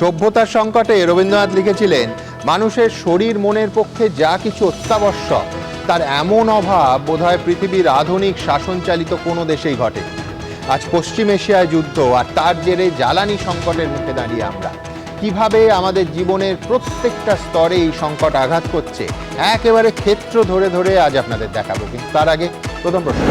সভ্যতার সংকটে রবীন্দ্রনাথ লিখেছিলেন, মানুষের শরীর মনের পক্ষে যা কিছু অত্যাবশ্যক তার এমন অভাব বোধহয় পৃথিবীর আধুনিক শাসনচালিত কোনো দেশেই ঘটে। আজ পশ্চিম এশিয়ায় যুদ্ধ, আর তার জেরে জ্বালানি সংকটের মুখে দাঁড়িয়ে আমরা কিভাবে আমাদের জীবনের প্রত্যেকটা স্তরে এই সংকট আঘাত করছে একেবারে ক্ষেত্র ধরে ধরে আজ আপনাদের দেখাবো। কিন্তু তার আগে প্রথম প্রশ্ন,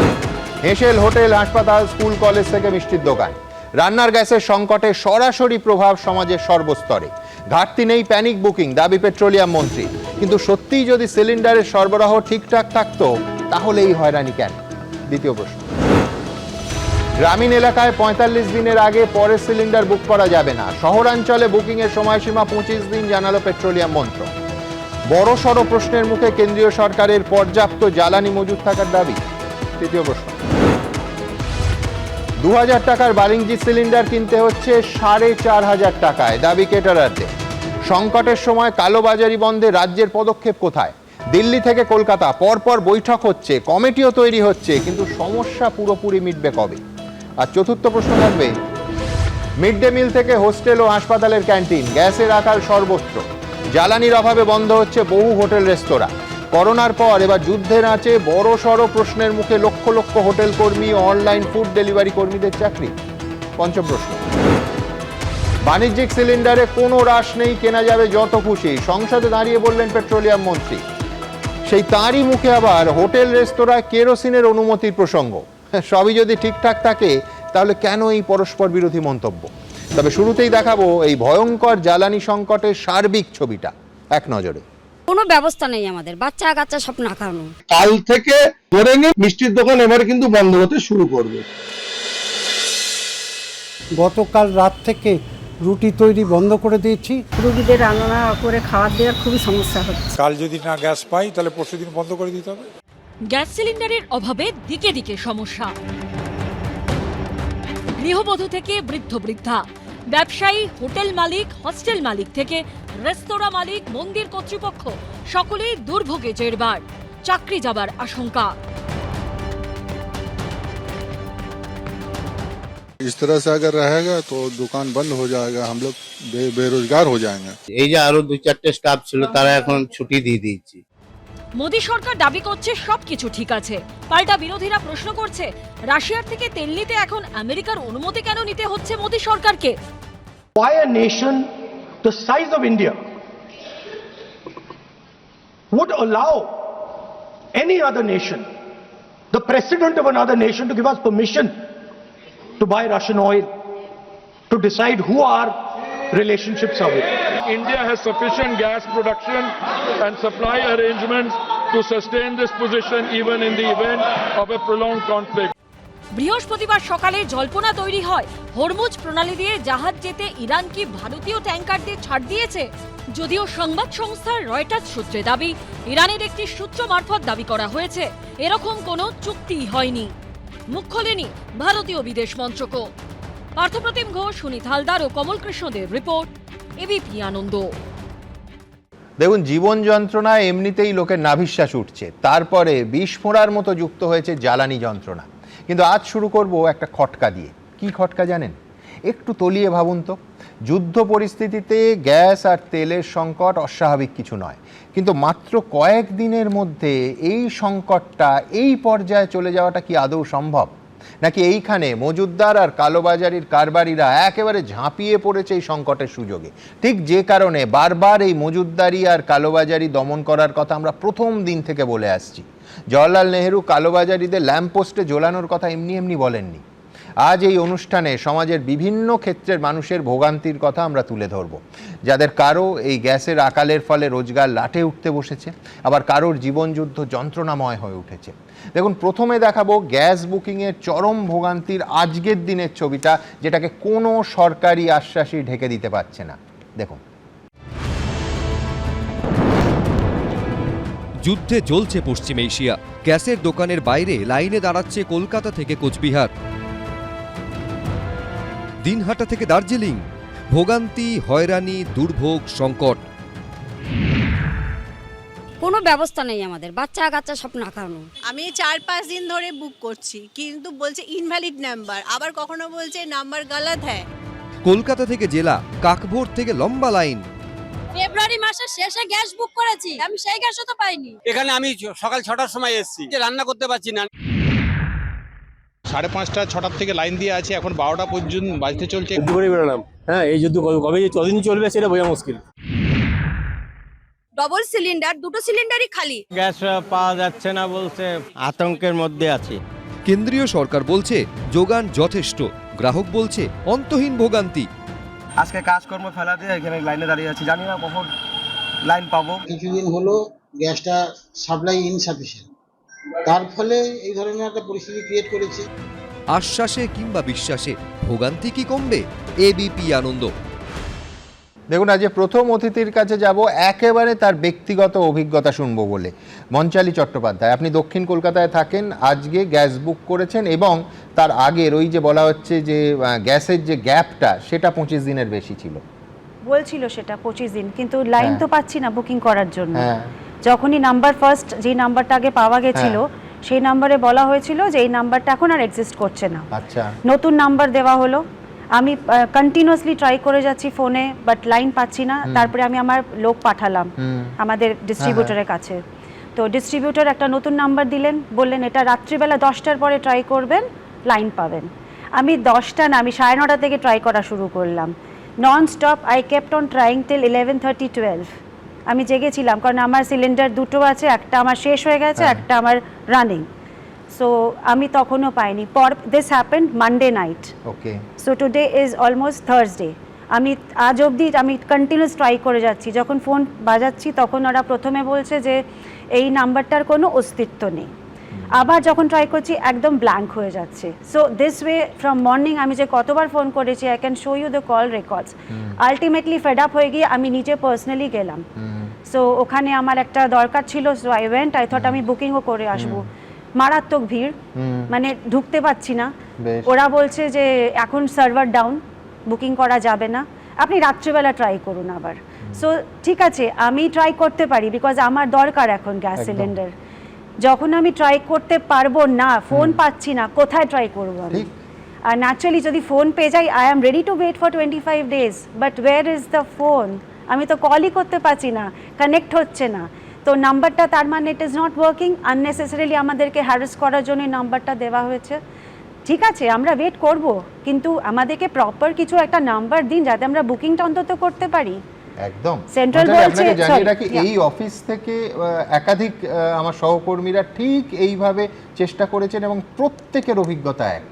হেঁসেল হোটেল, হাসপাতাল, স্কুল, কলেজ থেকে মিষ্টির দোকান, রান্নার গ্যাসের সংকটে সরাসরি প্রভাব সমাজের সর্বস্তরে। ঘাটতি নেই, প্যানিক বুকিং, দাবি পেট্রোলিয়াম মন্ত্রী। কিন্তু সত্যিই যদি সিলিন্ডারের সরবরাহ ঠিকঠাক থাকতো তাহলে এই হয়রানি কেন? দ্বিতীয় প্রশ্ন, গ্রামীণ এলাকায় ৪৫ দিনের আগে পরে সিলিন্ডার বুক করা যাবে না, শহরাঞ্চলে বুকিং এর সময়সীমা ২৫ দিন জানালো পেট্রোলিয়াম মন্ত্রক। বড় সড় প্রশ্নের মুখে কেন্দ্রীয় সরকারের পর্যাপ্ত জ্বালানি মজুত থাকার দাবি। তৃতীয় প্রশ্ন, ২০০০ টাকার বালিঞ্জি সিলিন্ডার কিনতে হচ্ছে ৪৫০০ টাকায়, দাবি কেটারারদের। সংকটের সময় কালোবাজারি বন্ধে রাজ্যের পদক্ষেপ কোথায়? দিল্লি থেকে কলকাতা পরপর বৈঠক হচ্ছে, কমিটিও তৈরি হচ্ছে, কিন্তু সমস্যা পুরোপুরি মিটবে কবে? আর চতুর্থ প্রশ্ন থাকবে, মিড ডে মিল থেকে হোস্টেল ও হাসপাতালের ক্যান্টিন, গ্যাসের আকাল সর্বত্র, জ্বালানির অভাবে বন্ধ হচ্ছে বহু হোটেল রেস্তোরাঁ। করোনার পর এবার যুদ্ধের আঁচে বড় সড় প্রশ্নের মুখে লক্ষ লক্ষ হোটেল কর্মী ও অনলাইন ফুড ডেলিভারি কর্মীদের চাকরি। পঞ্চম প্রশ্ন, বাণিজ্যিক সিলিন্ডারে কোনো হ্রাস নেই, কেনা যাবে যত খুশি, সংসদে দাঁড়িয়ে বললেন পেট্রোলিয়াম মন্ত্রী। সেই তাঁরই মুখে আবার হোটেল রেস্তোরাঁয় কেরোসিনের অনুমতির প্রসঙ্গ। সবই যদি ঠিকঠাক থাকে তাহলে কেন এই পরস্পর বিরোধী মন্তব্য? তবে শুরুতেই দেখাবো এই ভয়ঙ্কর জ্বালানি সংকটের সার্বিক ছবিটা এক নজরে। কোনো ব্যবস্থা নেই আমাদের, বাচ্চা কাচ্চা সব না খাওয়ানো। কাল থেকে ধরে নিয়ে মিষ্টির দোকান এবার কিন্তু বন্ধ হতে শুরু করবে। গতকাল রাত থেকে রুটি তৈরি বন্ধ করে দিয়েছি। রোগীদের রান্না করে খাবার দেওয়ার খুবই সমস্যা হচ্ছে। কাল যদি না গ্যাস পাই তাহলে পরশুদিন বন্ধ করে দিতে হবে। গ্যাস সিলিন্ডারের অভাবে দিকে দিকে সমস্যা, গৃহবধূ থেকে বৃদ্ধ বৃদ্ধা, ব্যবসায়ী, হোটেল মালিক, হস্টেল মালিক থেকে রেস্তোরাঁ মালিক, মন্দির কর্তৃপক্ষ সকলেই দুর্ভোগে জেরবার, চাকরি যাবার আশঙ্কা। इस तरह से अगर रहेगा तो दुकान बंद हो जाएगा, हम लोग बेरोजगार हो जाएंगे। এই যে আরো ২-৪টে স্টাফ ছিল তারা এখন ছুটি দিয়ে দিয়েছি। মোদী সরকার দাবি করছে সবকিছু ঠিক আছে, পাল্টা বিরোধীরা প্রশ্ন করছে রাশিয়ার থেকে তেল নিতে এখন আমেরিকার অনুমতি কেন নিতে হচ্ছে মোদী সরকারকে? Why a nation the size of India would allow any other nation, the president of another nation, to give us permission to buy Russian oil, to decide who our relationships are with? India has sufficient gas production and supply arrangements to sustain this position even in the event of a prolonged conflict. বৃহস্পতিবার সকালে জল্পনা তৈরি হয় Hormuz প্রণালী দিয়ে জাহাজ যেতে Iran কি ভারতীয় ট্যাঙ্কারদের ছাড় দিয়েছে। যদিও সংবাদ সংস্থা রয়টার্স সূত্রে দাবি, ইরানের একটি সূত্র মারফত দাবি করা হয়েছে এরকম কোনো চুক্তিই হয়নি। মুখ খোলেনি ভারতীয় বিদেশ মন্ত্রকও। পার্থপ্রতিম ঘোষ, সুনীত হালদার ও কমল কৃষ্ণদের রিপোর্ট, এবিপি আনন্দ। দেখুন, জীবন যন্ত্রণায় এমনিতেই লোকের নাভিশ্বাস উঠছে, তারপরে বিষ ফোঁড়ার মতো যুক্ত হয়েছে জ্বালানি যন্ত্রণা। কিন্তু আজ শুরু করব একটা খটকা দিয়ে। কি খটকা জানেন? একটু তলিয়ে ভাবুন তো। যুদ্ধ পরিস্থিতিতে গ্যাস আর তেলের সংকট অস্বাভাবিক কিছু নয়, কিন্তু মাত্র কয়েক দিনের মধ্যে এই সংকটটা এই পর্যায়ে চলে যাওয়াটা কি আদৌ সম্ভব? নাকি এইখানে মজুতদার আর কালোবাজারির কারবারিরা একেবারে ঝাঁপিয়ে পড়েছে এই সংকটের সুযোগে? ঠিক যে কারণে বারবার এই মজুতদারি আর কালোবাজারি দমন করার কথা আমরা প্রথম দিন থেকে বলে আসছি। জওহরলাল নেহেরু কালোবাজারিদের ল্যাম্পপোস্টে ঝোলানোর কথা এমনি এমনি বলেননি। আজ এই অনুষ্ঠানে সমাজের বিভিন্ন ক্ষেত্রের মানুষের ভোগান্তির কথা আমরা তুলে ধরব, যাদের কারো এই গ্যাসের আকালের ফলে রোজগার লাটে উঠতে বসেছে, আবার কারোর জীবনযুদ্ধ যন্ত্রণাময় হয়ে উঠেছে। দেখুন, প্রথমে দেখাবো গ্যাস বুকিংয়ের চরম ভোগান্তির আজকের দিনের ছবিটা, যেটাকে কোনো সরকারি আশ্বাসই ঢেকে দিতে পারছে না। দেখুন, যুদ্ধে জ্বলছে পশ্চিম এশিয়া, গ্যাসের দোকানের বাইরে লাইনে দাঁড়াচ্ছে কলকাতা থেকে কোচবিহার, দিনহাটা থেকে দার্জিলিং। ভোগান্তি, হয়রানি, দুর্ভোগ, সংকট। কোনো ব্যবস্থা নেই আমাদের, বাচ্চা কাচ্চা সব না খাওয়ানো। আমি 4-5 দিন ধরে বুক করছি, কিন্তু বলছে ইনভ্যালিড নাম্বার, আবার কখনো বলছে নাম্বার গলত হ্যায়। কলকাতা থেকে জেলা, কাকভোর থেকে লম্বা লাইন। ফেব্রুয়ারি মাসের শেষে গ্যাস বুক করেছি, আমি সেই গ্যাসও তো পাইনি। এখানে আমি সকাল 6টার সময় এসেছি, রান্না করতে পারছি না। 5:30 6টার থেকে লাইন দিয়ে আছে, এখন 12টা পর্যন্ত বাজতে চলছে। হ্যাঁ, এই যুদ্ধ কবে যে কদিন চলবে সেটা বোঝা মুশকিল। ডবল সিলিন্ডার, দুটো সিলিন্ডারই খালি। গ্যাস পাওয়া যাচ্ছে না বলছে, আতঙ্কের মধ্যে আছে। কেন্দ্রীয় সরকার বলছে যোগান যথেষ্ট, গ্রাহক বলছে অন্তহীন ভোগান্তি। আজকে কাজকর্ম ফেলা দিয়ে এখানে লাইনে দাঁড়িয়ে আছি, জানি না কখন লাইন পাবো। কিছুদিন হলো গ্যাসটা সাপ্লাই ইনসাফিসিয়েন্ট, তার ফলে এই ধরনের একটা পরিস্থিতি ক্রিয়েট করেছে। আশ্বাসে কিংবা বিশ্বাসে ভোগান্তি কি কমবে? এবিপি আনন্দ। দেখুন, আজ প্রথম অতিথির কাছে যাব, একেবারে তার ব্যক্তিগত অভিজ্ঞতা শুনবো বলে। মঞ্চালী চট্টোপাধ্যায়, আপনি দক্ষিণ কলকাতায় থাকেন, আজকে গ্যাস বুক করেছেন এবং তার আগের ওই যে বলা হচ্ছে যে গ্যাসের যে গ্যাপটা সেটা 25 দিনের বেশি ছিল, বলছিল সেটা 25 দিন, কিন্তু লাইন তো পাচ্ছি না বুকিং করার জন্য। হ্যাঁ, যখনই নাম্বার ফার্স্ট যে নাম্বারটা আগে পাওয়া গেছিল সেই নাম্বারে বলা হয়েছিল যে এই নাম্বারটা এখন আর এক্সিস্ট করছে না। আচ্ছা, নতুন নাম্বার দেওয়া হলো। আমি কন্টিনিউয়াসলি ট্রাই করে যাচ্ছি ফোনে, বাট লাইন পাচ্ছি না। তারপরে আমি আমার লোক পাঠালাম আমাদের ডিস্ট্রিবিউটরের কাছে। তো ডিস্ট্রিবিউটর একটা নতুন নাম্বার দিলেন, বললেন এটা রাত্রিবেলা 10টার পরে ট্রাই করবেন, লাইন পাবেন। আমি 10টা না, আমি 9:30 থেকে ট্রাই করা শুরু করলাম। Non stop I kept on trying till 11:30 12। আমি জেগেছিলাম, কারণ আমার সিলিন্ডার দুটো আছে, একটা আমার শেষ হয়ে গেছে, একটা আমার রানিং। সো আমি তখনও পাইনি। This happened Monday night. Okay, so today is almost Thursday. আমি আজ অবধি আমি কন্টিনিউস ট্রাই করে যাচ্ছি। যখন ফোন বাজাচ্ছি তখন ওরা প্রথমে বলছে যে এই নাম্বারটার কোনো অস্তিত্ব নেই। আবার যখন ট্রাই করছি একদম ব্ল্যাঙ্ক হয়ে যাচ্ছে। So this way from morning আমি যে কতবার ফোন করেছি, I can show you the call records. Ultimately fed up হয়ে গিয়ে আমি নিজে পার্সোনালি গেলাম। সো ওখানে আমার একটা দরকার ছিল, so I went. I thought আমি বুকিংও করে আসবো। মারাত্মক ভিড়, মানে ঢুকতে পাচ্ছি না। ওরা বলছে যে এখন সার্ভার ডাউন, বুকিং করা যাবে না, আপনি রাত্রিবেলা ট্রাই করুন আবার। সো ঠিক আছে, আমি ট্রাই করতে পারি, বিকজ আমার দরকার এখন গ্যাস সিলিন্ডার। যখন আমি ট্রাই করতে পারবো না, ফোন পাচ্ছি না, কোথায় ট্রাই করবো আমি? আর ন্যাচারালি যদি ফোন পেয়ে যাই, I am ready to wait for 25 days, but where is the phone? আমি তো কলই করতে পারছি না, কানেক্ট হচ্ছে না। তো নাম্বারটা, তার মানে it is not working. Unnecessarily আমাদেরকে হ্যারাস করার জন্য নাম্বারটা দেওয়া হয়েছে। ঠিক আছে, আমরা ওয়েট করব, কিন্তু আমাদেরকে প্রপার কিছু একটা নাম্বার দিন যাতে আমরা বুকিংটা অন্তত করতে পারি। একদম। সেন্ট্রাল বলছে, জানিয়ে রাখি, এই অফিস থেকে একাধিক আমার সহকর্মীরা ঠিক এইভাবে চেষ্টা করেছেন এবং প্রত্যেকের অভিজ্ঞতা এক।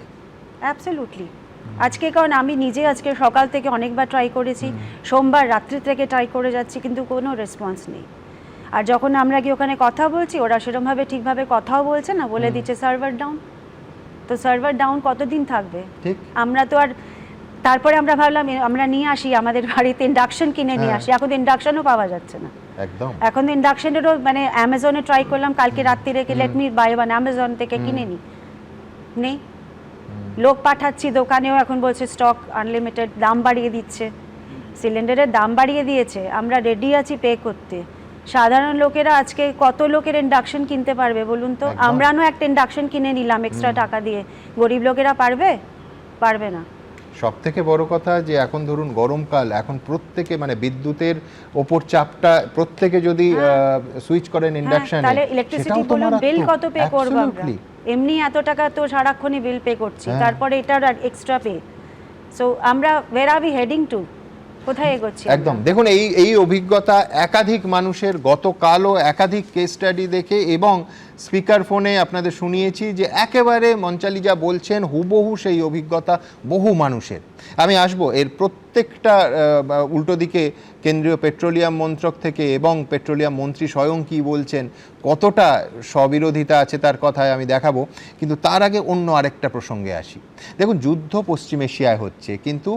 অ্যাবসলিউটলি। আজকে কারণ আমি নিজে আজকে সকাল থেকে অনেকবার ট্রাই করেছি, সোমবার রাত্রি থেকে ট্রাই করে যাচ্ছি, কিন্তু কোনো রেসপন্স নেই। আর যখন আমরা কি ওখানে কথা বলছি, ওরা সেরকমভাবে ঠিকভাবে কথাও বলছে না, বলে দিচ্ছে সার্ভার ডাউন। তো সার্ভার ডাউন কতদিন থাকবে? আমরা তো আর, তারপরে আমরা ভাবলাম আমরা নিয়ে আসি আমাদের বাড়িতে ইন্ডাকশন কিনে নিয়ে আসি, এখন ইন্ডাকশনও পাওয়া যাচ্ছে না। একদম। এখন ইন্ডাকশনেরও মানে অ্যামাজনে ট্রাই করলাম কালকে রাত্রি রেখে, let me buy one, Amazon থেকে কিনে নিই, নেই। লোক পাঠাচ্ছি দোকানেও, এখন বলছে স্টক আনলিমিটেড, দাম বাড়িয়ে দিচ্ছে, সিলিন্ডারের দাম বাড়িয়ে দিয়েছে। আমরা রেডি আছি পে করতে। সাধারণ লোকেরা আজকে কত লোকের ইন্ডাকশন কিনতে পারবে বলুন তো? আমরাও একটা ইন্ডাকশন কিনে নিলাম এক্সট্রা টাকা দিয়ে, গরিব লোকেরা পারবে? পারবে না। সব থেকে বড় কথা যে এখন ধরুন গরমকাল, এখন প্রত্যেকে মানে বিদ্যুতের ওপর চাপটা, প্রত্যেকে যদি সুইচ করেন ইন্ডাকশনে, তাহলে ইলেকট্রিসিটি বলুন বিল কত পে করব আমরা? এমনি এত টাকা তো সারাক্ষণই বিল পে করছি, তারপরে এটার এক্সট্রা পে। সো আমরা where are we heading to? কোথায় এগোচ্ছি? একদম। দেখুন, এই অভিজ্ঞতা একাধিক মানুষের, গতকালও একাধিক কেস স্টাডি দেখে এবং স্পিকার ফোনে আপনাদের শুনিয়েছি যে একেবারে মঞ্চালী যা বলছেন হুবহু সেই অভিজ্ঞতা বহু মানুষের। আমি আসবো এর প্রত্যেকটা উল্টো দিকে কেন্দ্রীয় পেট্রোলিয়াম মন্ত্রক থেকে এবং পেট্রোলিয়াম মন্ত্রী স্বয়ং কি বলছেন, কতটা স্ববিরোধিতা আছে তার কথায় আমি দেখাবো। কিন্তু তার আগে অন্য আরেকটা প্রসঙ্গে আসি। দেখুন, যুদ্ধ পশ্চিম এশিয়ায় হচ্ছে, কিন্তু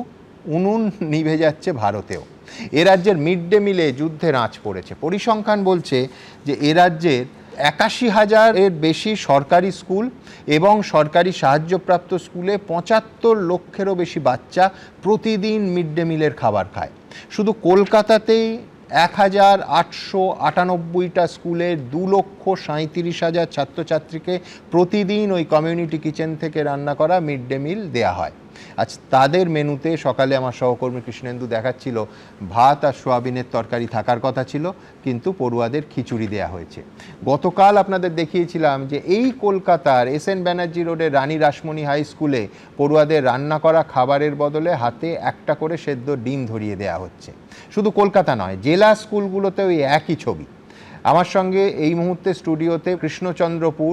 উনুন নিভে যাচ্ছে ভারতেও। এ রাজ্যের মিড ডে মিলে যুদ্ধের আঁচ পড়েছে। পরিসংখ্যান বলছে যে এ রাজ্যের ৮১,০০০-এর বেশি সরকারি স্কুল এবং সরকারি সাহায্যপ্রাপ্ত স্কুলে ৭৫ লক্ষেরও বেশি বাচ্চা প্রতিদিন মিড ডে মিলের খাবার খায়। শুধু কলকাতাতেই ১,৮৯৮টা স্কুলের ২,৩৭,০০০ ছাত্রছাত্রীকে প্রতিদিন ওই কমিউনিটি কিচেন থেকে রান্না করা মিড ডে মিল দেওয়া হয়। আজ তাদের মেনুতে সকালে আমার সহকর্মী কৃষ্ণেন্দু দেখাচ্ছিল ভাত আর সোয়াবিনের তরকারি থাকার কথা ছিল, কিন্তু পড়ুয়াদের খিচুড়ি দেয়া হয়েছে। গতকাল আপনাদের দেখিয়েছিলাম যে এই কলকাতার SN ব্যানার্জি রোডের রানী রাসমণি হাই স্কুলে পড়ুয়াদের রান্না করা খাবারের বদলে হাতে একটা করে সেদ্ধ ডিম ধরিয়ে দেয়া হচ্ছে। শুধু কলকাতা নয়, জেলা স্কুলগুলোতেও এই একই ছবি। আমার সঙ্গে এই মুহূর্তে স্টুডিওতে কৃষ্ণচন্দ্রপুর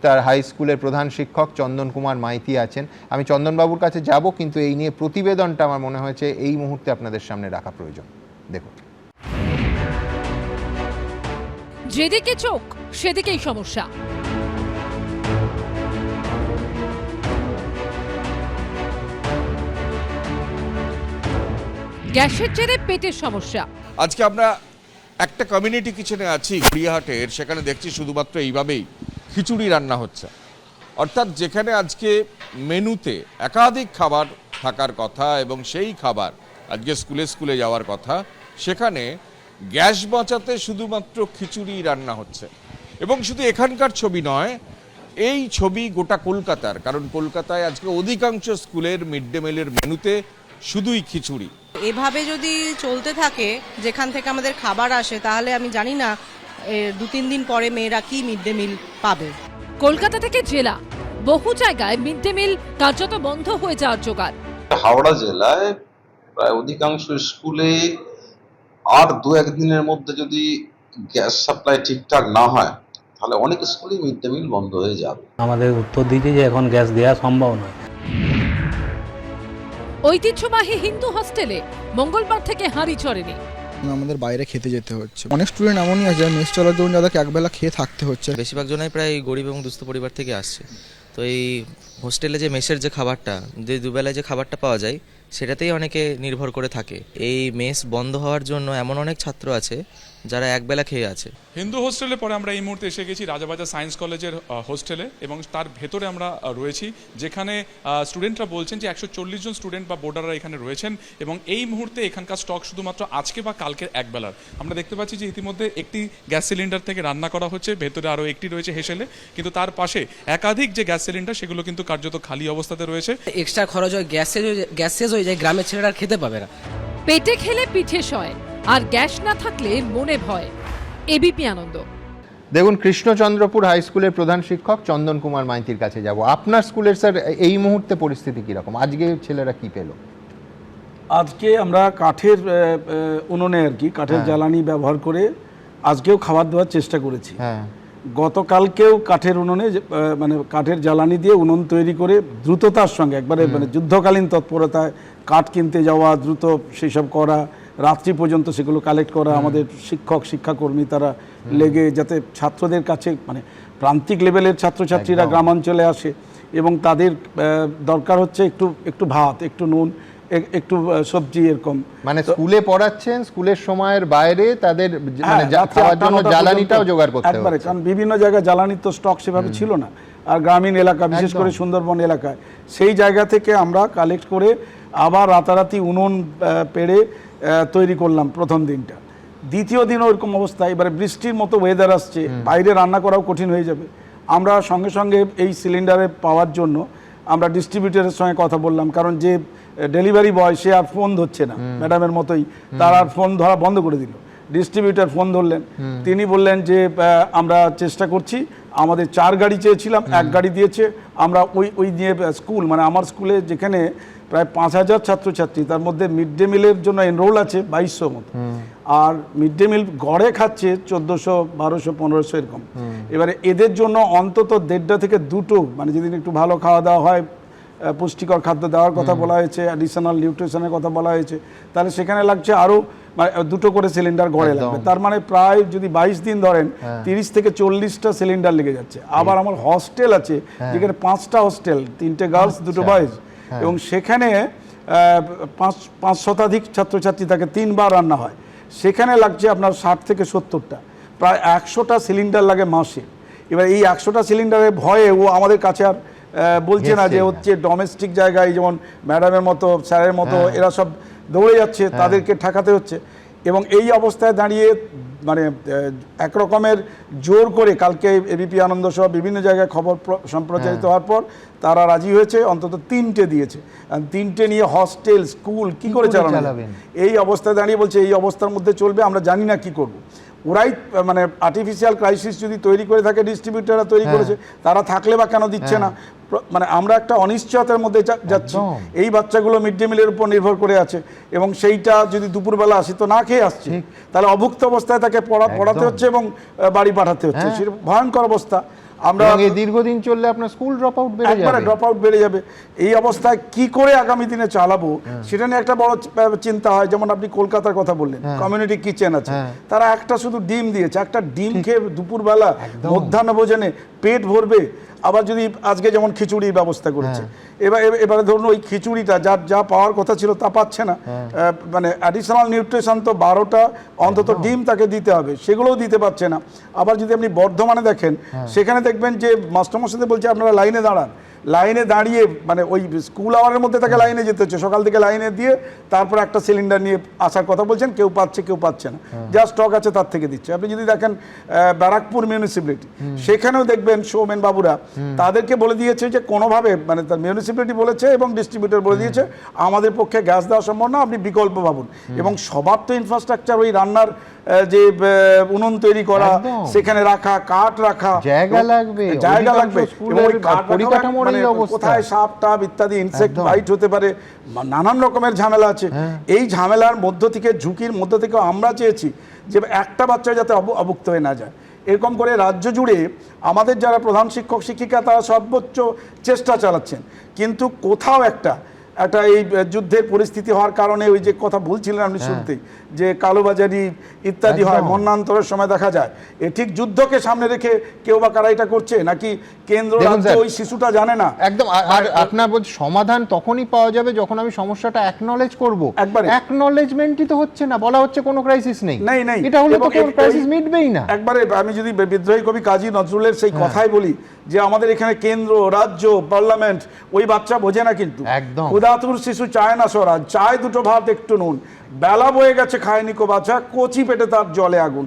তার হাই স্কুলের প্রধান শিক্ষক চন্দন কুমার মাইতি আছেন। আমি চন্দনবাবুর কাছে যাব, কিন্তু এই নিয়ে প্রতিবেদনটা আমার মনে হয়েছে এই মুহূর্তে আপনাদের সামনে রাখা প্রয়োজন। দেখুন। যেদিকে চোখ সেদিকেই সমস্যা। গ্যাসের জেরে পেটের সমস্যা। আজকে আমরা একটা কমিউনিটি কিচেনে আছি গড়িয়াহাটের, সেখানে দেখছি শুধুমাত্র এইভাবেই খিচুড়ি রান্না হচ্ছে। অর্থাৎ যেখানে আজকে মেনুতে একাধিক খাবার থাকার কথা এবং সেই খাবার আজকে স্কুলে স্কুলে যাওয়ার কথা, সেখানে গ্যাস বাঁচাতে শুধুমাত্র খিচুড়ি রান্না হচ্ছে। এবং শুধু এখানকার ছবি নয়, এই ছবি গোটা কলকাতার, কারণ কলকাতায় আজকে অধিকাংশ স্কুলের মিড ডে মিলের মেনুতে শুধুই খিচুড়ি। এভাবে যদি চলতে থাকে, যেখান থেকে আমাদের খাবার আসে, তাহলে আমি জানি না 2-3 দিন পরে মেয়েরা কি মিড ডে মিল পাবে। কলকাতা থেকে জেলা বহু জায়গায় মিড ডে মিল কার্যত বন্ধ হয়ে যাওয়ার জোগাড়। হাওড়া জেলায় প্রায় অধিকাংশ স্কুলে আর 2-1 দিনের মধ্যে যদি গ্যাস সাপ্লাই ঠিকঠাক না হয়, তাহলে অনেক স্কুলেই মিড ডে মিল বন্ধ হয়ে যাবে। আমাদের উত্তর দিকে যে এখন গ্যাস দেওয়া সম্ভব নয়। ঐতিহ্যবাহী হিন্দু হস্টেলে মঙ্গলবার থেকে হাঁড়ি চড়েনি। আমাদের বাইরে খেতে যেতে হচ্ছে। অনেক স্টুডেন্ট এমনই আছে মেস চলার জন্য যাদেরকে একবেলা খেয়ে থাকতে হচ্ছে। বেশিরভাগ জনাই প্রায় গরিব এবং দুস্থ পরিবার থেকে আসছে। তো এই হোস্টেলে যে মেসের যে খাবারটা, যে দুবেলায় যে খাবারটা পাওয়া যায়, সেটাতেই অনেকে নির্ভর করে থাকে। এই মেস বন্ধ হওয়ার জন্য এমন অনেক ছাত্র আছে যারা একবেলা খেয়ে আছে। হিন্দু হোস্টেলে পরে আমরা এই মুহূর্তে এসে গেছি রাজাবাজার সায়েন্স কলেজের হোস্টেলে, এবং তার ভেতরে আমরা রয়েছি, যেখানে স্টুডেন্টরা বলছেন যে 140 জন স্টুডেন্ট বা বোর্ডাররা এখানে রয়েছেন, এবং এই মুহূর্তে এখানকার স্টক শুধুমাত্র আজকে বা কালকের একবেলার। আমরা দেখতে পাচ্ছি যে ইতিমধ্যে একটি গ্যাস সিলিন্ডার থেকে রান্না করা হচ্ছে, ভেতরে আরও একটি রয়েছে হেসেলে, কিন্তু তার পাশে একাধিক যে গ্যাস সিলিন্ডার সেগুলো কিন্তু কার্যত খালি অবস্থাতে রয়েছে। এক্সট্রা খরচ হয়, গ্যাস শেষ হয়ে যায়, গ্রামের ছেলেরা আর খেতে পাবে না। পেটে খেলে পিঠে সয়, আর গ্যাস না থাকলে মনে ভয়। এবিপি আনন্দ। দেখুন, কৃষ্ণচন্দ্রপুর হাই স্কুলের প্রধান শিক্ষক চন্দন কুমার মাইতির কাছে যাব। আপনার স্কুলের স্যার এই মুহূর্তে পরিস্থিতি কীরকম? আজকে ছেলেরা কি পেল? আজকে আমরা কাঠের উনুনে আর কি কাঠের জ্বালানি ব্যবহার করে আজকেও খাবার দেওয়ার চেষ্টা করেছি। গতকালকেও কাঠের উনুনে মানে কাঠের জ্বালানি দিয়ে উনুন তৈরি করে দ্রুততার সঙ্গে একবারে মানে যুদ্ধকালীন তৎপরতায় কাঠ কিনতে যাওয়া, দ্রুত সেসব করা, রাত্রি পর্যন্ত সেগুলো কালেক্ট করা, আমাদের শিক্ষক শিক্ষাকর্মী তারা লেগে, যাতে ছাত্রদের কাছে মানে প্রান্তিক লেভেলের ছাত্রছাত্রীরা গ্রামাঞ্চলে আসে এবং তাদের দরকার হচ্ছে একটু ভাত, একটু নুন, একটু সবজি, এরকম। মানে স্কুলে পড়াচ্ছেন, স্কুলের সময়ের বাইরে তাদের খাওয়ার জন্য জ্বালানিটাও জোগাড় করতে একবারে, কারণ বিভিন্ন জায়গায় জ্বালানির তো স্টক সেভাবে ছিল না। আর গ্রামীণ এলাকা, বিশেষ করে সুন্দরবন এলাকায়, সেই জায়গা থেকে আমরা কালেক্ট করে আবার রাতারাতি উনুন পেড়ে তৈরি করলাম প্রথম দিনটা। দ্বিতীয় দিনও এরকম অবস্থা। এবারে বৃষ্টির মতো ওয়েদার আসছে, বাইরে রান্না করাও কঠিন হয়ে যাবে। আমরা সঙ্গে সঙ্গে এই সিলিন্ডারে পাওয়ার জন্য আমরা ডিস্ট্রিবিউটরের সঙ্গে কথা বললাম, কারণ যে ডেলিভারি বয় সে আর ফোন ধরছে না, ম্যাডামের মতোই তার আর ফোন ধরা বন্ধ করে দিল। ডিস্ট্রিবিউটর ফোন ধরলেন, তিনি বললেন যে আমরা চেষ্টা করছি, আমাদের 4 গাড়ি চেয়েছিলাম, 1 গাড়ি দিয়েছে। আমরা ওই নিয়ে স্কুল মানে আমার স্কুলে যেখানে প্রায় 5000 ছাত্রছাত্রী, তার মধ্যে মিড ডে মিলের জন্য এনরোল আছে 2200 মতো, আর মিড ডে মিল গড়ে খাচ্ছে 1400, 1200, 1500 এরকম। এবারে এদের জন্য অন্তত 1.5 থেকে 2টো মানে যেদিন একটু ভালো খাওয়া দাওয়া হয়, পুষ্টিকর খাদ্য দেওয়ার কথা বলা হয়েছে, অ্যাডিশনাল নিউট্রিশনের কথা বলা হয়েছে, তাহলে সেখানে লাগছে আরও 2টো করে সিলিন্ডার গড়ে লাগবে। তার মানে প্রায় যদি 22 দিন ধরেন 30 থেকে 40টা সিলিন্ডার লেগে যাচ্ছে। আবার আমার হস্টেল আছে যেখানে 5টা হোস্টেল, 3টে গার্লস, 2টো বয়েজ, এবং সেখানে 5 শতাধিক ছাত্রছাত্রী থাকে, 3 বার রান্না হয়। সেখানে লাগছে আপনার 60 থেকে 70টা, প্রায় 100টা সিলিন্ডার লাগে মাসে। এবার এই 100টা সিলিন্ডারের ভয়ে ও আমাদের কাছে আর বলছে না যে হচ্ছে ডোমেস্টিক জায়গায় যেমন ম্যাডামের মতো, স্যারের মতো এরা সব দৌড়ে যাচ্ছে, তাদেরকে ঠেকাতে হচ্ছে। এবং এই অবস্থায় দাঁড়িয়ে মানে এক রকমের জোর করে কালকে এবিপি আনন্দ সহ বিভিন্ন জায়গায় খবর সম্প্রচারিত হওয়ার পর তারা রাজি হয়েছে, অন্তত 3টে দিয়েছে। 3টে নিয়ে হস্টেল স্কুল কি করে চালাবেন? এই অবস্থায় দাঁড়িয়ে বলছে এই অবস্থার মধ্যে চলবে, আমরা জানি না কি করব। ওরাই মানে আর্টিফিশিয়াল ক্রাইসিস যদি তৈরি করে থাকে, ডিস্ট্রিবিউটাররা তৈরি করেছে, তারা থাকলে বা কেন দিচ্ছে না? মানে আমরা একটা অনিশ্চয়তার মধ্যে যাচ্ছি। এই বাচ্চাগুলো মিড ডে মিলের উপর নির্ভর করে আছে এবং সেইটা যদি দুপুরবেলা আসে তো না খেয়ে আসছে, তাহলে অভুক্ত অবস্থায় তাকে পড়াতে হচ্ছে এবং বাড়ি পাঠাতে হচ্ছে, সেটা ভয়ঙ্কর অবস্থা। আমরা দীর্ঘদিন চললে আপনার স্কুল ড্রপ আউট বেড়ে যাবে। এই অবস্থায় কি করে আগামী দিনে চালাবো সেটা নিয়ে একটা বড় চিন্তা হয়। যেমন আপনি কলকাতার কথা বললেন, কমিউনিটি কিচেন আছে, তারা একটা শুধু ডিম দিয়েছে, একটা ডিম খেয়ে দুপুরবেলা মধ্যাহ্ন ভোজনে পেট ভরবে। আবার যদি আজকে যেমন খিচুড়ির ব্যবস্থা করেছে, এবারে ধরুন ওই খিচুড়িটা যা পাওয়ার কথা ছিল তা পাচ্ছে না, মানে অ্যাডিশনাল নিউট্রিশন তো 12টা অন্তত ডিম তাকে দিতে হবে, সেগুলোও দিতে পারছে না। আবার যদি আপনি বর্ধমানে দেখেন, সেখানে দেখবেন যে মাস্টারমশাইদের বলছে আপনারা লাইনে দাঁড়ান, লাইনে দাঁড়িয়ে মানে ওই স্কুল আওয়ারের মধ্যে তাকে লাইনে যেতে হচ্ছে, সকাল থেকে লাইনে দিয়ে তারপর একটা সিলিন্ডার নিয়ে আসার কথা বলছেন, কেউ পাচ্ছে না, যা স্টক আছে তার থেকে দিচ্ছে। আপনি যদি দেখেন ব্যারাকপুর মিউনিসিপ্যালিটি, সেখানেও দেখবেন সৌমেন বাবুরা তাদেরকে বলে দিয়েছে যে কোনোভাবে, মানে তার মিউনিসিপ্যালিটি বলেছে এবং ডিস্ট্রিবিউটর বলে দিয়েছে আমাদের পক্ষে গ্যাস দেওয়া সম্ভব না, আপনি বিকল্প ভাবুন। এবং সবার তো ইনফ্রাস্ট্রাকচার ওই রান্নার যে উনুন তৈরি করা, সেখানে রাখা কাঠ রাখা, জায়গা লাগবে কোথায় সাপ টাপ ইত্যাদি ইনসেক্ট বাইট হতে পারে, নানান রকমের ঝামেলা আছে। এই ঝামেলার মধ্য থেকে, ঝুঁকির মধ্য থেকে আমরা চেয়েছি যে একটা বাচ্চা যাতে অভুক্ত হয়ে না যায়। এরকম করে রাজ্য জুড়ে আমাদের যারা প্রধান শিক্ষক শিক্ষিকা তারা সর্বোচ্চ চেষ্টা চালাচ্ছেন, কিন্তু কোথাও একটা এই যুদ্ধের পরিস্থিতি হওয়ার কারণে ওই যে কথা বলছিলেন আপনি শুনতেই, যে কালোবাজারি ইত্যাদি হয়, মন্নান্তরের সময় দেখা যায়। ঠিক যুদ্ধকে সামনে রেখে কেউ বা কারা এটা করছে, নাকি কেন্দ্র রাজ্য ওই শিশুটা জানে না? একদম। আর আপনার বলছি সমাধান তখনই পাওয়া যাবে যখন আমি সমস্যাটা অ্যাকনলেজ করব। একবার অ্যাকনলেজমেন্টই তো হচ্ছে না, বলা হচ্ছে কোনো ক্রাইসিস নেই, এটা হলে তো কোনো ক্রাইসিস মিটবেই না। একবারে আমি যদি বিদ্রোহী কবি কাজী নজরুলের সেই কথাই বলি যে আমাদের এখানে কেন্দ্র রাজ্য পার্লামেন্ট ওই বাচ্চা বোঝে না, কিন্তু একদম ক্ষুধাতুর শিশু চায় না স্বরাজ, চায় দুটো ভাত একটু নুন, বেলা বয়ে গেছে খায়নি কো বাচ্চা, কচি পেটে তার জলে আগুন।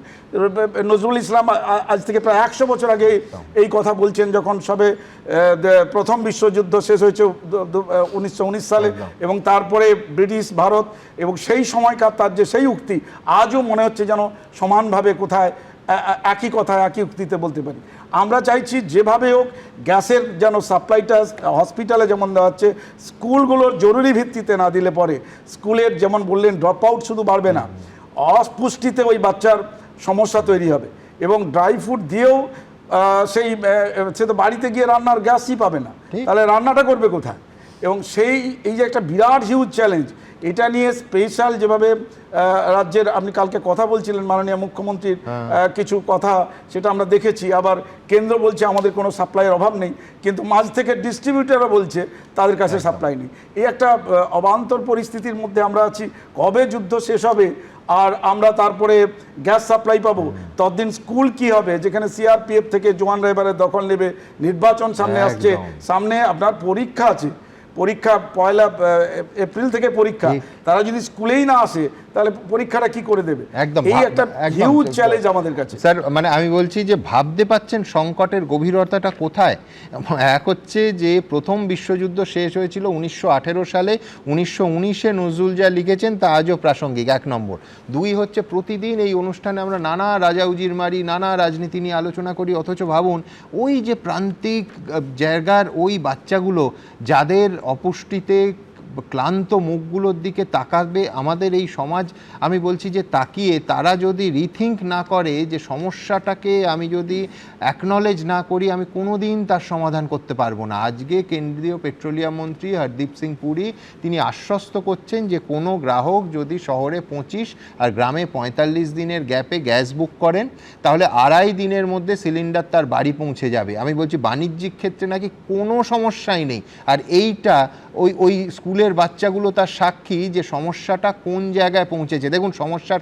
নজরুল ইসলাম আজ থেকে প্রায় 100 বছর আগে এই কথা বলছেন, যখন সবে প্রথম বিশ্বযুদ্ধ শেষ হয়েছে 1919 সালে, এবং তারপরে ব্রিটিশ ভারত, এবং সেই সময়কার তার যে সেই উক্তি আজও মনে হচ্ছে যেন সমানভাবে কোথায় একই কথা একই উক্তিতে বলতে পারি। আমরা চাইছি যেভাবে হোক গ্যাসের যেন সাপ্লাইটা হসপিটালে যেমন দেওয়া হচ্ছে, স্কুলগুলোর জরুরি ভিত্তিতে না দিলে পরে স্কুলের যেমন বললেন ড্রপ আউট শুধু বাড়বে না, অপুষ্টিতে ওই বাচ্চার সমস্যা তৈরি হবে। এবং ড্রাই ফুড দিয়েও সে তো বাড়িতে গিয়ে রান্নার গ্যাসই পাবে না, তাহলে রান্নাটা করবে কোথায়? এবং এই যে একটা বিরাট হিউজ চ্যালেঞ্জ, এটা নিয়ে স্পেশাল যেভাবে রাজ্যের আপনি কালকে কথা বলছিলেন মাননীয় মুখ্যমন্ত্রীর কিছু কথা, সেটা আমরা দেখেছি। আবার কেন্দ্র বলছে আমাদের কোনো সাপ্লাইয়ের অভাব নেই, কিন্তু মাঝ থেকে ডিস্ট্রিবিউটাররা বলছে তাদের কাছে সাপ্লাই নেই। এই একটা অবান্তর পরিস্থিতির মধ্যে আমরা আছি। কবে যুদ্ধ শেষ হবে আর আমরা তারপরে গ্যাস সাপ্লাই পাবো, ততদিন স্কুল কি হবে, যেখানে সিআরপিএফ থেকে জওয়ানরা এবারে দখল নেবে, নির্বাচন সামনে আসছে, সামনে আপনার পরীক্ষা আছে, পরীক্ষা 1 এপ্রিল থেকে পরীক্ষা, তারা যদি স্কুলেই না আসে তাহলে পরীক্ষাটা কি করে দেবে? একদম এই একটা হিউজ চ্যালেঞ্জ আমাদের কাছে। স্যার, মানে আমি বলছি যে ভাবতে পাচ্ছেন সংকটের গভীরতাটা কোথায়। এক হচ্ছে যে প্রথম বিশ্বযুদ্ধ শেষ হয়েছিল 1918 সালে, 1919-এ নজরুল যা লিখেছেন তা আজও প্রাসঙ্গিক, 1 নম্বর। 2 হচ্ছে প্রতিদিন এই অনুষ্ঠানে আমরা নানা রাজা উজির মারি, নানা রাজনীতি নিয়ে আলোচনা করি, অথচ ভাবুন ওই যে প্রান্তিক জায়গার ওই বাচ্চাগুলো যাদের অপুষ্টিতে ক্লান্ত মুখগুলোর দিকে তাকাবে আমাদের এই সমাজ, আমি বলছি যে তাকিয়ে তারা যদি রিথিঙ্ক না করে যে সমস্যাটাকে আমি যদি অ্যাকনলেজ না করি আমি কোনো দিন তার সমাধান করতে পারবো না। আজকে কেন্দ্রীয় পেট্রোলিয়াম মন্ত্রী হরদীপ সিং পুরী তিনি আশ্বস্ত করছেন যে কোনো গ্রাহক যদি শহরে 25 আর গ্রামে 45 দিনের গ্যাপে গ্যাস বুক করেন তাহলে 2.5 দিনের মধ্যে সিলিন্ডার তার বাড়ি পৌঁছে যাবে। আমি বলছি বাণিজ্যিক ক্ষেত্রে নাকি কোনো সমস্যাই নেই। আর এইটা ওই স্কুলের বাচ্চাগুলো তার সাক্ষী যে সমস্যাটা কোন জায়গায় পৌঁছেছে। দেখুন সমস্যার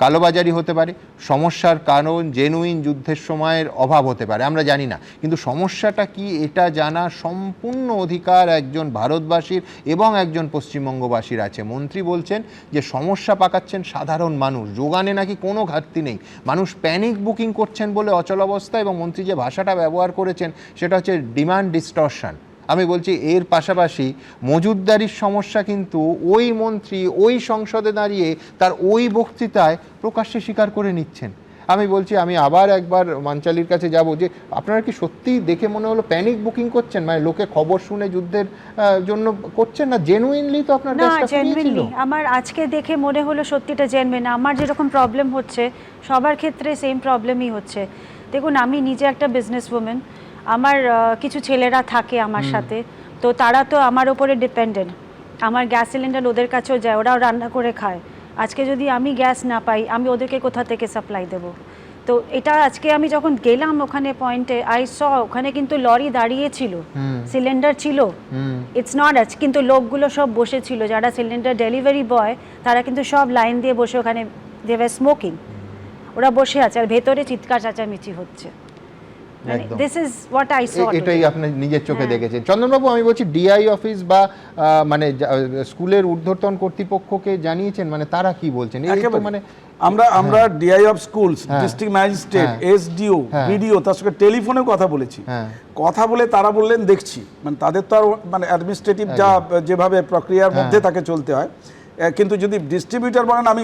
কালোবাজারি হতে পারে, সমস্যার কারণ জেনুইন যুদ্ধের সময়ের অভাব হতে পারে, আমরা জানি না, কিন্তু সমস্যাটা কি এটা জানা সম্পূর্ণ অধিকার একজন ভারতবাসীর এবং একজন পশ্চিমবঙ্গবাসীর আছে। মন্ত্রী বলছেন যে সমস্যা পাকাচ্ছেন সাধারণ মানুষ, যোগানে নাকি কোনো ঘাটতি নেই, মানুষ প্যানিক বুকিং করছেন বলে অচলাবস্থা, এবং মন্ত্রী যে ভাষাটা ব্যবহার করেছেন সেটা হচ্ছে ডিমান্ড ডিস্টরশন। আমি বলছি এর পাশাপাশি মজুতদারির সমস্যা কিন্তু ওই মন্ত্রী ওই সংসদে দাঁড়িয়ে তার ওই বক্তৃতায় প্রকাশ্যে স্বীকার করে নিচ্ছেন। আমি বলছি, আমি আবার একবার মাঞ্চালির কাছে যাব, যে আপনারা কি সত্যিই দেখে মনে হলো প্যানিক বুকিং করছেন, মানে লোকে খবর শুনে যুদ্ধের জন্য করছেন, না জেনুইনলি তো আপনার না জেনুইনলি আমার আজকে দেখে মনে হলো সত্যিটা জেনুইন। আমার যেরকম প্রবলেম হচ্ছে সবার ক্ষেত্রে সেম প্রবলেমই হচ্ছে। দেখুন, আমি নিজে একটা বিজনেস ওম্যান, আমার কিছু ছেলেরা থাকে আমার সাথে, তো তারা তো আমার ওপরে ডিপেন্ডেন্ট। আমার গ্যাস সিলিন্ডার ওদের কাছেও যায়, ওরাও রান্না করে খায়। আজকে যদি আমি গ্যাস না পাই, আমি ওদেরকে কোথা থেকে সাপ্লাই দেব? তো এটা আজকে আমি যখন গেলাম ওখানে পয়েন্টে, আই স ওখানে কিন্তু লরি দাঁড়িয়ে ছিল, সিলিন্ডার ছিল, ইটস নট আজ, কিন্তু লোকগুলো সব বসেছিল, যারা সিলিন্ডার ডেলিভারি বয় তারা কিন্তু সব লাইন দিয়ে বসে ওখানে দে ওয়্যার স্মোকিং, ওরা বসে আছে, আর ভেতরে চিৎকার চেঁচামেচি হচ্ছে। This is what I saw. এটাই আপনি নিজের চোখে দেখেছেন। চন্দনবাবু, আমি বলছি ডিআই অফিস বা মানে স্কুলের ঊর্ধ্বতন কর্তৃপক্ষকে জানিয়েছেন, মানে তারা কি বলছেন? মানে আমরা DI of schools, district magistrate, SDO, BDO, তার সঙ্গে টেলিফোনেও কথা বলেছি। কথা বলে তারা বললেন দেখছি, মানে তাদের তো আর মানে অ্যাডমিনিস্ট্রেটিভ যেভাবে প্রক্রিয়ার মধ্যে তাকে চলতে হয়, কিন্তু যদি ডিস্ট্রিবিউটর বলেন আমি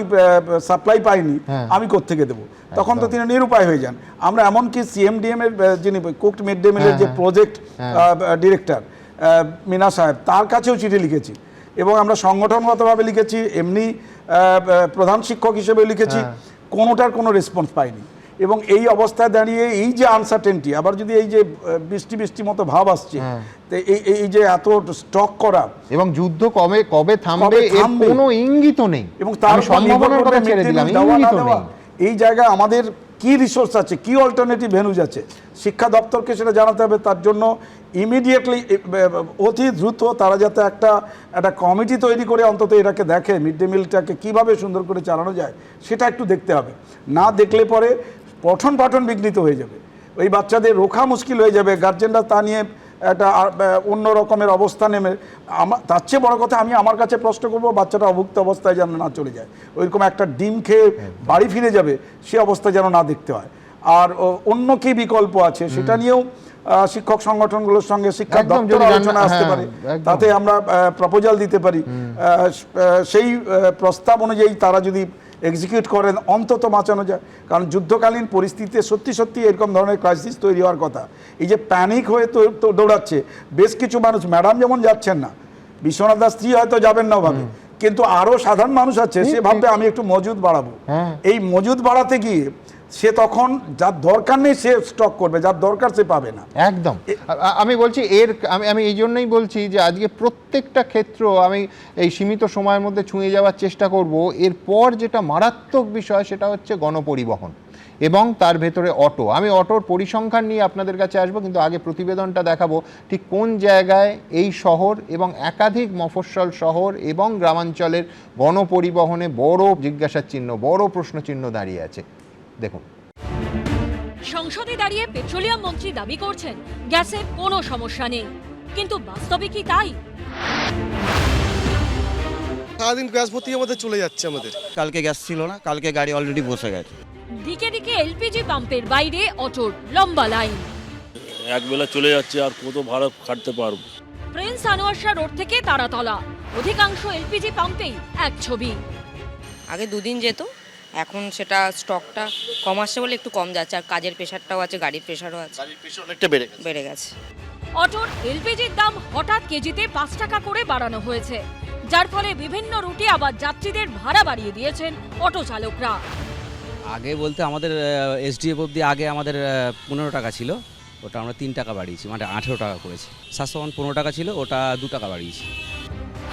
সাপ্লাই পাইনি, আমি কোত্থেকে দেবো, তখন তো তিনি নিরুপায় হয়ে যান। আমরা এমনকি সিএমডিএম এর যিনি কুকড মিড ডে মিলের যে প্রজেক্ট ডিরেক্টর মিনা সাহেব, তার কাছেও চিঠি লিখেছি, এবং আমরা সংগঠনগতভাবে লিখেছি, এমনি প্রধান শিক্ষক হিসেবে লিখেছি, কোনোটার কোনো রেসপন্স পাইনি। এবং এই অবস্থায় দাঁড়িয়ে এই যে আনসার্টেনটি, আবার যদি এই যে বৃষ্টি মতো ভাব আসছে, এই যে এত স্টক করা এবং যুদ্ধ কবে থামবে এর কোনো ইঙ্গিত নেই, এবং তার সম্ভাবনার কথা ছেড়ে দিলাম, ইঙ্গিত নেই। এই জায়গায় আমাদের কি রিসোর্স আছে, কি অল্টারনেটিভ ভেন্যুজ আছে, শিক্ষা দপ্তরকে সেটা জানাতে হবে। তার জন্য ইমিডিয়েটলি অতি দ্রুত তারা যাতে একটা কমিটি তৈরি করে অন্তত এটাকে দেখে, মিড ডে মিলটাকে কীভাবে সুন্দর করে চালানো যায় সেটা একটু দেখতে হবে। না দেখলে পরে পঠন পাঠন বিঘ্নিত হয়ে যাবে, ওই বাচ্চাদের রোখা মুশকিল হয়ে যাবে, গার্জেনরা তা নিয়ে একটা অন্য রকমের অবস্থা নেমে। তার চেয়ে বড় কথা, আমি আমার কাছে প্রশ্ন করবো, বাচ্চাটা অভুক্ত অবস্থায় যেন না চলে যায়, ওইরকম একটা ডিম খেয়ে বাড়ি ফিরে যাবে সে অবস্থা যেন না দেখতে হয়। আর অন্য কি বিকল্প আছে সেটা নিয়েও শিক্ষক সংগঠনগুলোর সঙ্গে শিক্ষা দপ্তর আলোচনা আসতে পারে, তাতে আমরা প্রপোজাল দিতে পারি। সেই প্রস্তাব অনুযায়ী তারা যদি এক্সিকিউট করেন অন্তত বাঁচানো যায়। কারণ যুদ্ধকালীন পরিস্থিতিতে সত্যি এরকম ধরনের ক্রাইসিস তৈরি হওয়ার কথা। এই যে প্যানিক হয়ে তো দৌড়াচ্ছে বেশ কিছু মানুষ, ম্যাডাম যেমন যাচ্ছেন না, বিশ্বনাথ দাস স্ত্রী হয়তো যাবেন না ভাবে, কিন্তু আরও সাধারণ মানুষ আছে, সে ভাববে আমি একটু মজুদ বাড়াবো। এই মজুদ বাড়াতে গিয়ে সে তখন যার দরকার নেই সে স্টক করবে, যার দরকার সে পাবে না। একদম। আমি বলছি আমি এই জন্যই বলছি যে আজকে প্রত্যেকটা ক্ষেত্র আমি এই সীমিত সময়ের মধ্যে ছুঁয়ে যাওয়ার চেষ্টা করব। এরপর যেটা মারাত্মক বিষয় সেটা হচ্ছে গণপরিবহন এবং তার ভেতরে অটো। আমি অটোর পরিসংখ্যান নিয়ে আপনাদের কাছে আসবো, কিন্তু আগে প্রতিবেদনটা দেখাবো ঠিক কোন জায়গায় এই শহর এবং একাধিক মফস্বল শহর এবং গ্রামাঞ্চলের গণপরিবহনে বড় জিজ্ঞাসার চিহ্ন, বড় প্রশ্নচিহ্ন দাঁড়িয়ে আছে। দেখুন, সংসদে দাঁড়িয়ে পেট্রোলিয়াম মন্ত্রী দাবি করছেন গ্যাসের কোনো সমস্যা নেই, কিন্তু বাস্তবে কি তাই? সারাদিন গ্যাস ভর্তি আমাদের চলে যাচ্ছে। আমাদের কালকে গ্যাস ছিল না, কালকে গাড়ি অলরেডি বসে গেছে। দিকে দিকে এলপিজি পাম্পের বাইরে অটোর লম্বা লাইন, একবেলা চলে যাচ্ছে, আর কত ভাড়া খাটতে পারবো। প্রিন্স আনোয়ার শাহ রোড থেকে তারাতলা অধিকাংশ এলপিজি পাম্পেই এক ছবি। আগে দুদিন যেত, এখন সেটা স্টকটা কম আসছে বলে একটু কম যাচ্ছে, আর কাজের প্রেশারটাও আছে, গাড়ির প্রেশারও আছে, গাড়ির প্রেশার অনেকটা বেড়ে গেছে। অটোর এলপিজির দাম হঠাৎ কেজিতে 5 টাকা করে বাড়ানো হয়েছে, যার ফলে বিভিন্ন রুটে আবার যাত্রীদের ভাড়া বাড়িয়ে দিয়েছেন অটো চালকরা। আগে বলতে আমাদের এসডিএফ অবধি আগে আমাদের 15 টাকা ছিল, ওটা আমরা 3 টাকা বাড়িয়েছি, মানে 18 টাকা করেছি। 715 টাকা ছিল, ওটা 2 টাকা বাড়িয়েছি।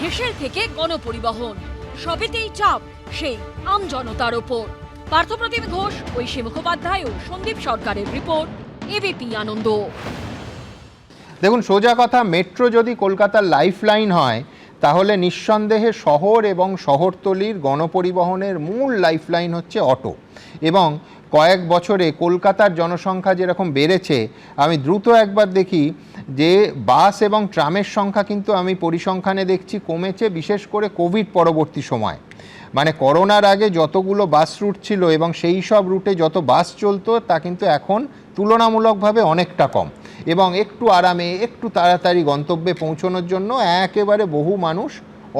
হেসেল থেকে গণপরিবহন সবেতেই চাপ সেই আম জনতার ওপর। পার্থপ্রতিম ঘোষ, ঐশী মুখোপাধ্যায় ও সন্দীপ সরকারের রিপোর্ট, এবিপি আনন্দ। দেখুন, সোজা কথা, মেট্রো যদি কলকাতার লাইফ লাইন হয় তাহলে নিঃসন্দেহে শহর এবং শহরতলির গণপরিবহনের মূল লাইফলাইন হচ্ছে অটো। এবং কয়েক বছরে কলকাতার জনসংখ্যা যেরকম বেড়েছে, আমি দ্রুত একবার দেখি যে বাস এবং ট্রামের সংখ্যা কিন্তু আমি পরিসংখ্যানে দেখছি কমেছে, বিশেষ করে কোভিড পরবর্তী সময়। মানে করোনার আগে যতগুলো বাস রুট ছিল এবং সেই সব রুটে যত বাস চলতো তা কিন্তু এখন তুলনামূলকভাবে অনেকটা কম, এবং একটু আরামে একটু তাড়াতাড়ি গন্তব্যে পৌঁছানোর জন্য একেবারে বহু মানুষ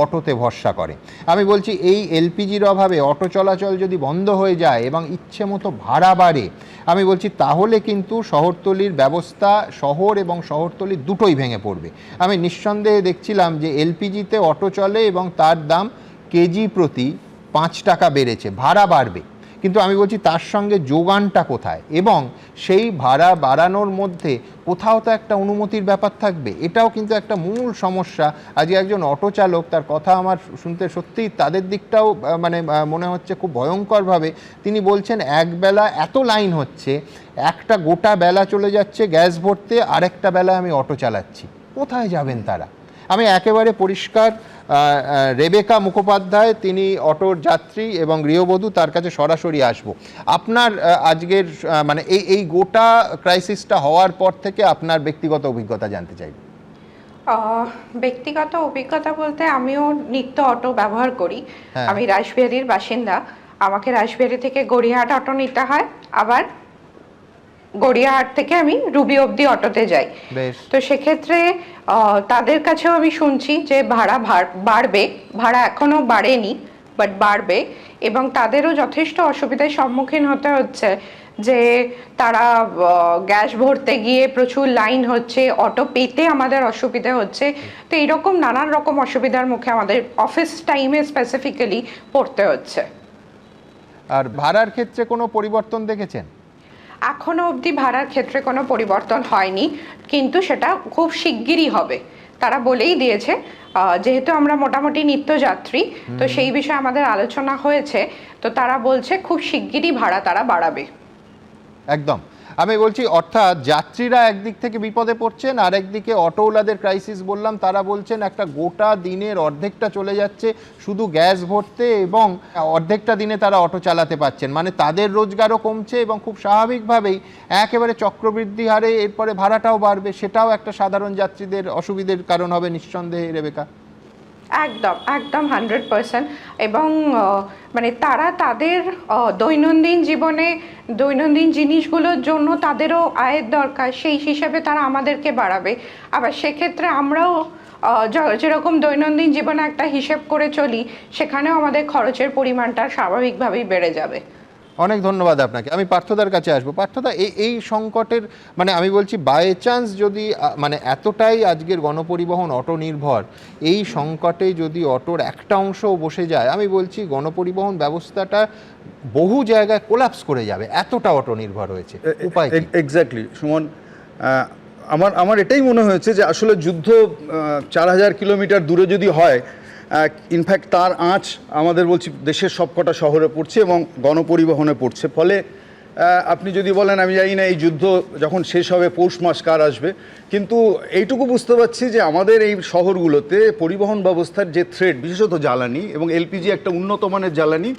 অটোতে ভরসা করে। আমি বলছি এই এলপিজির অভাবে অটো চলাচল যদি বন্ধ হয়ে যায় এবং ইচ্ছে মতো ভাড়া বাড়ে, আমি বলছি তাহলে কিন্তু শহরতলির ব্যবস্থা, শহর এবং শহরতলি দুটোই ভেঙে পড়বে। আমি নিঃসন্দেহে দেখছিলাম যে এলপিজিতে অটো চলে এবং তার দাম কেজি প্রতি 5 টাকা বেড়েছে, ভাড়া বাড়বে, কিন্তু আমি বলছি তার সঙ্গে যোগানটা কোথায়, এবং সেই ভাড়া বাড়ানোর মধ্যে কোথাও তো একটা অনুমতির ব্যাপার থাকবে। এটাও কিন্তু একটা মূল সমস্যা। আজকে একজন অটো চালক, তার কথা আমার শুনতে সত্যিই তাদের দিকটাও মানে মনে হচ্ছে খুব ভয়ঙ্করভাবে। তিনি বলছেন একবেলা এত লাইন হচ্ছে, একটা গোটা বেলা চলে যাচ্ছে গ্যাস ভরতে, আরেকটা বেলা আমি অটো চালাচ্ছি, কোথায় যাবেন তারা? আমি একেবারে পরিষ্কার রেবেকা মুখোপাধ্যায়, তিনি অটোর যাত্রী এবং গৃহবধূ, তার কাছে সরাসরি আসবো। আপনার আজকের মানে এই গোটা ক্রাইসিসটা হওয়ার পর থেকে আপনার ব্যক্তিগত অভিজ্ঞতা জানতে চাই। ব্যক্তিগত অভিজ্ঞতা বলতে আমিও নিত্য অটো ব্যবহার করি। আমি রাসবিহারীর বাসিন্দা। আমাকে রাসবিহারী থেকে গড়িয়াহাট অটো নিতে হয়, আবার গড়িয়াহাট থেকে আমি রুবি অবধি অটোতে যাই। তো সেক্ষেত্রে তাদের কাছেও আমি শুনছি যে ভাড়া বাড়বে, ভাড়া এখনো বাড়েনি বাট বাড়বে, এবং তাদেরও যথেষ্ট অসুবিধার সম্মুখীন হতে হচ্ছে যে তারা গ্যাস ভরতে গিয়ে প্রচুর লাইন হচ্ছে, অটো পেতে আমাদের অসুবিধা হচ্ছে। তো এইরকম নানান রকম অসুবিধার মুখে আমাদের অফিস টাইমে স্পেসিফিক্যালি পড়তে হচ্ছে। আর ভাড়ার ক্ষেত্রে কোনো পরিবর্তন দেখেছেন? এখনো অবধি ভাড়ার ক্ষেত্রে কোনো পরিবর্তন হয়নি, কিন্তু সেটা খুব শিগগিরই হবে, তারা বলেই দিয়েছে। যেহেতু আমরা মোটামুটি নিত্যযাত্রী, তো সেই বিষয়ে আমাদের আলোচনা হয়েছে, তো তারা বলছে খুব শিগগিরই ভাড়া তারা বাড়াবে। একদম, আমি বলছি অর্থাৎ যাত্রীরা একদিক থেকে বিপদে পড়ছেন, আর একদিকে অটোওয়ালাদের ক্রাইসিস বললাম, তারা বলছেন একটা গোটা দিনের অর্ধেকটা চলে যাচ্ছে শুধু গ্যাস ভরতে, এবং অর্ধেকটা দিনে তারা অটো চালাতে পারছেন, মানে তাদের রোজগারও কমছে, এবং খুব স্বাভাবিকভাবেই একেবারে চক্রবৃদ্ধি হারে এরপরে ভাড়াটাও বাড়বে, সেটাও একটা সাধারণ যাত্রীদের অসুবিধার কারণ হবে নিঃসন্দেহে। রেবেকা? একদম একদম 100%। এবং মানে তারা তাদের দৈনন্দিন জীবনে দৈনন্দিন জিনিসগুলোর জন্য তাদেরও আয়ের দরকার, সেই হিসাবে তারা আমাদেরকে বাড়াবে। আবার সেক্ষেত্রে আমরাও যেরকম দৈনন্দিন জীবনে একটা হিসেব করে চলি, সেখানেও আমাদের খরচের পরিমাণটা স্বাভাবিকভাবেই বেড়ে যাবে। অনেক ধন্যবাদ আপনাকে। আমি পার্থদার কাছে আসবো। পার্থদা, এই সংকটের মানে আমি বলছি বাই চান্স যদি মানে এতটাই আজকের গণপরিবহন অটো নির্ভর, এই সংকটে যদি অটোর একটা অংশও বসে যায়, আমি বলছি গণপরিবহন ব্যবস্থাটা বহু জায়গায় কোলাপস করে যাবে, এতটা অটো নির্ভর হয়েছে। উপায় এক্স্যাক্টলি সুমন, আমার এটাই মনে হয়েছে যে আসলে যুদ্ধ 4000 কিলোমিটার দূরে যদি হয়, ইনফ্যাক্ট তার আঁচ আমাদের বলছি দেশের সবকটা শহরে পড়ছে এবং গণপরিবহনে পড়ছে। ফলে আপনি যদি বলেন আমি জানি না এই যুদ্ধ যখন শেষ হবে পৌষ মাস কার আসবে, কিন্তু এইটুকু বুঝতে পারছি যে আমাদের এই শহরগুলোতে পরিবহন ব্যবস্থার যে থ্রেড, বিশেষত জ্বালানি, এবং এলপিজি একটা উন্নত মানের জ্বালানি,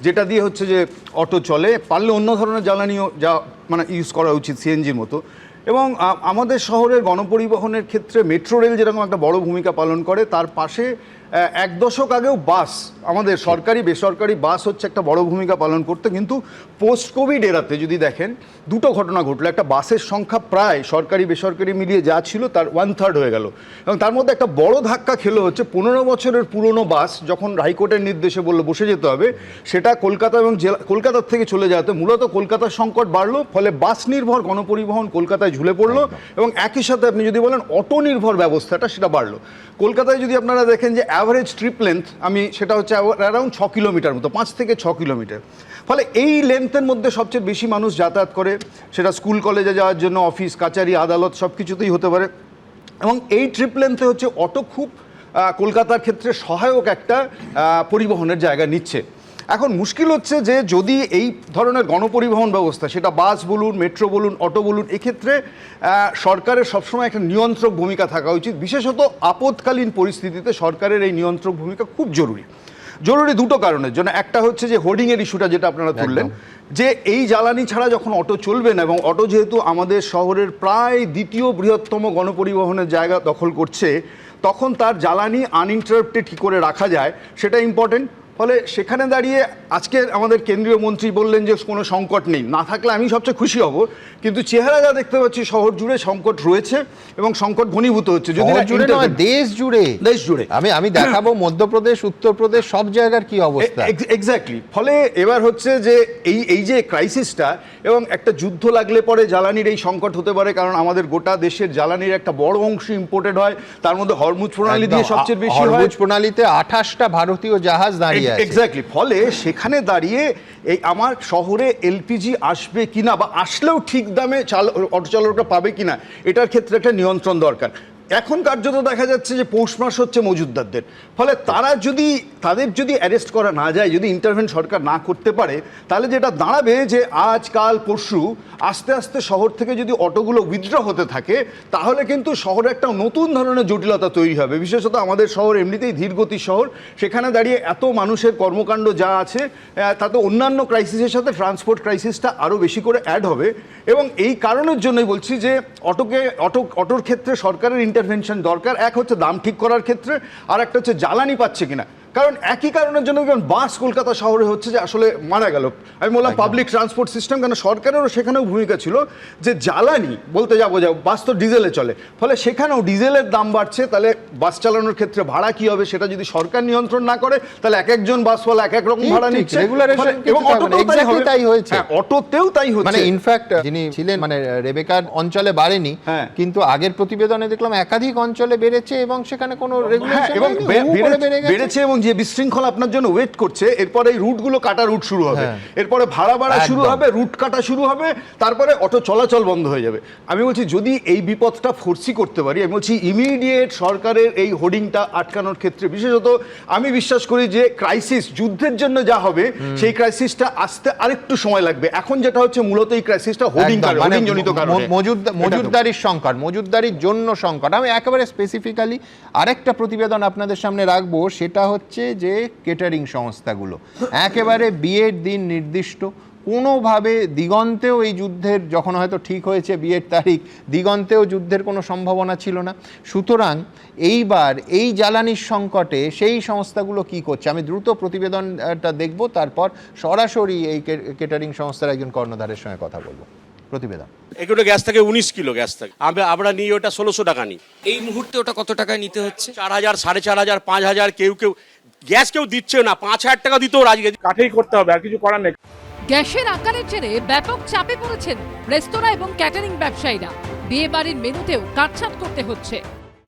যেটা দিয়ে হচ্ছে যে অটো চলে, পারলে অন্য ধরনের জ্বালানিও যা মানে ইউজ করা উচিত সিএনজির মতো। এবং আমাদের শহরের গণপরিবহনের ক্ষেত্রে মেট্রো রেল যেরকম একটা বড় ভূমিকা পালন করে, তার পাশে 1 দশক আগেও বাস, আমাদের সরকারি বেসরকারি বাস হচ্ছে একটা বড় ভূমিকা পালন করতে। কিন্তু পোস্ট কোভিড এরাতে যদি দেখেন, দুটো ঘটনা ঘটলো। একটা, বাসের সংখ্যা প্রায় সরকারি বেসরকারি মিলিয়ে যা ছিল তার 1/3 হয়ে গেল, এবং তার মধ্যে একটা বড় ধাক্কা খেলো হচ্ছে 15 বছরের পুরনো বাস যখন হাইকোর্টের নির্দেশে বললো বসে যেতে হবে, সেটা কলকাতা এবং কলকাতার থেকে চলে যাওয়াতে মূলত কলকাতার সংকট বাড়লো। ফলে বাস নির্ভর গণপরিবহন কলকাতায় ঝুলে পড়লো, এবং একই সাথে আপনি যদি বলেন অটো নির্ভর ব্যবস্থাটা সেটা বাড়লো। কলকাতায় যদি আপনারা দেখেন যে অ্যাভারেজ ট্রিপ লেন্থ সেটা হচ্ছে অ্যারাউন্ড 6 কিলোমিটার মতো, 5 থেকে 6 কিলোমিটার। ফলে এই লেন্থের মধ্যে সবচেয়ে বেশি মানুষ যাতায়াত করে, সেটা স্কুল কলেজে যাওয়ার জন্য, অফিস কাচারি আদালত সব কিছুতেই হতে পারে। এবং এই ট্রিপ লেন্থে হচ্ছে অটো খুব কলকাতার ক্ষেত্রে সহায়ক একটা পরিবহনের জায়গা নিচ্ছে। এখন মুশকিল হচ্ছে যে যদি এই ধরনের গণপরিবহন ব্যবস্থা, সেটা বাস বলুন, মেট্রো বলুন, অটো বলুন, এক্ষেত্রে সরকারের সবসময় একটা নিয়ন্ত্রক ভূমিকা থাকা উচিত। বিশেষত আপদকালীন পরিস্থিতিতে সরকারের এই নিয়ন্ত্রক ভূমিকা খুব জরুরি। দুটো কারণের জন্য। একটা হচ্ছে যে হোর্ডিংয়ের ইস্যুটা যেটা আপনারা তুললেন, যে এই জ্বালানি ছাড়া যখন অটো চলবে না, এবং অটো যেহেতু আমাদের শহরের প্রায় দ্বিতীয় বৃহত্তম গণপরিবহনের জায়গা দখল করছে, তখন তার জ্বালানি আনইন্টারাপ্টেড কী করে রাখা যায় সেটা ইম্পর্টেন্ট। ফলে সেখানে দাঁড়িয়ে আজকে আমাদের কেন্দ্রীয় মন্ত্রী বললেন যে কোনো সংকট নেই, না থাকলে আমি সবচেয়ে খুশি হব, কিন্তু চেহারা যা দেখতে পাচ্ছি শহর জুড়ে সংকট রয়েছে এবং সংকট ঘনীভূত হচ্ছে। যদি দেশ জুড়ে আমি দেখাবো মধ্যপ্রদেশ, উত্তরপ্রদেশ, সব জায়গার কি অবস্থা। এক্স্যাক্টলি। ফলে এবার হচ্ছে যে এই যে ক্রাইসিসটা, এবং একটা যুদ্ধ লাগলে পরে জ্বালানির এই সংকট হতে পারে, কারণ আমাদের গোটা দেশের জ্বালানির একটা বড় অংশ ইম্পোর্টেড হয়, তার মধ্যে হরমুজ প্রণালী দিয়ে সবচেয়ে বেশি হয়। হরমুজ প্রণালীতে 28টা ভারতীয় জাহাজ দাঁড়িয়ে আছে। এক্স্যাক্টলি। ফলে সেখানে দাঁড়িয়ে এই আমার শহরে এলপিজি আসবে কিনা, বা আসলেও ঠিক দামে অটো চালকরা পাবে কিনা, এটার ক্ষেত্রে একটা নিয়ন্ত্রণ দরকার। এখন কার্যত দেখা যাচ্ছে যে পৌষ মাস হচ্ছে মজুতদারদের। ফলে তাদের যদি অ্যারেস্ট করা না যায়, যদি ইন্টারভেন সরকার না করতে পারে, তাহলে যেটা দাঁড়াবে যে আজ কাল পরশু আস্তে আস্তে শহর থেকে যদি অটোগুলো উইথড্র হতে থাকে, তাহলে কিন্তু শহরে একটা নতুন ধরনের জটিলতা তৈরি হবে। বিশেষত আমাদের শহর এমনিতেই ধীরগতির শহর, সেখানে দাঁড়িয়ে এত মানুষের কর্মকাণ্ড যা আছে, তাতে অন্যান্য ক্রাইসিসের সাথে ট্রান্সপোর্ট ক্রাইসিসটা আরও বেশি করে অ্যাড হবে। এবং এই কারণের জন্যই বলছি যে অটোর ক্ষেত্রে সরকারের ইন্টারভেনশন দরকার। এক হচ্ছে দাম ঠিক করার ক্ষেত্রে, আর একটা হচ্ছে জ্বালানি পাচ্ছে কিনা। কারণ একই কারণের জন্য বাস কলকাতা শহরে হচ্ছে যে আসলে মারা গেল। আমি বললাম পাবলিক ট্রান্সপোর্ট সিস্টেম, কেন সরকারেরও সেখানেও ভূমিকা ছিল যে জ্বালানি বলতে যাবো বাস তো ডিজেলে চলে, ফলে সেখানেও ডিজেলের দাম বাড়ছে। তাহলে বাস চালানোর ক্ষেত্রে ভাড়া কি হবে সেটা যদি সরকার নিয়ন্ত্রণ না করে, তাহলে এক একজন বাসওয়ালা এক এক রকম ভাড়া নিচ্ছে, এবং অটোতেও তাই হচ্ছে। মানে ইনফ্যাক্ট যিনি ছিলেন মানে রেবেকার অঞ্চলে বাড়েনি, কিন্তু আগের প্রতিবেদনে দেখলাম একাধিক অঞ্চলে বেড়েছে, এবং সেখানে কোনো রেগুলেশন এবং বেড়েছে, এবং যে বিশৃঙ্খল আপনার জন্য ওয়েট করছে, এরপরে এই রুটগুলো কাটা রুট শুরু হবে, এরপরে ভাড়া বাড়া শুরু হবে, রুট কাটা শুরু হবে, তারপরে অটো চলাচল বন্ধ হয়ে যাবে। আমি বলছি যদি এই বিপদটা ফোরসি করতে পারি, আমি বলছি ইমিডিয়েট সরকারের এই হোর্ডিংটা আটকানোর ক্ষেত্রে, বিশেষত আমি বিশ্বাস করি যে ক্রাইসিস যুদ্ধের জন্য যা হবে, সেই ক্রাইসিসটা আসতে আরেকটু সময় লাগবে। এখন যেটা হচ্ছে মূলত এই ক্রাইসিসটা হোর্ডিং জনিত কারণে, মজুদদারির সংকট, মজুদদারির জন্য সংকট। আমি একেবারে স্পেসিফিক্যালি আরেকটা প্রতিবেদন আপনাদের সামনে রাখবো, সেটা হচ্ছে যে কেটারিং সংস্থাগুলো একেবারে বিয়ের দিন নির্দিষ্ট, কোনোভাবে দিগন্তেও এই যুদ্ধের, যখন হয়তো ঠিক হয়েছে বিয়ের তারিখ, দিগন্তেও যুদ্ধের কোনো সম্ভাবনা ছিল না। সুতরাং এইবার এই জ্বালানির সংকটে সেই সংস্থাগুলো কি করছে, আমি দ্রুত প্রতিবেদনটা দেখব, তারপর সরাসরি এই কেটারিং সংস্থার একজন কর্ণধারের সঙ্গে কথা বলবো। প্রতিবেদন। এগুলো গ্যাস থাকে 19 কিলো গ্যাস থাকে, আমরা নিই ওটা 1600 টাকা নিই। এই মুহূর্তে ওটা কত টাকায় নিতে হচ্ছে? 4000, 4500, 5000, কেউ গ্যাস কেউ দিচ্ছে না, 5000 টাকা দিতেও রাজি। কাঠেই করতে হবে, আর কিছু করার নেই। গ্যাসের আকারের জেরে ব্যাপক চাপে পড়েছেন রেস্তোরাঁ এবং ক্যাটারিং ব্যবসায়ীরা। বিয়ে বাড়ির মেনুতেও কাটছাঁট করতে হচ্ছে।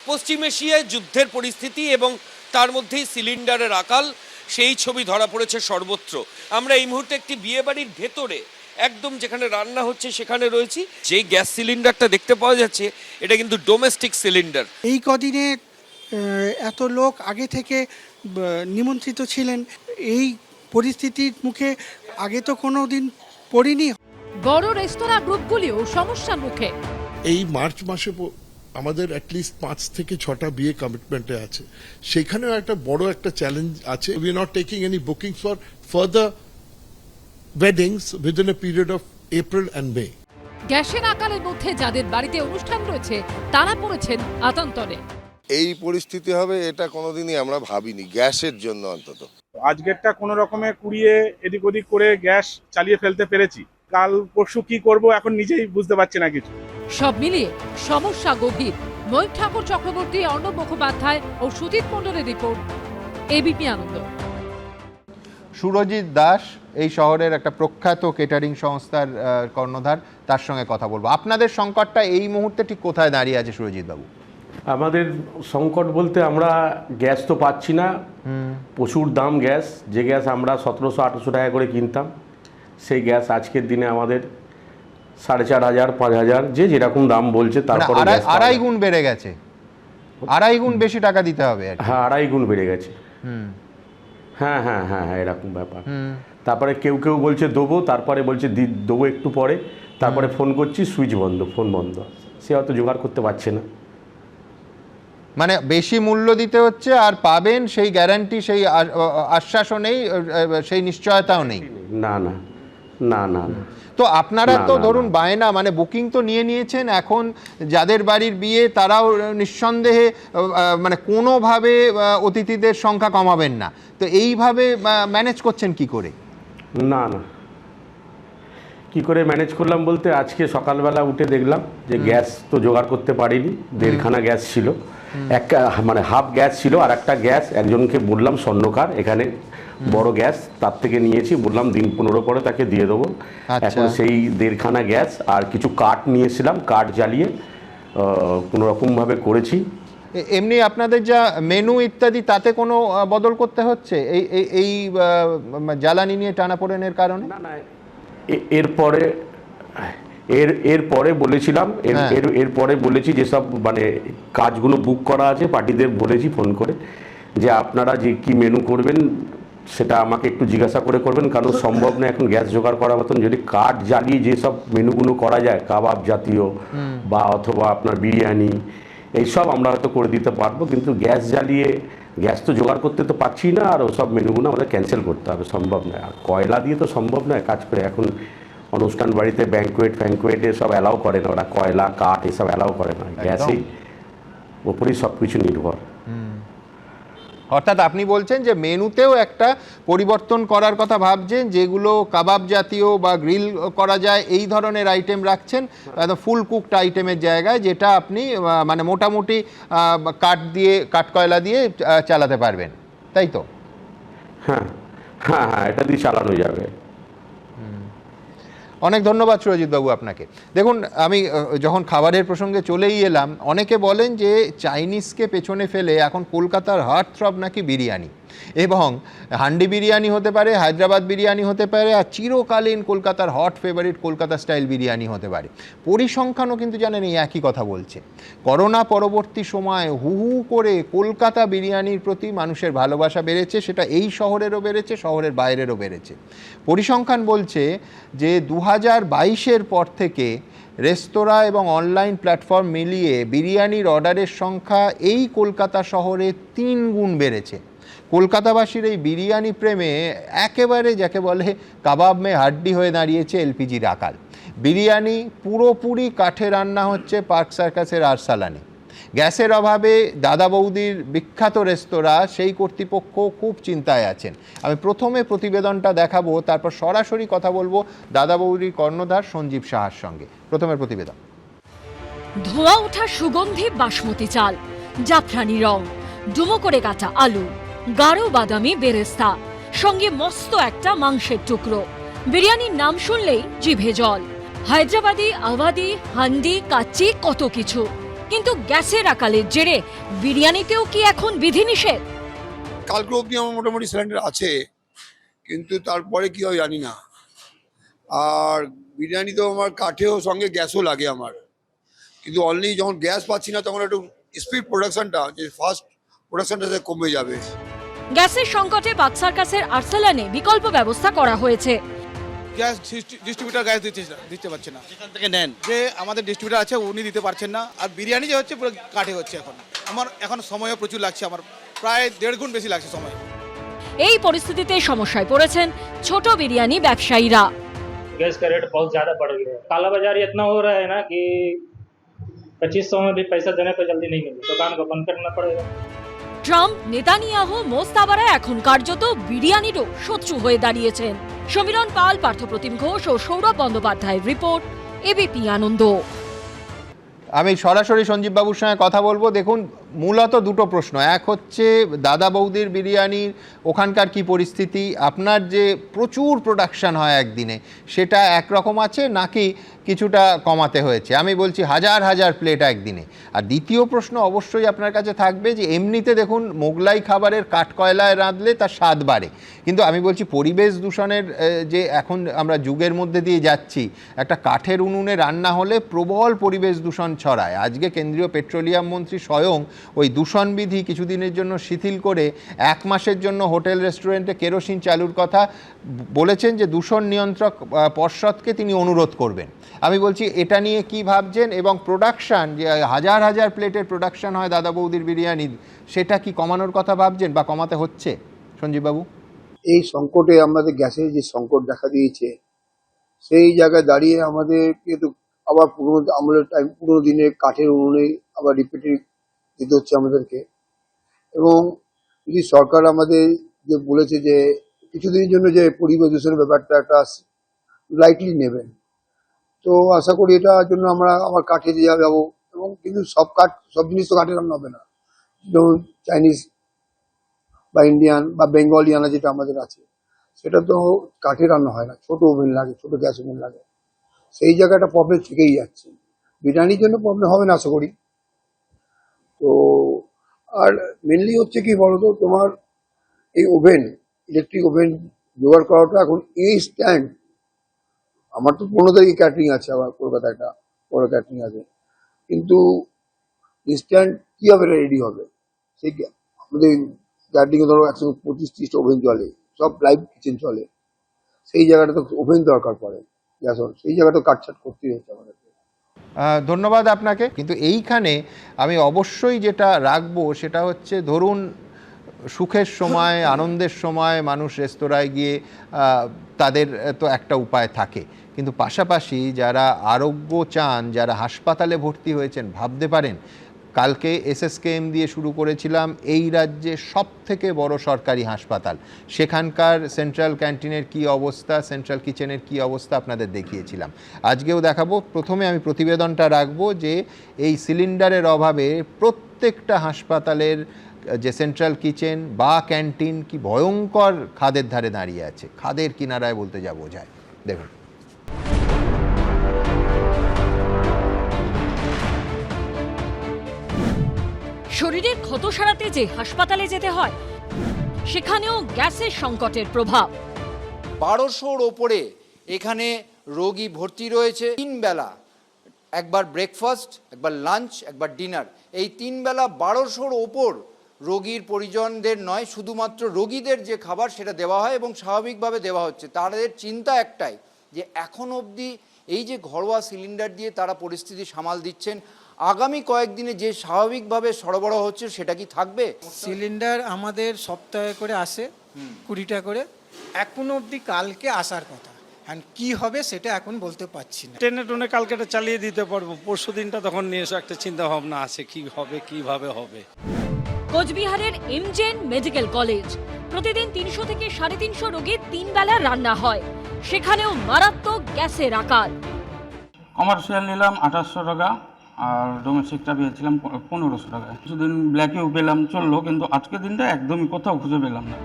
পশ্চিম এশিয়ায় যুদ্ধের পরিস্থিতি এবং তার মধ্যেই সিলিন্ডারের আকাল, সেই ছবি ধরা পড়েছে সর্বত্র। আমরা এই মুহূর্তে একটি বিয়ে বাড়ির ভেতরে, একদম যেখানে রান্না হচ্ছে সেখানে রয়েছি। যেই গ্যাস সিলিন্ডারটা দেখতে পাওয়া যাচ্ছে, এটা কিন্তু ডোমেস্টিক সিলিন্ডার। এই কদিনে এত লোক আগে থেকে নিমন্ত্রিত ছিলেন, এই পরিস্থিতির মুখে আগে তো কোনো দিন পড়িনি। বড় রেস্তোরাঁ গ্রুপগুলিও সমস্যার মুখে। এই মার্চ মাসে আমাদের অ্যাটলিস্ট 5 থেকে 6টা বিয়ে কমিটমেন্টে আছে, সেখানেও একটা বড় একটা চ্যালেঞ্জ আছে। We are not taking any bookings for further weddings within a period of April and May. গ্যাসের আকালের মধ্যে যাদের বাড়িতে অনুষ্ঠান রয়েছে তারা পড়েছেন আতঙ্কে। এই পরিস্থিতি হবে এটা কোনোদিনই আমরা ভাবিনি, গ্যাসের জন্য অন্তত। আজকেরটা কোনো রকমে কুড়িয়ে এদিক ওদিক করে গ্যাস চালিয়ে ফেলতে পেরেছি, কাল পরশু কি করব এখন নিজেই বুঝতে পারছি না কিছু। সব মিলিয়ে সমস্যা গভীর। ময়ূর ঠাকুর চক্রবর্তী, অর্ণব মুখোপাধ্যায় ও সুজিত মণ্ডলের রিপোর্ট, এবিপি আনন্দ। সুরজিৎ দাস এই শহরের একটা প্রখ্যাত কেটারিং সংস্থার কর্ণধার, তার সঙ্গে কথা বলবো। আপনাদের সংকটটা এই মুহূর্তে ঠিক কোথায় দাঁড়িয়ে আছে সুরজিৎ বাবু? আমাদের সংকট বলতে আমরা গ্যাস তো পাচ্ছি না, প্রচুর দাম গ্যাস। যে গ্যাস আমরা 1700-1800 টাকা করে কিনতাম, সেই গ্যাস আজকের দিনে আমাদের 4500, 5000, যে যেরকম দাম বলছে। তারপরে 2.5 গুণ বেড়ে গেছে, 2.5 গুণ বেশি টাকা দিতে হবে। হ্যাঁ, 2.5 গুণ বেড়ে গেছে। হ্যাঁ হ্যাঁ হ্যাঁ হ্যাঁ, এরকম ব্যাপার। তারপরে কেউ কেউ বলছে দেবো, তারপরে বলছে দেবো একটু পরে, তারপরে ফোন করছি সুইচ বন্ধ, ফোন বন্ধ, সে হয়তো জোগাড় করতে পারছে না। মানে বেশি মূল্য দিতে হচ্ছে, আর পাবেন সেই গ্যারান্টি, সেই আশ্বাসও নেই, সেই নিশ্চয়তাও নেই। না না না না না। তো আপনারা তো ধরুন বায়না, মানে বুকিং তো নিয়ে নিয়েছেন, এখন যাদের বাড়ির বিয়ে তারাও নিঃসন্দেহে মানে কোনোভাবে অতিথিদের সংখ্যা কমাবেন না, তো এইভাবে ম্যানেজ করছেন কি করে? না না, কি করে ম্যানেজ করলাম বলতে, আজকে সকালবেলা উঠে দেখলাম যে গ্যাস তো জোগাড় করতে পারিনি, 1.5খানা গ্যাস ছিল, একটা মানে হাফ গ্যাস ছিল, আর একটা গ্যাস একজনকে বললাম স্বর্ণকার এখানে বড় গ্যাস, তার থেকে নিয়েছি, বললাম দিন 15 পরে তাকে দিয়ে দেবো। এখন সেই 1.5খানা গ্যাস আর কিছু কাঠ নিয়েছিলাম, কাঠ জ্বালিয়ে কোনো রকমভাবে করেছি। এমনি আপনাদের যা মেনু ইত্যাদি তাতে কোনো বদল করতে হচ্ছে এই জ্বালানি নিয়ে টানাপোড়েনের কারণে? না না, এরপরে বলেছিলাম, এরপরে বলেছি যেসব মানে কাজগুলো বুক করা আছে পার্টিদের বলেছি ফোন করে যে আপনারা যে কি মেনু করবেন সেটা আমাকে একটু জিজ্ঞাসা করে করবেন, কারণ সম্ভব না এখন গ্যাস জোগাড় করার মতন। যদি কাঠ জ্বালিয়ে যেসব মেনুগুলো করা যায়, কাবাব জাতীয় বা অথবা আপনার বিরিয়ানি, এইসব আমরা হয়তো করে দিতে পারবো, কিন্তু গ্যাস জ্বালিয়ে গ্যাস তো জোগাড় করতে তো পারছি না, আর ওসব মেনুগুলো আমাদের ক্যান্সেল করতে হবে, সম্ভব নয়। আর কয়লা দিয়ে তো সম্ভব নয় কাজ করে, এখন অনুষ্ঠান বাড়িতে ব্যাঙ্কুয়েট এসব অ্যালাউ করে না ওরা, কয়লা কাঠ এসব অ্যালাউ করে না, গ্যাসেই ওপরেই সব কিছু নির্ভর। অর্থাৎ আপনি বলছেন যে মেনুতেও একটা পরিবর্তন করার কথা ভাবছেন, যেগুলো কাবাব জাতীয় বা গ্রিল করা যায় এই ধরনের আইটেম রাখছেন ফুল কুকড আইটেমের জায়গায়, যেটা আপনি মানে মোটামুটি কাঠ কয়লা দিয়ে চালাতে পারবেন, তাই তো? হ্যাঁ হ্যাঁ হ্যাঁ, এটা দিয়ে চালানো যাবে। অনেক ধন্যবাদ সুরজিৎবাবু আপনাকে। দেখুন, আমি যখন খাবারের প্রসঙ্গে চলেই এলাম, অনেকে বলেন যে চাইনিজকে পেছনে ফেলে এখন কলকাতার হার্টথ্রব নাকি বিরিয়ানি, এবং হান্ডি বিরিয়ানি হতে পারে, হায়দ্রাবাদ বিরিয়ানি হতে পারে, আর চিরকালীন কলকাতার hot favourite Kolkata style biryani হতে পারে। পরিসংখ্যানও কিন্তু জানেন এই একই কথা বলছে। করোনা পরবর্তী সময়ে হু হু করে কলকাতা বিরিয়ানির প্রতি মানুষের ভালোবাসা বেড়েছে, সেটা এই শহরেরও বেড়েছে, শহরের বাইরেরও বেড়েছে। পরিসংখ্যান বলছে যে 2022-এর পর থেকে রেস্তোরাঁ এবং অনলাইন প্ল্যাটফর্ম মিলিয়ে বিরিয়ানির অর্ডারের সংখ্যা এই কলকাতা শহরে 3 গুণ বেড়েছে। কলকাতাবাসীর এই বিরিয়ানি প্রেমে একেবারে যাকে বলে কাবাব মে হাড্ডি হয়ে দাঁড়িয়েছে এলপিজির আকাল। বিরিয়ানি পুরোপুরি কাঠে রান্না হচ্ছে পার্ক সার্কাসের আরসালানে। গ্যাসের অভাবে দাদা বৌদির বিখ্যাত রেস্তোরাঁ সেই কর্তৃপক্ষ খুব চিন্তায় আছেন। আমি প্রথমে প্রতিবেদনটা দেখাবো, তারপর সরাসরি কথা বলবো দাদা বৌদির কর্ণধার সঞ্জীব সাহার সঙ্গে। প্রথমের প্রতিবেদন। ধোঁয়া ওঠা সুগন্ধি বাসমতি চাল, জাফরানি রং, ডুমো করে কাটা আলু, গাঢ় বাদামি বেরেস্তা, সঙ্গে মস্ত একটা মাংসের টুকরো। বিরিয়ানির নাম শুনলেই জিভে জল। হায়দ্রাবাদি, আওয়াদি, হান্ডি, কাচ্চি, কত কিছু। কিন্তু গ্যাসের আকালের জেরে বিরিয়ানিতেও কি এখন বিধিনিষেধ? কালকে অবধি আমার মোটামুটি সিলিন্ডার আছে, কিন্তু তারপরে কি হয় জানি না। আর বিরিয়ানি তো আমার কাঠেও সঙ্গে গ্যাসও লাগে আমার, কিন্তু অনলি যখন গ্যাস পাচ্ছি না তখন একটু স্পিড প্রোডাকশনটা, যে ফাস্ট প্রোডাকশনটা কমে যাবে। গ্যাসের সংকটে পার্ক সার্কাসের আরসালানে বিকল্প ব্যবস্থা করা হয়েছে। গ্যাস ডিস্ট্রিবিউটার গ্যাস দিতে পারছে না, যেখান থেকে নেন যে আমাদের ডিস্ট্রিবিউটার আছে উনি দিতে পারছেন না। আর বিরিয়ানি যে হচ্ছে পুরো কাঠে হচ্ছে। আমার এখন সময়ও প্রচুর লাগছে, আমার প্রায় 1.5 গুণ বেশি লাগছে সময়। এই পরিস্থিতিতে সমস্যায় পড়েছেন ছোট বিরিয়ানি ব্যবসায়ীরা। गैस का रेट बहुत ज़्यादा बढ़ गया है। काला बाजारी इतना हो रहा है ना कि 2500 में भी पैसा देने को जल्दी नहीं मिले, दुकान को बंद करना पड़ेगा। ট্রাম্প, নেতানিয়াহু, মোস্তাবারা এখন কার্যত বিরিয়ানিরও শত্রু হয়ে দাঁড়িয়েছেন। সমীরণ পাল, পার্থপ্রতিম ঘোষ ও সৌরভ বন্দ্যোপাধ্যায়ের রিপোর্ট, এবিপি আনন্দ। আমি সরাসরি সঞ্জীববাবুর সঙ্গে কথা বলবো। দেখুন, মূলত দুটো প্রশ্ন। এক হচ্ছে দাদা বৌদির বিরিয়ানির ওখানকার কি পরিস্থিতি, আপনার যে প্রচুর প্রোডাকশান হয় একদিনে সেটা একরকম আছে নাকি কিছুটা কমাতে হয়েছে? আমি বলছি হাজার হাজার প্লেট একদিনে। আর দ্বিতীয় প্রশ্ন অবশ্যই আপনার কাছে থাকবে যে এমনিতে দেখুন মোগলাই খাবারের কাঠকয়লায় রাঁধলে তার স্বাদ বাড়ে, কিন্তু আমি বলছি পরিবেশ দূষণের যে এখন আমরা যুগের মধ্যে দিয়ে যাচ্ছি, একটা কাঠের উনুনে রান্না হলে প্রবল পরিবেশ দূষণ ছড়ায়। আজকে কেন্দ্রীয় পেট্রোলিয়াম মন্ত্রী স্বয়ং ওই দূষণবিধি কিছুদিনের জন্য শিথিল করে 1 মাসের জন্য হোটেল রেস্টুরেন্টে কেরোসিন চালুর কথা বলেছেন, যে দূষণ নিয়ন্ত্রক পর্ষদকে তিনি অনুরোধ করবেন। আমি বলছি এটা নিয়ে কি ভাবছেন, এবং প্রোডাকশান যে হাজার হাজার প্লেটের প্রোডাকশান হয় দাদা বৌদির বিরিয়ানির, সেটা কি কমানোর কথা ভাবছেন বা কমাতে হচ্ছে সঞ্জীববাবু? এই সংকটে আমাদের গ্যাসের যে সংকট দেখা দিয়েছে, সেই জায়গায় দাঁড়িয়ে আমাদেরকে তো আবার পুরোনো আমলের টাইম, পুরোনো দিনের কাঠের উনুনে আবার রিপিটেড দিতে হচ্ছে আমাদেরকে। এবং যদি সরকার আমাদের যে বলেছে যে কিছুদিনের জন্য যে পরিবেশ দূষণের ব্যাপারটা একটা লাইটলি নেবেন, তো আশা করি এটার জন্য আমরা আবার কাঠে দিয়ে যাবো। এবং কিন্তু সব জিনিস তো কাঠে রান্না হবে না, যেমন চাইনিজ বা ইন্ডিয়ান বা বেঙ্গলি আনা যেটা আমাদের আছে, সেটা তো কাঠে রান্না হয় না, ছোট ওভেন লাগে, ছোট গ্যাস ওভেন লাগে। সেই জায়গাটা প্রবলেম থেকেই যাচ্ছে। বিরিয়ানির জন্য প্রবলেম হবে না আশা করি। তো আর মেনলি হচ্ছে কি বলতো, তোমার এই ওভেন, ইলেকট্রিক ওভেন জোগাড় করাটা এখন এই স্ট্যান্ড, আমার তো 15 তারিখে ক্যাটারিং আছে, আবার কলকাতায় একটা বড় ক্যাটারিং আছে, কিন্তু ইনস্ট্যান্ট কীভাবে রেডি হবে? সেই আমাদের ক্যাটারিংয়ে ধরো 125-30টা ওভেন চলে, সব লাইভ কিচেন চলে, সেই জায়গাটা তো ওভেন দরকার পড়ে, গ্যাস, সেই জায়গাটা কাটছাট করতেই হচ্ছে আমাদের। ধন্যবাদ আপনাকে। কিন্তু এইখানে আমি অবশ্যই যেটা রাখবো সেটা হচ্ছে, ধরুন সুখের সময়, আনন্দের সময় মানুষ রেস্তোরাঁয় গিয়ে তাদের তো একটা উপায় থাকে, কিন্তু পাশাপাশি যারা আরোগ্য চান, যারা হাসপাতালে ভর্তি হয়েছেন, ভাবতে পারেন কালকে এসএসকেএম দিয়ে শুরু করেছিলাম এই রাজ্যে সবথেকে বড় সরকারি হাসপাতাল, সেখানকার সেন্ট্রাল ক্যান্টিনের কি অবস্থা, সেন্ট্রাল কিচেনের কি অবস্থা আপনাদের দেখিয়েছিলাম। আজকেও দেখাবো। প্রথমে আমি প্রতিবেদনটা রাখবো যে এই সিলিন্ডারের অভাবে প্রত্যেকটা হাসপাতালের যে সেন্ট্রাল কিচেন বা ক্যান্টিন কি ভয়ঙ্কর খাদের ধারে দাঁড়িয়ে আছে, খাদের কিনারায় বলতে যা বোঝায়। দেখুন, শরীরের ক্ষত সারাতে যে হাসপাতালে যেতে হয়, সেখানেও গ্যাসের সংকটের প্রভাব। 1200-র ওপরে এখানে রোগী ভর্তি রয়েছে। 3 বেলা, একবার ব্রেকফাস্ট, একবার লাঞ্চ, একবার ডিনার, এই 3 বেলা 1200-র ওপর রোগীর পরিজনদের নয়, শুধুমাত্র রোগীদের যে খাবার সেটা দেওয়া হয় এবং স্বাভাবিকভাবে দেওয়া হচ্ছে। তাদের চিন্তা একটাই, যে এখন অবধি এই যে ঘরোয়া সিলিন্ডার দিয়ে তারা পরিস্থিতি সামাল দিচ্ছেন, আগামী কয়েকদিনে যে স্বাভাবিকভাবে সরবরাহ হচ্ছে সেটা কি থাকবে? সিলিন্ডার আমাদের সপ্তাহে করে আসে 20টা করে, এখনো অবধি কালকে আসার কথা, আর কি হবে সেটা এখন বলতে পারছি না। টেনে কালকে এটা চালিয়ে দিতে পারবো, পরশু দিনটা তখন নিয়ে এসে একটা চিন্তা ভাবনা আছে কি হবে, কিভাবে হবে। কোচবিহারের এমজেন মেডিকেল কলেজ, প্রতিদিন 300 থেকে 350 রোগীর 3 বেলা রান্না হয়, সেখানেও মারাত্মক গ্যাসের আকাল। কমার্শিয়াল নিলাম 2800 টাকা, আর ডোমেস্টিকটা পেয়েছিলাম 1500 টাকায়। কিছুদিন ব্ল্যাকেও পেলাম, চললো, কিন্তু আজকের দিনটা একদমই কোথাও খুঁজে পেলাম না।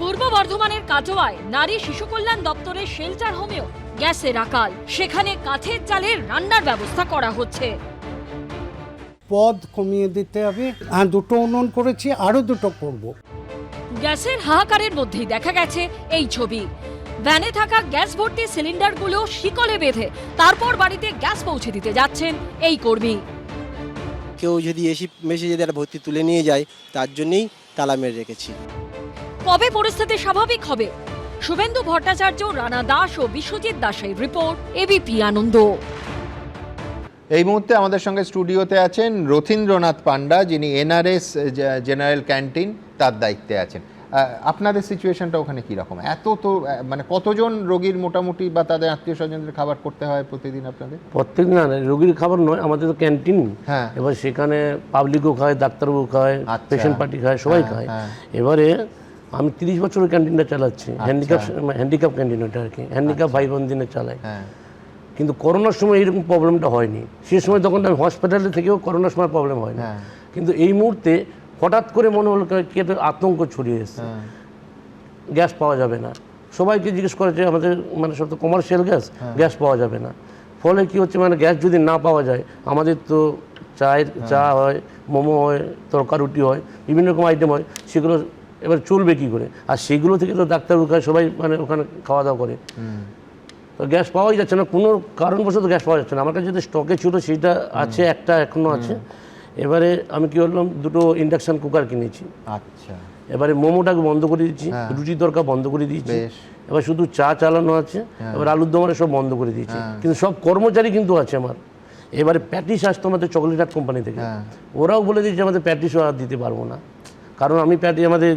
পূর্ব বর্ধমানের কাটোয়ায় নারী শিশু কল্যাণ দপ্তরের শেল্টার হোমেও গ্যাসের আকাল, সেখানে কাঠের চালের রান্নার ব্যবস্থা করা হচ্ছে। পদ কমিয়ে দিতে হবে, আর 2টো উনুন করেছি, আরো 2টো করব। গ্যাসের হাহাকারের মধ্যেই দেখা গেছে এই ছবি। ভ্যানে থাকা গ্যাস ভর্তি সিলিন্ডারগুলো শিকলে বেঁধে তারপর বাড়িতে গ্যাস পৌঁছে দিতে যাচ্ছেন এই কর্মী। কেউ যদি এসে মেশে যদি একটা ভর্তি তুলে নিয়ে যায়, তার জন্যই তালা মেরে রেখেছি। কবে পরিস্থিতি স্বাভাবিক হবে? শুভেন্দু ভট্টাচার্য, রানা দাস ও বিশ্বজিৎ দাসের রিপোর্ট, এবিপি আনন্দ। এই মুহূর্তে আমাদের সঙ্গে স্টুডিওতে আছেন রথীন্দ্রনাথ পান্ডা, যিনি এনআরএস জেনারেল ক্যান্টিন তার দায়িত্বে আছেন। আপনাদের সিচুয়েশনটা ওখানে কীরকম? এত তো মানে কতজন রোগীর মোটামুটি বা তাদের আত্মীয় স্বজনদের খাবার করতে হয় প্রতিদিন আপনাদের? প্রত্যেকদিন না, রোগীর খাবার নয়, আমাদের তো ক্যান্টিন। হ্যাঁ, এবার সেখানে পাবলিকও খায়, ডাক্তারবাবু খায়, পেশেন্ট পার্টি খায়, সবাই খায়। এবারে আমি 30 বছরের ক্যান্টিনটা চালাচ্ছি, হ্যান্ডিক্যাপ ক্যান্টিন, ওটা আর কি, হ্যান্ডিক্যাপ ভাই বোন দিনে চালাই। কিন্তু করোনার সময় এইরকম প্রবলেমটা হয়নি। সে সময় তখন আমি হসপিটালে থেকেও করোনার সময় প্রবলেম হয়নি, কিন্তু এই মুহূর্তে হঠাৎ করে মনে হলো কি একটা আতঙ্ক ছড়িয়ে এসছে, গ্যাস পাওয়া যাবে না। সবাইকে জিজ্ঞেস করেছে আমাদের, মানে সব তো কমার্শিয়াল গ্যাস পাওয়া যাবে না। ফলে কি হচ্ছে, মানে গ্যাস যদি না পাওয়া যায়, আমাদের তো চা হয়, মোমো হয়, তরকা রুটি হয়, বিভিন্ন রকম আইটেম হয়, সেগুলো এবার চলবে কি করে? আর সেগুলো থেকে তো ডাক্তারবাবু খায়, সবাই মানে ওখানে খাওয়া দাওয়া করে, তো গ্যাস পাওয়াই যাচ্ছে না, কোনো কারণবশত গ্যাস পাওয়া যাচ্ছে না। আমার কাছে যেটা স্টকে ছিল সেটা আছে, একটা এখনো আছে। এবারে আমি কি করলাম, দুটো ইন্ডাকশন কুকার কিনেছি। আচ্ছা, এবারে মোমোটাকে বন্ধ করে দিচ্ছি, রুটি তরকা বন্ধ করে দিচ্ছি, এবার শুধু চা চালানো আছে, এবার আলুর দমারে সব বন্ধ করে দিচ্ছি। কিন্তু সব কর্মচারী কিন্তু আছে আমার। এবারে প্যাটিস আসতো আমাদের চকলেট আর্ট কোম্পানি থেকে, ওরাও বলে দিয়েছে আমাদের প্যাটিসও আর দিতে পারবো না, কারণ আমি প্যাটি আমাদের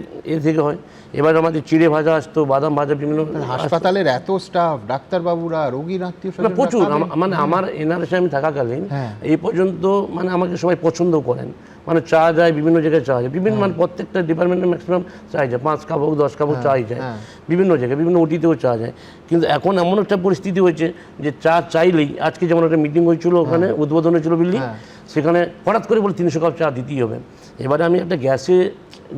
থেকে হয়। এবার আমাদের চিড়ে ভাজা আসতো, বাদাম ভাজা, বিভিন্ন হাসপাতালের এত স্টাফ, ডাক্তারবাবুরা, রোগীর আত্মীয় স্বজন প্রচুর। মানে আমার এনআরএসে আমি থাকাকালীন এই পর্যন্ত মানে আমাকে সবাই পছন্দ করেন, মানে চা যায় বিভিন্ন জায়গায়, চা যায় বিভিন্ন, মানে প্রত্যেকটা ডিপার্টমেন্টে ম্যাক্সিমাম চা যায়, 5 কাপ হোক 10 কাপ হোক চাই যায় বিভিন্ন জায়গায়, বিভিন্ন ওটিতেও চা যায়। কিন্তু এখন এমন একটা পরিস্থিতি হয়েছে যে চা চাইলেই, আজকে যেমন একটা মিটিং হয়েছিল ওখানে, উদ্বোধন হয়েছিল বিল্ডিং, সেখানে হঠাৎ করে বলে 300 কাপ চা দিতেই হবে। এবারে আমি একটা গ্যাসে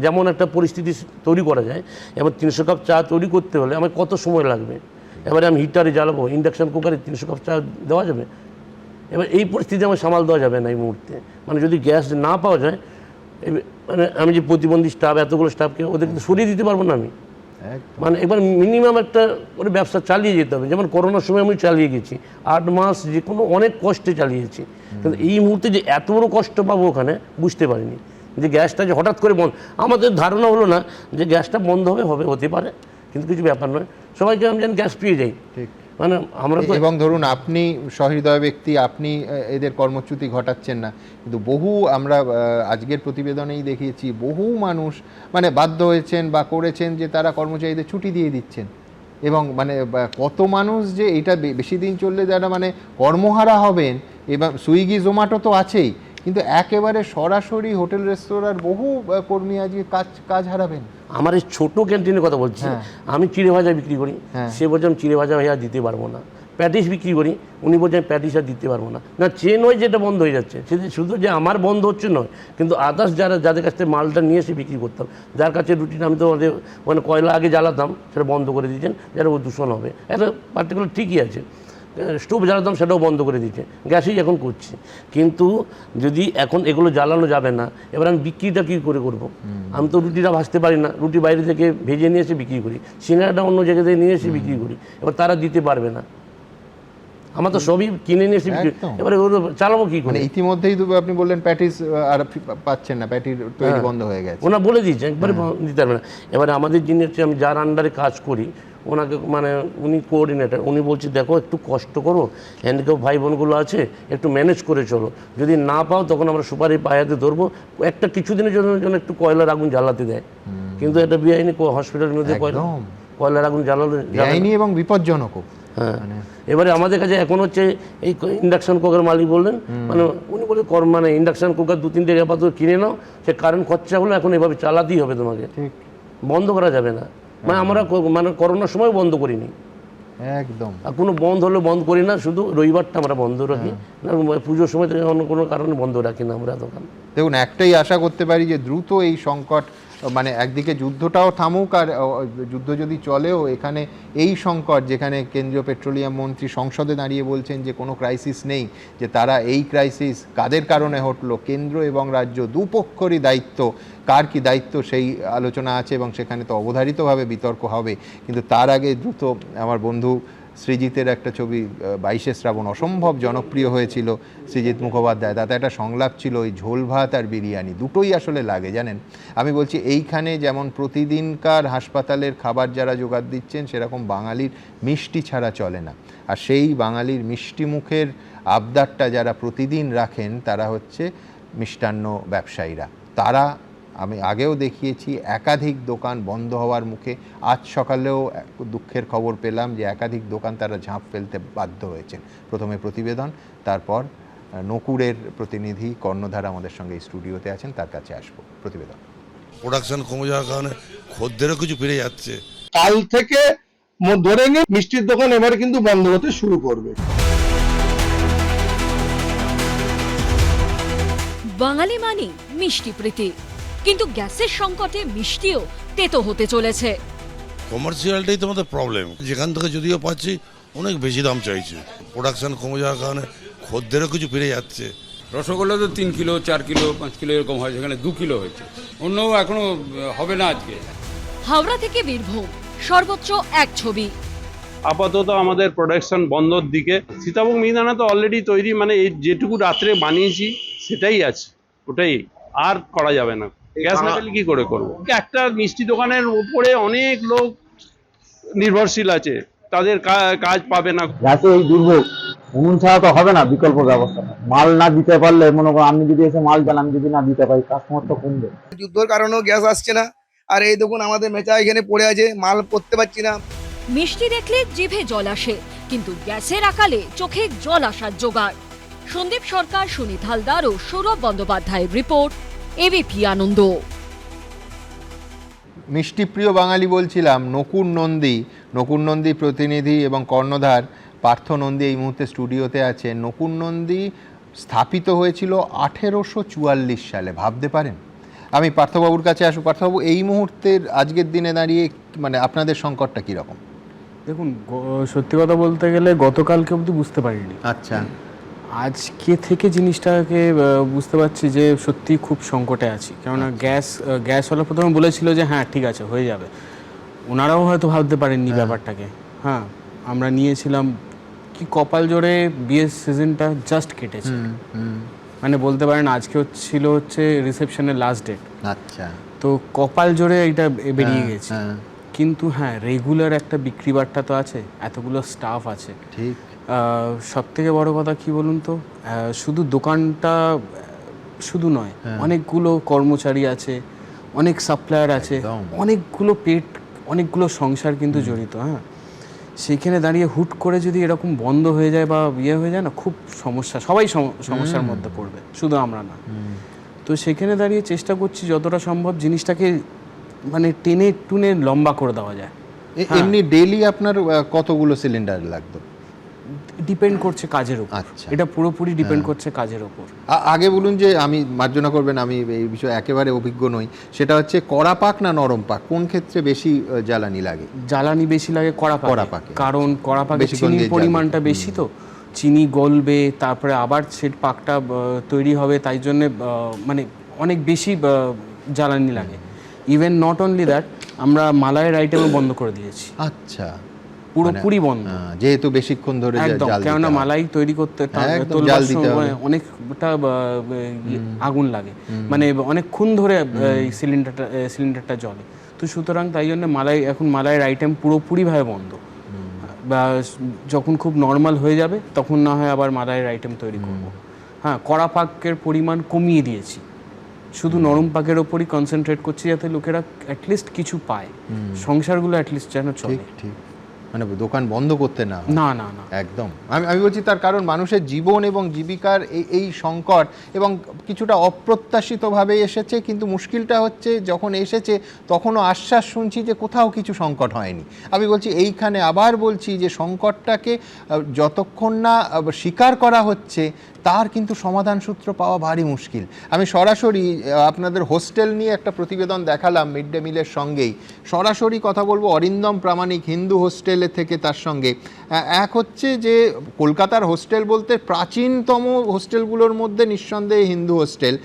যেমন একটা পরিস্থিতি তৈরি করা যায়, এবার 300 কাপ চা তৈরি করতে হলে আমার কত সময় লাগবে, এবারে আমি হিটারে জ্বালাবো, ইন্ডাকশান কুকারে 300 কাপ চা দেওয়া যাবে? এবার এই পরিস্থিতি আমার সামাল দেওয়া যাবে না এই মুহূর্তে। মানে যদি গ্যাস না পাওয়া যায়, মানে আমি যে প্রতিবন্ধী স্টাফ, এতগুলো স্টাফকে ওদের কিন্তু সরিয়ে দিতে পারবো না আমি। মানে এবার মিনিমাম একটা করে ব্যবসা চালিয়ে যেতে হবে। যেমন করোনার সময় আমি চালিয়ে গেছি 8 মাস, যে কোনো অনেক কষ্টে চালিয়েছি, কিন্তু এই মুহূর্তে যে এত বড় কষ্ট পাবো ওখানে বুঝতে পারিনি, যে গ্যাসটা যে হঠাৎ করে বন্ধ। আমাদের ধারণা হলো না যে গ্যাসটা বন্ধ হবে, হতে পারে, কিন্তু কিছু ব্যাপার নয়, সবাইকে আমি যেন গ্যাস পেয়ে যাই। ঠিক, মানে আমরা তো, এবং ধরুন আপনি সহৃদয় ব্যক্তি, আপনি এদের কর্মচ্যুতি ঘটাচ্ছেন না, কিন্তু বহু আমরা আজকের প্রতিবেদনেই দেখিয়েছি বহু মানুষ মানে বাধ্য হয়েছেন বা করেছেন যে তারা কর্মচারীদের ছুটি দিয়ে দিচ্ছেন, এবং মানে কত মানুষ যে এটা বেশি দিন চললে যারা মানে কর্মহারা হবেন। এবং সুইগি জোম্যাটো তো আছেই, কিন্তু একেবারে সরাসরি হোটেল রেস্তোরাঁর বহু কর্মী আজকে কাজ হারাবেন। আমার এই ছোটো ক্যান্টিনের কথা বলছি, আমি চিড়ে ভাজা বিক্রি করি, সে বলছে আমি চিড়ে ভাজা ভাইয়া দিতে পারবো না। প্যাটিস বিক্রি করি, উনি বলছেন আমি প্যাটিস আর দিতে পারবো না। না, চেন ওই যেটা বন্ধ হয়ে যাচ্ছে, সেটা শুধু যে আমার বন্ধ হচ্ছে নয়, কিন্তু আদার্স যাদের কাছ থেকে মালটা নিয়ে এসে বিক্রি করতাম, যার কাছে রুটিন আমি তো মানে কয়লা আগে জ্বালাতাম, সেটা বন্ধ করে দিয়েছেন, যারা ও দূষণ হবে। একটা পার্টিকুলার ঠিকই আছে, স্টোভ জ্বালাতাম সেটাও বন্ধ করে দিচ্ছে, গ্যাসেই এখন করছি। কিন্তু যদি এখন এগুলো জ্বালানো যাবে না, এবার আমি বিক্রিটা কী করে করবো? আমি তো রুটিটা ভাজতে পারি না, রুটি বাইরে থেকে ভেজে নিয়ে এসে বিক্রি করি, সিঙ্গাড়াটা অন্য জায়গা থেকে নিয়ে এসে বিক্রি করি, এবার তারা দিতে পারবে না, আমার তো সবই কিনে নিয়ে এসে বিক্রি, এবারে চালাবো কী করে? ইতিমধ্যেই তো আপনি বললেন প্যাটিস আর পাচ্ছেন না, প্যাটির তৈরি বন্ধ হয়ে গেছে, ওনা বলে দিয়েছে একবারে দিতে পারবে না। এবারে আমাদের যিনি হচ্ছে, আমি যার আন্ডারে কাজ করি, ওনাকে মানে উনি কোঅর্ডিনেটর, উনি বলছে দেখো একটু কষ্ট করো, হ্যান্ডিক্যাপ ভাই বোনগুলো আছে, একটু ম্যানেজ করে চলো, যদি না পাও তখন আমরা সুপারি পায়াতে ধরবো, একটা কিছুদিনের জন্য একটু কয়লার আগুন জ্বালাতে দেয়। কিন্তু এটা বেআইনি, হসপিটালের মধ্যে কয়লার আগুন জ্বালালে বেআইনি এবং বিপজ্জনক। হ্যাঁ, এবারে আমাদের কাছে এখন হচ্ছে এই ইন্ডাকশান কুকার মালিক বললেন, মানে উনি বলে মানে ইন্ডাকশান কুকার 2-3টে আপাতত কিনে নাও, সে কারেন্ট খরচা হলো, এখন এভাবে চালাতেই হবে তোমাকে, বন্ধ করা যাবে না। মানে আমরা মানে করোনার সময় বন্ধ করিনি একদম, আর কোনো বন্ধ হলে বন্ধ করি না, শুধু রবিবারটা আমরা বন্ধ রাখি, পুজোর সময় অন্য কোনো কারণে বন্ধ রাখি না আমরা দোকান। দেখুন, একটাই আশা করতে পারি যে দ্রুত এই সংকট, মানে একদিকে যুদ্ধটাও থামুক, আর যুদ্ধ যদি চলেও এখানে এই সংকট, যেখানে কেন্দ্রীয় পেট্রোলিয়াম মন্ত্রী সংসদে দাঁড়িয়ে বলছেন যে কোনো ক্রাইসিস নেই, যে তারা এই ক্রাইসিস কাদের কারণে হটলো, কেন্দ্র এবং রাজ্য দুপক্ষরই দায়িত্ব, কার কি দায়িত্ব সেই আলোচনা আছে, এবং সেখানে তো অবধারিতভাবে বিতর্ক হবে। কিন্তু তার আগে দ্রুত, আমার বন্ধু সৃজিতের একটা ছবি 22শে শ্রাবণ অসম্ভব জনপ্রিয় হয়েছিল, সৃজিত মুখোপাধ্যায়, তাতে একটা সংলাপ ছিল ওই ঝোল ভাত আর বিরিয়ানি, দুটোই আসলে লাগে জানেন। আমি বলছি এইখানে যেমন প্রতিদিনকার হাসপাতালের খাবার যারা জোগাড় দিচ্ছেন, সেরকম বাঙালির মিষ্টি ছাড়া চলে না, আর সেই বাঙালির মিষ্টি মুখের আবদারটা যারা প্রতিদিন রাখেন তারা হচ্ছে মিষ্টান্ন ব্যবসায়ীরা। তারা, আমি আগেও দেখিয়েছি, একাধিক দোকান বন্ধ হওয়ার মুখে, আজ সকালেও দুঃখের খবর পেলাম যে একাধিক দোকান তারা ঝাঁপ ফেলতে বাধ্য হয়েছেন। প্রথমে প্রতিবেদন, তারপর নকুরের প্রতিনিধি কর্ণধার আমাদের সঙ্গে এই স্টুডিওতে আছেন, তার কাছে আসবো। প্রতিবেদন। প্রোডাকশন কমে যাওয়ার কারণে খদ্দেরও কিছু ফিরে যাচ্ছে। কাল থেকে ধরে নিয়ে মিষ্টির দোকান এবার কিন্তু বন্ধ হতে শুরু করবে। বাঙালি মানি মিষ্টি প্রীতি, কিন্তু গ্যাসের সংকটে মিষ্টিও তেতো হতে চলেছে। কমার্শিয়ালটাই তো আমাদের প্রবলেম, যেখান থেকে যদিও পাচ্ছি অনেক বেশি দাম চাইছে। প্রোডাকশন কমে যাওয়ার কারণে খদ্দেরও কিছু ফিরে যাচ্ছে। রসগোল্লা তো 3 কিলো 4 কিলো 5 কিলো এরকম হয়, সেখানে 2 কিলো হয়েছে, অন্য এখনো হবে না আজকে। হাওড়া থেকে বীরভূম, সর্বোচ্চ এক ছবি। আপাতত আমাদের প্রোডাকশন বন্ধর দিকে। সীতাভোগ মিহিদানা তো অলরেডি তৈরি, মানে এই যেটুকু রাত্রে বানিয়েছি সেটাই আছে, ওটাই আর করা যাবে না। গ্যাস না পেলে কি করে করবো? একটা মিষ্টি দোকানের উপরে অনেক লোক নির্ভরশীল আছে, তাদের কাজ পাবে না। গ্যাসে এই দুর্ভোগ, উনুন ছাড়া তো হবে না, বিকল্প ব্যবস্থা মাল না দিতে পারলে মনে করো আমি যদি এসে মাল চান আমি যদি না দিতে পারি কাস্টমার তো কমবে। যুদ্ধের কারণেও গ্যাস আসছে না, আর এই দেখুন আমাদের মেচা এখানে পড়ে আছে, মাল করতে পারছি না। মিষ্টি দেখলে জিভে জল আসে, কিন্তু গ্যাসের আকালে চোখে জল আসার জোগাড়। সন্দীপ সরকার, সুনীত হালদার ও সৌরভ বন্দ্যোপাধ্যায়ের রিপোর্ট, এবিপি আনন্দ। মিষ্টিপ্রিয় বাঙালি বলছিলাম, নকুর নন্দী প্রতিনিধি এবং কর্ণধার পার্থ নন্দী এই মুহূর্তে স্টুডিওতে আছেন। নকুর নন্দী স্থাপিত হয়েছিল 1844 সালে, ভাবতে পারেন? আমি পার্থবাবুর কাছে আসবো। পার্থবাবু, এই মুহূর্তের আজকের দিনে দাঁড়িয়ে মানে আপনাদের সংকটটা কীরকম? দেখুন, সত্যি কথা বলতে গেলে গতকালকে অবধি বুঝতে পারিনি। আচ্ছা, আজকে থেকে জিনিসটাকে বুঝতে পারছি যে সত্যি খুব সংকটে আছি। কেননা গ্যাসওয়ালা প্রথমে বলেছিল যে হ্যাঁ ঠিক আছে হয়ে যাবে, ওনারাও হয়তো ভাবতে পারেননি ব্যাপারটাকে। হ্যাঁ, আমরা নিয়েছিলাম কি কপাল জোরে বিয়ের সিজনটা জাস্ট কেটেছে, মানে বলতে পারেন আজকে হচ্ছে রিসেপশনের লাস্ট ডেট। আচ্ছা, তো কপাল জোরে এটা বেরিয়ে গেছে। কিন্তু হ্যাঁ, রেগুলার একটা বিক্রি বাট্টা তো আছে, এতগুলো স্টাফ আছে। ঠিক। সব থেকে বড় কথা কি বলুন তো, শুধু দোকানটা শুধু নয়, অনেকগুলো কর্মচারী আছে, অনেক সাপ্লায়ার আছে, অনেকগুলো সংসার কিন্তু জড়িত। হ্যাঁ, সেইখানে দাঁড়িয়ে হুট করে যদি এরকম বন্ধ হয়ে যায় বা হয়ে যায় না, খুব সমস্যা, সবাই সমস্যার মধ্যে পড়বে, শুধু আমরা না। তো সেখানে দাঁড়িয়ে চেষ্টা করছি যতটা সম্ভব জিনিসটাকে মানে টেনে টুনে লম্বা করে দেওয়া যায়। এমনি ডেইলি আপনার কতগুলো সিলিন্ডার লাগতো? ডিপেন্ড করছে কাজের উপর। আচ্ছা, এটা পুরোপুরি ডিপেন্ড করছে কাজের উপর। আগে বলুন যে, আমি মার্জনা করবেন, আমি এই বিষয়ে একেবারে অভিজ্ঞ নই, সেটা হচ্ছে কড়া পাক না নরম পাক, কোন ক্ষেত্রে বেশি জ্বালানি লাগে? জ্বালানি বেশি লাগে কড়া পাকে, কারণ কড়া পাকে চিনির পরিমাণটা বেশি, তো চিনি গলবে, তারপরে আবার সেট পাকটা তৈরি হবে, তাই জন্য মানে অনেক বেশি জ্বালানি লাগে। ইভেন নট অনলি দ্যাট, আমরা মালাইয়ের আইটেমও বন্ধ করে দিয়েছি। আচ্ছা, পুরোপুরি বন্ধ, যেহেতু বেশিক্ষণ ধরে কেননা মালাই তৈরি করতে অনেকটা আগুন লাগে, মানে অনেকক্ষণ ধরে সিলিন্ডারটা জ্বলে। তো সুতরাং তাই জন্য এখন মালাইয়ের আইটেম পুরোপুরিভাবে বন্ধ। বা যখন খুব নর্মাল হয়ে যাবে তখন না হয় আবার মালাইয়ের আইটেম তৈরি করব। হ্যাঁ, কড়া পাকের পরিমাণ কমিয়ে দিয়েছি, শুধু নরম পাকের ওপরই কনসেন্ট্রেট করছি, যাতে লোকেরা অ্যাটলিস্ট কিছু পায়, সংসারগুলো অ্যাটলিস্ট যেন চলে। ঠিক, মানে দোকান বন্ধ করতে না না একদম। আমি বলছি তার কারণ মানুষের জীবন এবং জীবিকার এই সংকট এবং কিছুটা অপ্রত্যাশিতভাবে এসেছে, কিন্তু মুশকিলটা হচ্ছে যখন এসেছে তখনও আশ্বাস শুনছি যে কোথাও কিছু সংকট হয়নি। আমি বলছি এইখানে আবার বলছি যে সংকটটাকে যতক্ষণ না স্বীকার করা হচ্ছে তার কিন্তু সমাধান সূত্র পাওয়া ভারী মুশকিল। আমি সরাসরি আপনাদের হোস্টেল নিয়ে একটা প্রতিবেদন দেখালাম মিড ডে মিলের সঙ্গেই, সরাসরি কথা বলবো অরিন্দম প্রামাণিক হিন্দু হোস্টেলে থেকে, তার সঙ্গে এক হচ্ছে যে কলকাতার হোস্টেল বলতে প্রাচীনতম হোস্টেলগুলোর মধ্যে নিঃসন্দেহে হিন্দু হোস্টেল।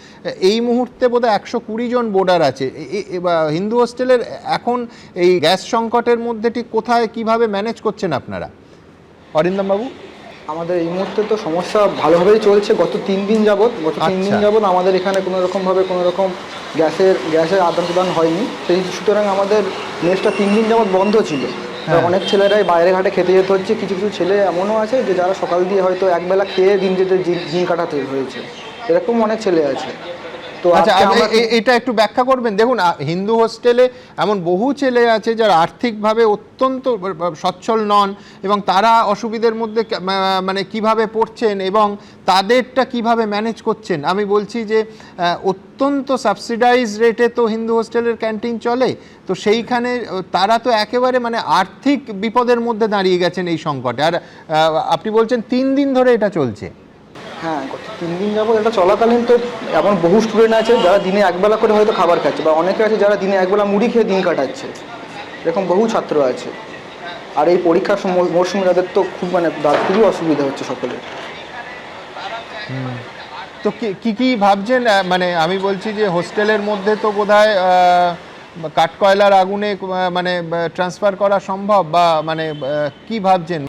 এই মুহূর্তে বোধহয় 120 জন বোর্ডার আছে হিন্দু হোস্টেলের। এখন এই গ্যাস সংকটের মধ্যে ঠিক কোথায় কিভাবে ম্যানেজ করছেন আপনারা, অরিন্দম বাবু? আমাদের এই মুহূর্তে তো সমস্যা ভালোভাবেই চলছে। গত 3 দিন যাবৎ আমাদের এখানে কোনো রকম গ্যাসের আদান প্রদান হয়নি। সেই সুতরাং আমাদের মেসটা 3 দিন যাবৎ বন্ধ ছিল। অনেক ছেলেরাই বাইরে ঘাটে খেতে যেতে হচ্ছে, কিছু ছেলে এমনও আছে যে যারা সকাল দিয়ে হয়তো একবেলা খেয়ে দিন কাটাতে হয়েছে, এরকম অনেক ছেলে আছে। তো আচ্ছা, এটা একটু ব্যাখ্যা করবেন? দেখুন, হিন্দু হোস্টেলে এমন বহু ছেলে আছে যারা আর্থিকভাবে অত্যন্ত সচ্ছল নন এবং তারা অসুবিধার মধ্যে মানে কিভাবে পড়ছেন এবং তাদেরটা কিভাবে ম্যানেজ করছেন। আমি বলছি যে অত্যন্ত সাবসিডাইজ রেটে তো হিন্দু হোস্টেলের ক্যান্টিন চলে, তো সেইখানে তারা তো একেবারে মানে আর্থিক বিপদের মধ্যে দাঁড়িয়ে গেছেন এই সংকটে। আর আপনি বলছেন 3 দিন ধরে এটা চলছে। হ্যাঁ, গত 3 দিন যাবত এটা চলাকালীন তো এমন বহু স্টুডেন্ট আছে যারা দিনে একবেলা করে হয়তো খাবার খাচ্ছে, বা অনেকে আছে যারা দিনে একবেলা মুড়ি খেয়ে দিন কাটাচ্ছে, এরকম বহু ছাত্র আছে। আর এই পরীক্ষার মরশুমে তাদের তো খুবই অসুবিধা হচ্ছে সকলের। তো কি ভাবছেন? মানে আমি বলছি যে হোস্টেলের মধ্যে তো বোধহয় কাঠকয়লার আগুনে মানে ট্রান্সফার করা সম্ভব, বা মানে কি ভাবছেন?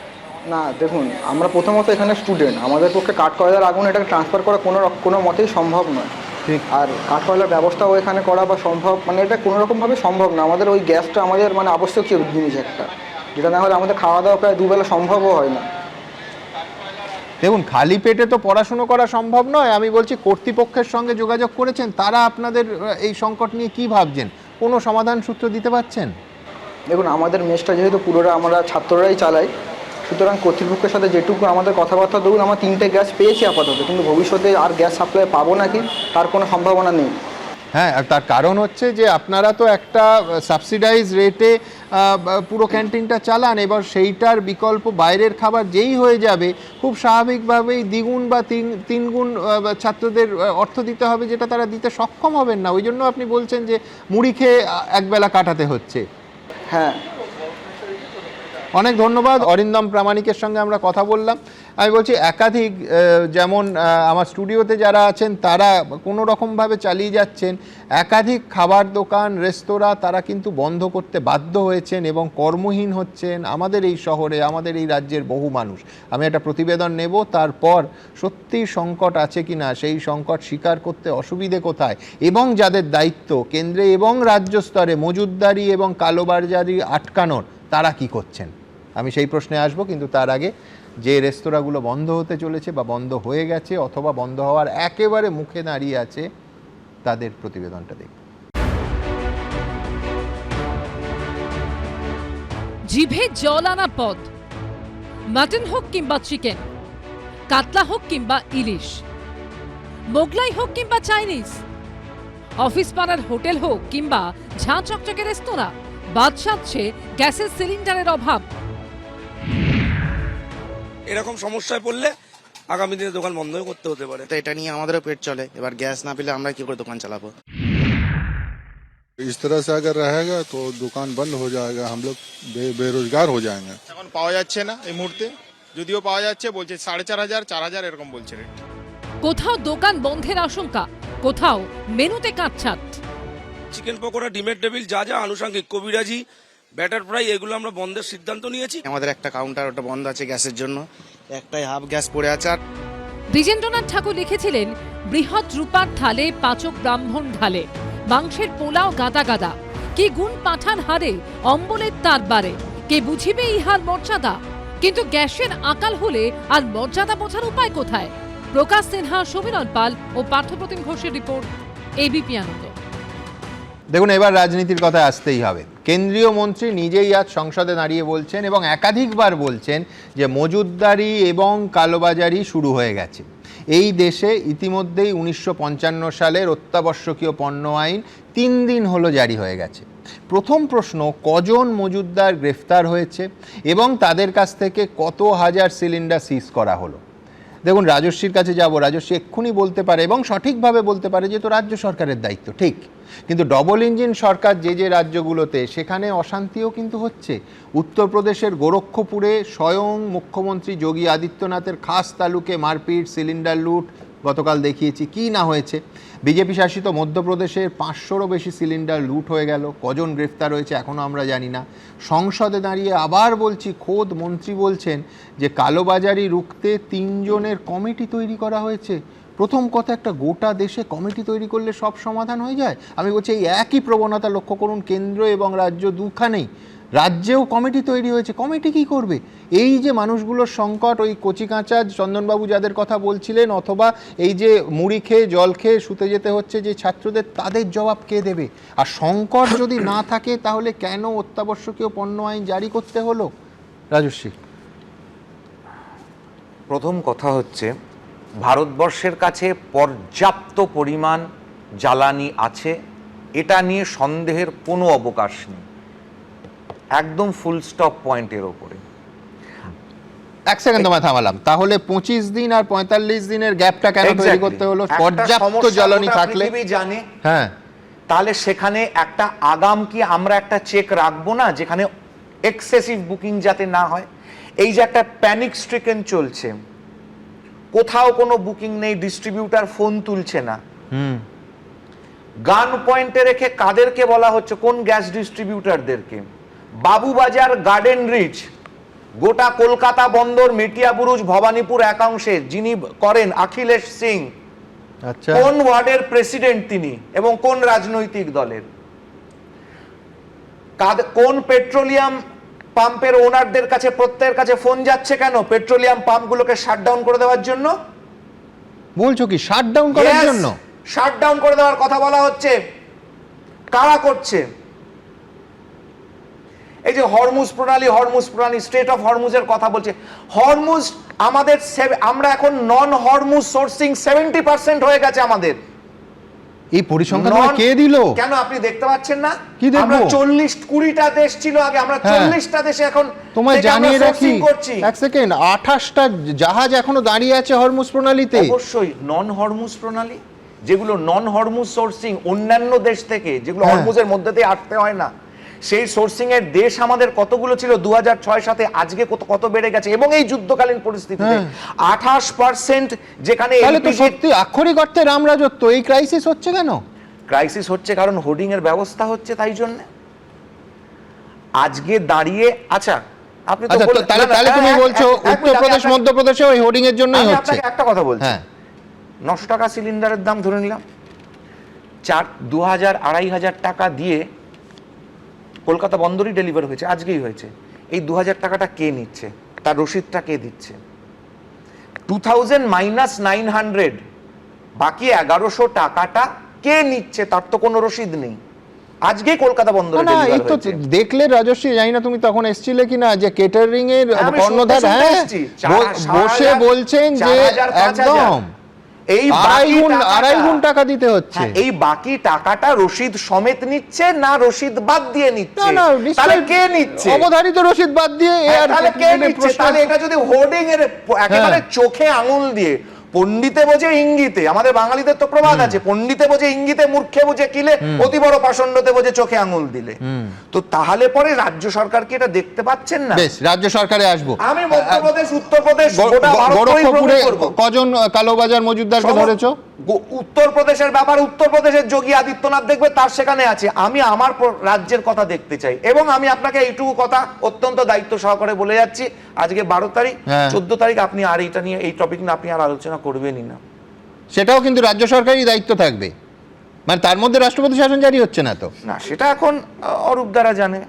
না দেখুন, আমরা প্রথমত এখানে স্টুডেন্ট, আমাদের পক্ষে কাঠকয়লার আগুন এটাকে ট্রান্সফার করা কোনো মতেই সম্ভব নয়। ঠিক। আর কাঠকয়লার ব্যবস্থাও এখানে করা বা সম্ভব, মানে এটা কোনো রকমভাবে সম্ভব না। আমাদের ওই গ্যাসটা আমাদের মানে আবশ্যকীয় জিনিস একটা, যেটা না হলে আমাদের খাওয়া দাওয়া প্রায় দুবেলা সম্ভবও হয় না। দেখুন, খালি পেটে তো পড়াশুনো করা সম্ভব নয়। আমি বলছি কর্তৃপক্ষের সঙ্গে যোগাযোগ করেছেন, তারা আপনাদের এই সংকট নিয়ে কি ভাবছেন, কোনো সমাধান সূত্র দিতে পারছেন? দেখুন, আমাদের মেসটা যেহেতু পুরোটা আমরা ছাত্ররাই চালাই, সুতরাং কর্তৃপক্ষের সাথে যেটুকু আমাদের কথাবার্তা, ধরুন আমরা 3টে গ্যাস পেয়েছি আপাতত, কিন্তু ভবিষ্যতে আর গ্যাস সাপ্লাই পাবো নাকি তার কোনো সম্ভাবনা নেই। হ্যাঁ, আর তার কারণ হচ্ছে যে আপনারা তো একটা সাবসিডাইজ রেটে পুরো ক্যান্টিনটা চালান, এবার সেইটার বিকল্প বাইরের খাবার যেই হয়ে যাবে, খুব স্বাভাবিকভাবেই দ্বিগুণ বা তিনগুণ ছাত্রদের অর্থ দিতে হবে, যেটা তারা দিতে সক্ষম হবেন না। ওই জন্য আপনি বলছেন যে মুড়ি খেয়ে একবেলা কাটাতে হচ্ছে। হ্যাঁ, অনেক ধন্যবাদ। অরিন্দম প্রামাণিকের সঙ্গে আমরা কথা বললাম। আমি বলছি একাধিক, যেমন আমার স্টুডিওতে যারা আছেন তারা কোনো রকমভাবে চালিয়ে যাচ্ছেন, একাধিক খাবার দোকান, রেস্তোরাঁ তারা কিন্তু বন্ধ করতে বাধ্য হয়েছেন এবং কর্মহীন হচ্ছেন আমাদের এই শহরে, আমাদের এই রাজ্যের বহু মানুষ। আমি একটা প্রতিবেদন নেব, তারপর সত্যি সংকট আছে কি না, সেই সংকট স্বীকার করতে অসুবিধে কোথায়, এবং যাদের দায়িত্ব কেন্দ্রে এবং রাজ্য স্তরে মজুতদারি এবং কালোবাজারি আটকানোর, তারা কি করছেন। আমি সেই প্রশ্নে আসবো, কিন্তু তার আগে যে রেস্তোরাঁগুলো বন্ধ হতে চলেছে বা বন্ধ হয়ে গেছে অথবা বন্ধ হওয়ার একেবারে মুখে দাঁড়িয়ে আছে, তাদের প্রতিবেদনটা দেখব। জিভে জল আনা পদ, মাটন হোক কিংবা চিকেন, কাতলা হোক কিংবা ইলিশ, মোগলাই হোক কিংবা চাইনিজ, অফিস পাড়ার হোটেল হোক কিংবা ঝাঁ চকচকে রেস্তোরাঁ, বাদ সাধছে গ্যাসের সিলিন্ডারের অভাব। এরকম সমস্যায় পড়লে আগামী দিনে দোকান বন্ধই করতে হতে পারে। তো এটা নিয়ে আমাদেরও পেট চলে, এবার গ্যাস না পেলে আমরা কি করে দোকান চালাবো। इस तरह से अगर रहेगा तो दुकान बंद हो जाएगा, हम लोग बेरोजगार हो जाएंगे। এখন পাওয়া যাচ্ছে না এই মুহূর্তে, যদিও পাওয়া যাচ্ছে বলছে 4500 4000 এরকম বলছে রেট। কোথাও দোকান বন্ধের আশঙ্কা, কোথাও মেনুতে কাটছাট। চিকেন পকোড়া, ডিমের টেবিল, যা যা আনুষঙ্গিক, কবিরাজি, ব্যাটার ফ্রাই, এগুলো আমরা বন্ধের সিদ্ধান্ত নিয়েছি। আমাদের একটা কাউন্টার ওটা বন্ধ আছে গ্যাসের জন্য, একটাই হাফ গ্যাস পড়ে আছে। আর দ্বিজেন্দ্রনাথ ঠাকুর লিখেছিলেন, বৃহৎ রূপার থালে পাচক ব্রাহ্মণ ঢালে, মাংসের পোলাও গাদা গাদা, কে গুণ পাঠান হারে অম্বলের তার বারে, কে বুঝিবে ইহার মর্যাদা। কিন্তু গ্যাসের আকাল হলে আর মর্যাদা বোঝার উপায় কোথায়? প্রকাশ সিনহা, সমীরণ পাল ও পার্থপ্রতিম ঘোষের রিপোর্ট, এবিপি আনন্দ। দেখুন, এবার রাজনীতির কথা আসতেই হবে। কেন্দ্রীয় মন্ত্রী নিজেই আজ সংসদে দাঁড়িয়ে বলছেন এবং একাধিকবার বলছেন যে মজুতদারি এবং কালোবাজারি শুরু হয়ে গেছে। এই দেশে ইতিমধ্যেই 1955 সালের অত্যাবশ্যকীয় পণ্য আইন 3 দিন হলো জারি হয়ে গেছে। প্রথম প্রশ্ন, কজন মজুতদার গ্রেফতার হয়েছে এবং তাদের কাছ থেকে কত হাজার সিলিন্ডার সিজ করা হলো? দেখুন, রাজস্বীর কাছে যাব, রাজস্বী এক্ষুনি বলতে পারে এবং সঠিকভাবে বলতে পারে যে তো রাজ্য সরকারের দায়িত্ব, ঠিক। কিন্তু ডবল ইঞ্জিন সরকার যে রাজ্যগুলোতে, সেখানে অশান্তিও কিন্তু হচ্ছে। উত্তরপ্রদেশের গোরক্ষপুরে স্বয়ং মুখ্যমন্ত্রী যোগী আদিত্যনাথের খাস তালুকে মারপিট, সিলিন্ডার লুট, গতকাল দেখিয়েছি কি না হয়েছে। বিজেপি শাসিত মধ্যপ্রদেশের 500রও বেশি সিলিন্ডার লুট হয়ে গেল। কজন গ্রেফতার হয়েছে এখনও আমরা জানি না। সংসদে দাঁড়িয়ে আবার বলছি, খোদ মন্ত্রী বলছেন যে কালোবাজারি রুখতে 3 জনের কমিটি তৈরি করা হয়েছে। প্রথম কথা, একটা গোটা দেশে কমিটি তৈরি করলে সব সমাধান হয়ে যায়? আমি বলছি এই একই প্রবণতা লক্ষ্য করুন কেন্দ্র এবং রাজ্য দুখানেই। রাজ্যেও কমিটি তৈরি হয়েছে, কমিটি কি করবে? এই যে মানুষগুলোর সংকট, ওই কচিকাঁচা চন্দনবাবু যাদের কথা বলছিলেন, অথবা এই যে মুড়ি খেয়ে জল খেয়ে শুতে যেতে হচ্ছে যে ছাত্রদের, তাদের জবাব কে দেবে? আর সংকট যদি না থাকে তাহলে কেন অত্যাবশ্যকীয় পণ্য আইন জারি করতে হলো? রাজস্বী, প্রথম কথা হচ্ছে, ভারতবর্ষের কাছে পর্যাপ্ত পরিমাণ জ্বালানি আছে, এটা নিয়ে সন্দেহের কোনো অবকাশ নেই, একদম ফুল স্টপ পয়েন্টের ওপরে। এক সেকেন্ড তোমায় থামালাম। তাহলে 25 দিন আর 45 দিনের গ্যাপটা কেন তৈরি করতে হলো? পর্যাপ্ত জ্বালানি থাকলে জানে, হ্যাঁ, তাহলে সেখানে একটা আগাম কি আমরা একটা চেক রাখবো না, যেখানে এক্সেসিভ বুকিং যাতে না হয়। এই যে একটা প্যানিক স্ট্রিকেন চলছে, কোথাও কোনো বুকিং নেই, ডিস্ট্রিবিউটার ফোন তুলছে না, গান পয়েন্টে রেখে কাদেরকে বলা হচ্ছে, কোন গ্যাস ডিস্ট্রিবিউটারদেরকে? বাবুবাজার, গার্ডেন রিচ, গোটা কলকাতা বন্দর, মেটিয়াবুরুজ, ভবানীপুর একাংশে যিনি করেন অখিলেশ সিং, আচ্ছা, কোন ওয়ার্ডের প্রেসিডেন্ট তিনি এবং কোন রাজনৈতিক দলের, কোন পেট্রোলিয়াম পাম্পের ওনারদের কাছে প্রত্যেকের কাছে ফোন যাচ্ছে কেন পেট্রোলিয়াম পাম্পগুলোকে শাটডাউন করে দেওয়ার জন্য? বলছো কি শাটডাউন করার জন্য? শাটডাউন করে দেওয়ার কথা বলা হচ্ছে। কারা করছে? এই যে হরমুজ প্রণালী স্টেট অফ হরমুজের কথা বলছে। হরমুজ আমাদের আমরা এখন নন হরমুজ সোর্সিং 70% হয়ে গেছে আমাদের। এই পরিসংখ্যান কে দিল? কেন আপনি দেখতে পাচ্ছেন না? কি দেখবো? আমরা 40-20টা দেশ ছিল আগে, আমরা 40টা দেশে এখন তোমায় জানিয়ে রাখি, এক সেকেন্ড, 28টা জাহাজ এখনো দাঁড়িয়ে আছে হরমুজ প্রণালীতে। অবশ্যই নন হরমুজ প্রণালী, যেগুলো নন হরমুজ সোর্সিং অন্যান্য দেশ থেকে, যেগুলো হরমুজের মধ্যে দিয়ে আসতে হয় না, সেই সোর্সিং এর দেশ আমাদের কতগুলো ছিল 2006-7, আজকে কত বেড়ে গেছে। এবং এই যুদ্ধকালীন পরিস্থিতিতে 28% যেখানে সত্যি আক্ষরিক অর্থে রামরাজত্ব। এই ক্রাইসিস হচ্ছে কেন? ক্রাইসিস হচ্ছে কারণ হোর্ডিং এর ব্যবস্থা হচ্ছে, তাই জন্য আজকে দাঁড়িয়ে। আচ্ছা, আপনি তো তাহলে তুমি বলছো উত্তরপ্রদেশ মধ্যপ্রদেশে ওই হোর্ডিং এর জন্যই হচ্ছে? আপনাকে একটা কথা বলছি, 900 টাকা সিলিন্ডারের দাম ধরে নিলাম, 2000-2500 টাকা দিয়ে কলকাতা বন্দরই ডেলিভার হয়েছে, আজকেই হয়েছে। এই 2000 টাকাটা কে নিচ্ছে? তার রসিদটা কে দিচ্ছে? 2000 মাইনাস 900, বাকি 1100 টাকাটা কে নিচ্ছে? তার তো কোনো রসিদ নেই। আজকে কলকাতা বন্দরে ডেলিভার হয়েছে। দেখলে রাজশ্রী, জানি না তুমি তখন এসেছিলে কিনা, যে কেটারিং এর কর্ণধার বসে বলছেন যে একদম এই আড়াই গুণ টাকা দিতে হচ্ছে। এই বাকি টাকাটা রসিদ সমেত নিচ্ছে না রসিদ বাদ দিয়ে নিচ্ছে? তাহলে কে নিচ্ছে? অবধারিত রসিদ বাদ দিয়ে। তাহলে কে নিচ্ছে? তাহলে এটা যদি হোর্ডিং এর একেবারে চোখে আঙুল দিয়ে, পণ্ডিতে বোঝে ইঙ্গিতে, আমাদের বাঙালিদের তো প্রবাদ আছে, পণ্ডিতে বোঝে ইঙ্গিতে, মূর্খে বোঝে কিলে, অতি বড় পাষণ্ডতে বোঝে চোখে আঙুল দিলে। তো তাহলে পরে রাজ্য সরকার কি এটা দেখতে পাচ্ছেন না? বেশ, রাজ্য সরকারে আসবো। আমি মধ্যপ্রদেশ, উত্তরপ্রদেশ, গোরখপুরে কজন কালোবাজার মজুদদারকে ধরেছো? উত্তরপ্রদেশের ব্যাপার উত্তরপ্রদেশের যোগী আদিত্যনাথ দেখবে, তার সেখানে আছে। আমি আমার রাজ্যের কথা দেখতে চাই, এবং আমি আপনাকে এইটুকু কথা অত্যন্ত দায়িত্ব সহকারে বলে যাচ্ছি, আজকে 12 তারিখ, 14 তারিখ আপনি আর এইটা নিয়ে, এই টপিক নিয়ে আপনি আর আলোচনা করবেনই না। সেটাও কিন্তু রাজ্য সরকারই দায়িত্ব থাকবে, মানে তার মধ্যে রাষ্ট্রপতি শাসন জারি হচ্ছে না তো? না, সেটা এখন অরূপ দ্বারা জানে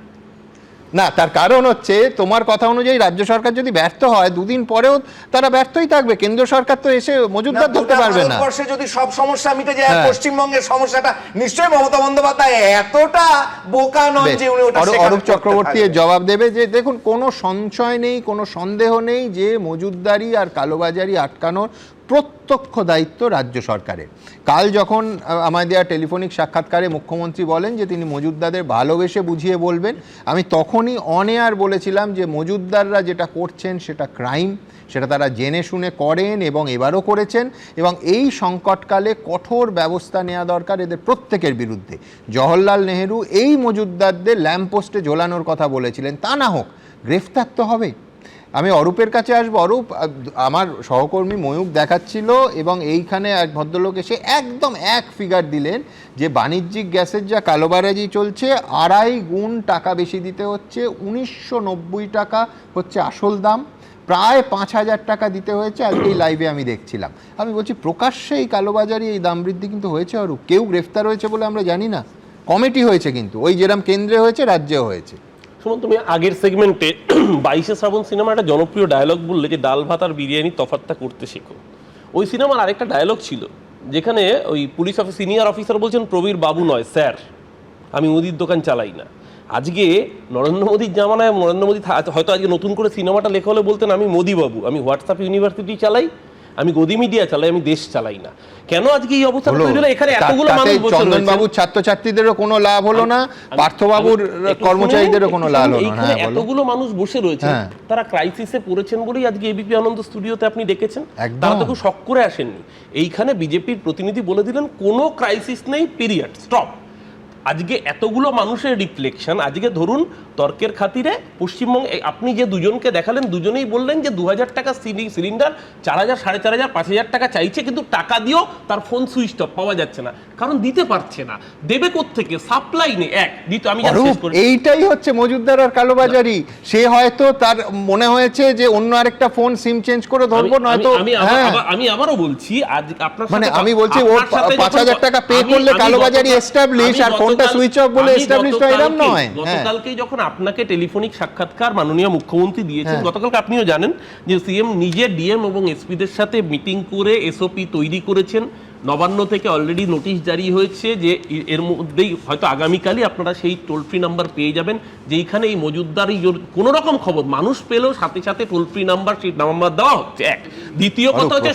না। তার কারণ হচ্ছে, তোমার কথা অনুযায়ী রাজ্য সরকার যদি ব্যর্থ হয়, দুদিন পরেও তারা ব্যর্থই থাকবে। কেন্দ্র সরকার তো এসে মজুদদার ধরতে পারবে না। ভারতবর্ষে যদি সব সমস্যা মিটে যায়, পশ্চিমবঙ্গের সমস্যাটা নিশ্চয়ই মমতা বন্দ্যোপাধ্যায় এতটা বোকা নন যে উনি ওটা। অরূপ চক্রবর্তী জবাব দেবে যে দেখুন, কোনো সংশয় নেই, কোনো সন্দেহ নেই যে মজুদদারি আর কালোবাজারি আটকানোর প্রত্যক্ষ দায়িত্ব রাজ্য সরকারের। কাল যখন আমাদের দেওয়া টেলিফোনিক সাক্ষাৎকারে মুখ্যমন্ত্রী বলেন যে তিনি মজুদদারদের ভালোবেসে বুঝিয়ে বলবেন, আমি তখনই অন এয়ার বলেছিলাম যে মজুদদাররা যেটা করছেন সেটা ক্রাইম, সেটা তারা জেনে শুনে করেন এবং এবারও করেছেন, এবং এই সংকটকালে কঠোর ব্যবস্থা নেওয়া দরকার এদের প্রত্যেকের বিরুদ্ধে। জওহরলাল নেহেরু এই মজুদদারদের ল্যাম্পপোস্টে ঝোলানোর কথা বলেছিলেন, তা না হোক গ্রেফতার তো হবে। আমি অরূপের কাছে আসবো। অরূপ, আমার সহকর্মী ময়ূক দেখাচ্ছিল, এবং এইখানে এক ভদ্রলোক এসে একদম এক ফিগার দিলেন যে বাণিজ্যিক গ্যাসের যা কালোবাজারি চলছে, 2.5 গুণ টাকা বেশি দিতে হচ্ছে। 1990 টাকা হচ্ছে আসল দাম, প্রায় 5,000 টাকা দিতে হয়েছে। আজকে এই লাইভে আমি দেখছিলাম। আমি বলছি, প্রকাশ্যে এই কালোবাজারি, এই দাম বৃদ্ধি কিন্তু হয়েছে অরূপ। কেউ গ্রেফতার হয়েছে বলে আমরা জানি না, কমিটি হয়েছে কিন্তু, ওই যেরকম কেন্দ্রে হয়েছে রাজ্যেও হয়েছে। শুনুন, তুমি আগের সেগমেন্টে 22শে শ্রাবণ সিনেমা একটা জনপ্রিয় ডায়লগ বললে যে ডাল ভাত আর বিরিয়ানি তফাৎটা করতে শেখো। ওই সিনেমার আরেকটা ডায়লগ ছিল যেখানে ওই পুলিশ সিনিয়র অফিসার বলছেন, প্রবীর বাবু নয় স্যার, আমি মুদির দোকান চালাই না। আজকে নরেন্দ্র মোদীর জামানায় নরেন্দ্র মোদী হয়তো আজকে নতুন করে সিনেমাটা লেখা হলে বলতেন, আমি মোদি বাবু, আমি হোয়াটসঅ্যাপ ইউনিভার্সিটি চালাই, আমি গদি মিডিয়া চালাই, আমি দেশ চালাই না। কেন আজকে এই অবস্থা তৈরি হলো? এখানে এতগুলো মানুষ বসে রয়েছে। চন্দনবাবুর ছাত্রছাত্রীদেরও কোনো লাভ হলো না, পার্থবাবুর কর্মচারীদেরও কোনো লাভ হলো না। এতগুলো মানুষ বসে রয়েছে, তারা ক্রাইসিসে পড়েছেন বলেই আজকে এবিপি আনন্দ স্টুডিওতে আপনি ডেকেছেন। তারা তো কেউ শক করে আসেননি। এইখানে বিজেপির প্রতিনিধি বলে দিলেন কোনো ক্রাইসিস নেই, পিরিয়ড, স্টপ। আজকে এতগুলো মানুষের রিফ্লেকশন, আজকে ধরুন তর্কের খাতিরে পশ্চিমবঙ্গে আপনি যে দুজনকে দেখালেন দুজনেই বললেন যে 2000 টাকা সিলিন্ডার 4000, 4500, 5000 টাকা চাইছে, কিন্তু টাকা দিয়েও তার ফোন সুইচ অফ, পাওয়া যাচ্ছে না, কারণ দিতে পারছে না। দেবে কোত্থেকে? সাপ্লাই নেই। এক দ্বিতীয়, আমি এইটাই হচ্ছে মজুদদার আর কালোবাজারি। সে হয়তো তার মনে হয়েছে যে অন্য আরেকটা ফোন সিম চেঞ্জ করে ধরবো, নয়তো আমি আবারও বলছি আজ আপনার মানে আমি বলছি ও 5000 টাকা পে করলে কালোবাজারি এস্টাবলিশ আর ফোনটা সুইচ অফ বলে এস্টাবলিশ হয়, এরকম নয়। গতকালকে যখন আপনাকে টেলিফোনিক সাক্ষাৎকার মাননীয় মুখ্যমন্ত্রী দিয়েছেন, গতকালকে আপনিও জানেন যে সিএম নিজে ডিএম এবং এসপিদের সাথে মিটিং করে এসওপি তৈরি করেছেন। নবান্ন থেকে অলরেডি নোটিশ জারি হয়েছে যে এর মধ্যেই হয়তো আগামীকালই আপনারা সেই টোল ফ্রি নাম্বার পেয়ে যাবেন, যেইখানে এই মজুদদারি কোনো রকম খবর মানুষ পেলেও সাথে সাথে টোল ফ্রি নাম্বার, সেই নাম্বার দেওয়া হচ্ছে। এক দ্বিতীয় কথা হচ্ছে